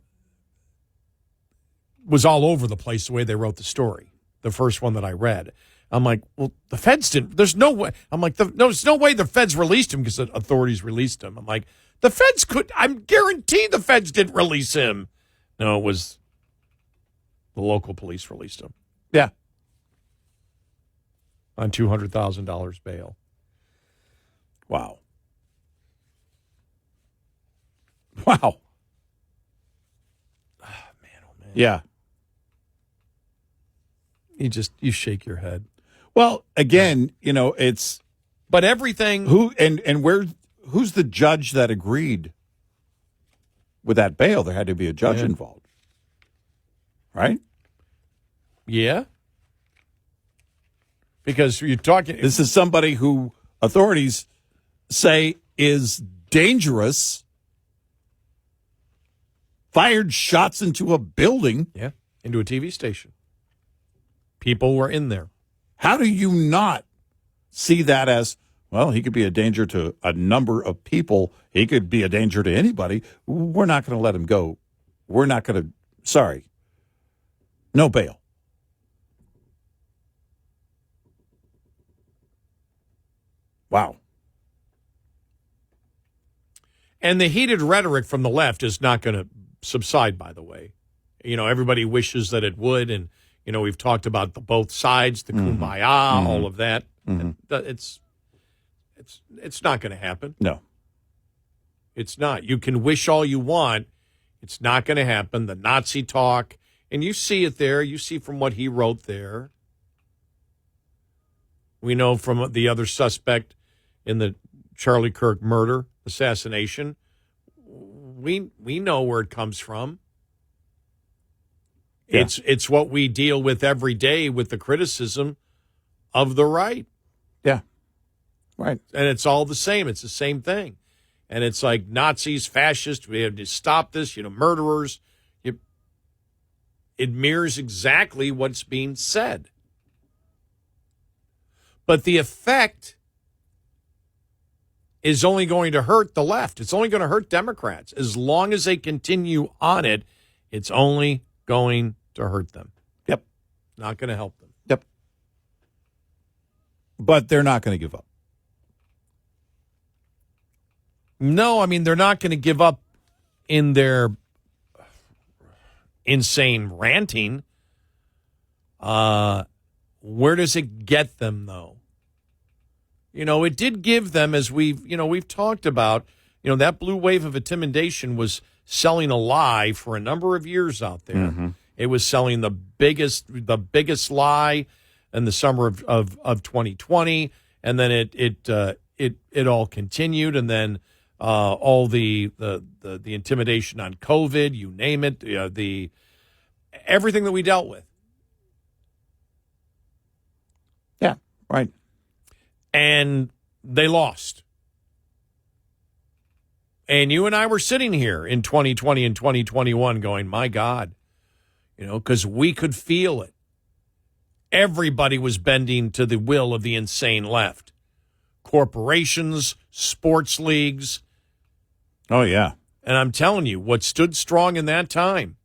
all over the place the way they wrote the story. The first one that I read. I'm like, well, the feds didn't. There's no way. I'm like, there's no way the feds released him because the authorities released him. I'm like, the feds could. I'm guaranteed the feds didn't release him. No, it was the local police released him. Yeah. On $200,000 bail. Wow. Wow. Man, oh man. Yeah. You shake your head. Well, again, it's but everything who's the judge that agreed with that bail? There had to be a judge involved. Right? Yeah. Because you're talking. This is somebody who authorities say is dangerous, fired shots into a building. Yeah, into a TV station. People were in there. How do you not see that as, well, he could be a danger to a number of people. He could be a danger to anybody. We're not going to let him go. We're not going to, sorry. No bail. Wow. And the heated rhetoric from the left is not going to subside, by the way. Everybody wishes that it would, and we've talked about both sides, the kumbaya, all of that. And it's not going to happen. No. It's not. You can wish all you want. It's not going to happen. The Nazi talk, and you see it there. You see from what he wrote there. We know from the other suspect in the Charlie Kirk murder, assassination. We know where it comes from. Yeah. It's what we deal with every day with the criticism of the right. Yeah. Right. And it's all the same. It's the same thing. And it's like Nazis, fascists, we have to stop this, murderers. It mirrors exactly what's being said. But the effect is only going to hurt the left. It's only going to hurt Democrats. As long as they continue on it, it's only going to hurt them. Yep. Not going to help them. Yep. But they're not going to give up. No, I mean, they're not going to give up in their insane ranting. Where does it get them, though? It did give them, as we've talked about, that blue wave of intimidation was selling a lie for a number of years out there. Mm-hmm. It was selling the biggest lie in the summer of 2020, and then it all continued, and then all the intimidation on COVID, you name it, the everything that we dealt with. Yeah, right. And they lost. And you and I were sitting here in 2020 and 2021 going, my God, because we could feel it. Everybody was bending to the will of the insane left. Corporations, sports leagues. Oh, yeah. And I'm telling you, what stood strong in that time,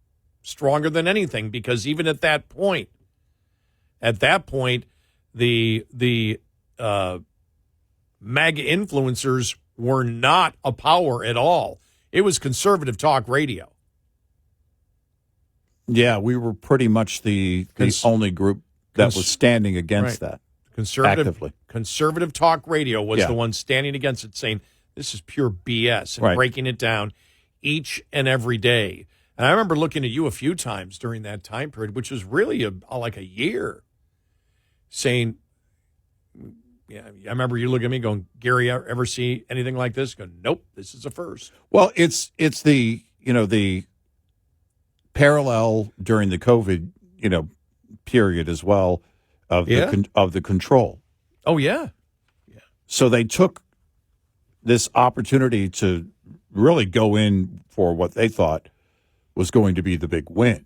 stronger than anything, because even at that point, the MAGA influencers were not a power at all. It was conservative talk radio. Yeah, we were pretty much the only group that was standing against that. Conservative talk radio was the one standing against it, saying this is pure BS and breaking it down each and every day. And I remember looking at you a few times during that time period, which was really like a year, saying, yeah, I remember you looking at me going, Gary, ever see anything like this? Going, nope, this is a first. Well, it's the parallel during the COVID period as well of the control. Oh yeah. So they took this opportunity to really go in for what they thought was going to be the big win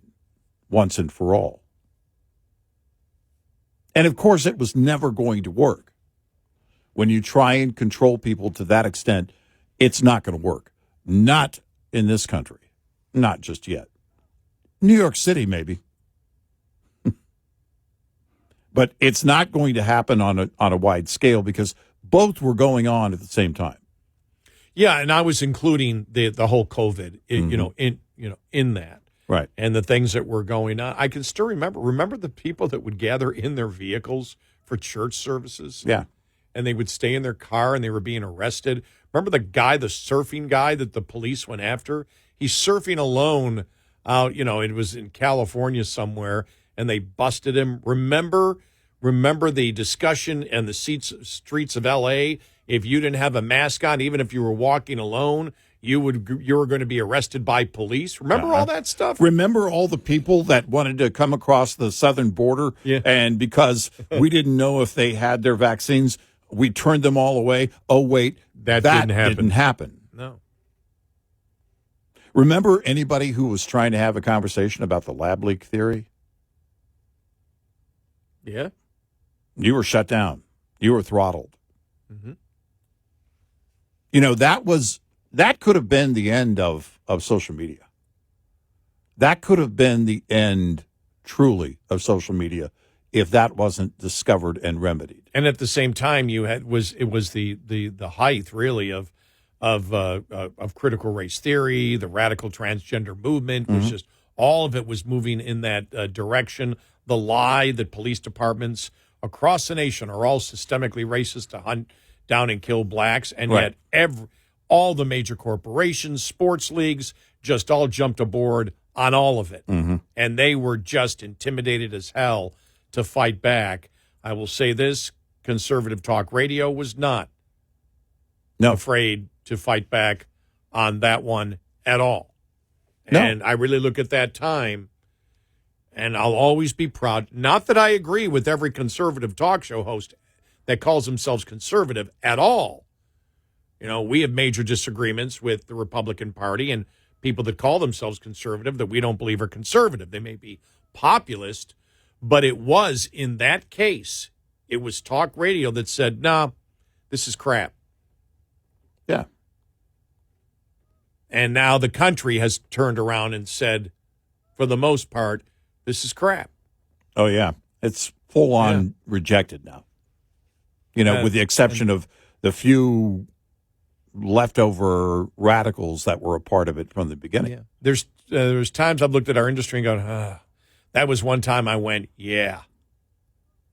once and for all. And, of course, it was never going to work. When you try and control people to that extent, it's not going to work. Not in this country. Not just yet. New York City, maybe. But it's not going to happen on a wide scale because both were going on at the same time. Yeah, and I was including the whole COVID, in that. Right. And the things that were going on. I can still remember the people that would gather in their vehicles for church services. Yeah. And they would stay in their car and they were being arrested. Remember the surfing guy that the police went after? He's surfing alone out, it was in California somewhere, and they busted him. Remember the discussion and the streets of L.A.? If you didn't have a mask on, even if you were walking alone, you were going to be arrested by police. Remember all that stuff? Remember all the people that wanted to come across the southern border, and because we didn't know if they had their vaccines, we turned them all away. Oh, wait, that didn't happen. No. Remember anybody who was trying to have a conversation about the lab leak theory? Yeah. You were shut down. You were throttled. Mm-hmm. That could have been the end of social media. That could have been the end, truly, of social media if that wasn't discovered and remedied. And at the same time, it was the height, really, of critical race theory. The radical transgender movement was just, all of it was moving in that direction. The lie that police departments across the nation are all systemically racist to hunt down and kill blacks, and yet all the major corporations, sports leagues, just all jumped aboard on all of it. Mm-hmm. And they were just intimidated as hell to fight back. I will say this, conservative talk radio was not afraid to fight back on that one at all. No. And I really look at that time, and I'll always be proud. Not that I agree with every conservative talk show host that calls themselves conservative at all. We have major disagreements with the Republican Party and people that call themselves conservative that we don't believe are conservative. They may be populist, but it was, in that case, it was talk radio that said, no, this is crap. Yeah. And now the country has turned around and said, for the most part, this is crap. Oh, yeah. It's full on rejected now. With the exception of the few leftover radicals that were a part of it from the beginning. Yeah. There's times I've looked at our industry and gone, that was one time I went, yeah.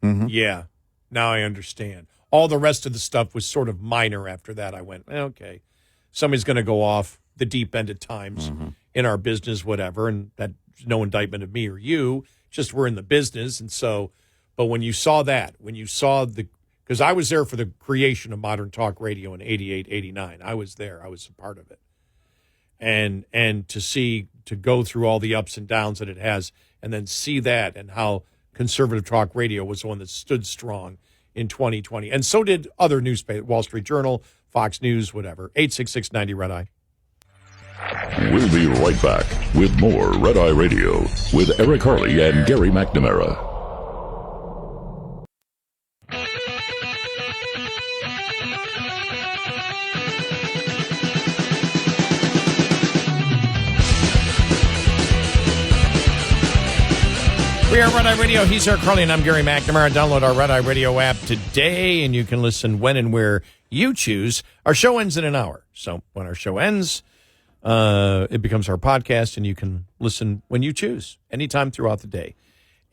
Mm-hmm. Yeah. Now I understand. All the rest of the stuff was sort of minor after that. I went, okay, somebody's going to go off the deep end at times in our business, whatever, and that's no indictment of me or you, just we're in the business. And so, but when you saw because I was there for the creation of modern talk radio in 88, 89. I was there. I was a part of it. And to go through all the ups and downs that it has, and then see that and how conservative talk radio was the one that stood strong in 2020. And so did other newspapers, Wall Street Journal, Fox News, whatever. 866-90 Red Eye. We'll be right back with more Red Eye Radio with Eric Harley and Gary McNamara. We are Red Eye Radio. He's Eric Harley, and I'm Gary McNamara. Download our Red Eye Radio app today, and you can listen when and where you choose. Our show ends in an hour. So when our show ends, it becomes our podcast, and you can listen when you choose, anytime throughout the day.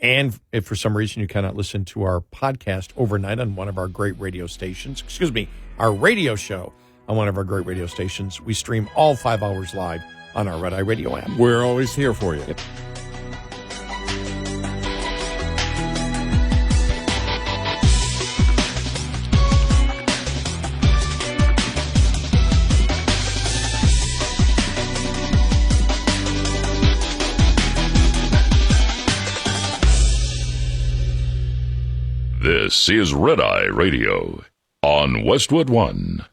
And if for some reason you cannot listen to our podcast overnight on one of our great radio stations, our radio show on one of our great radio stations, we stream all 5 hours live on our Red Eye Radio app. We're always here for you. Yep. This is Red Eye Radio on Westwood One.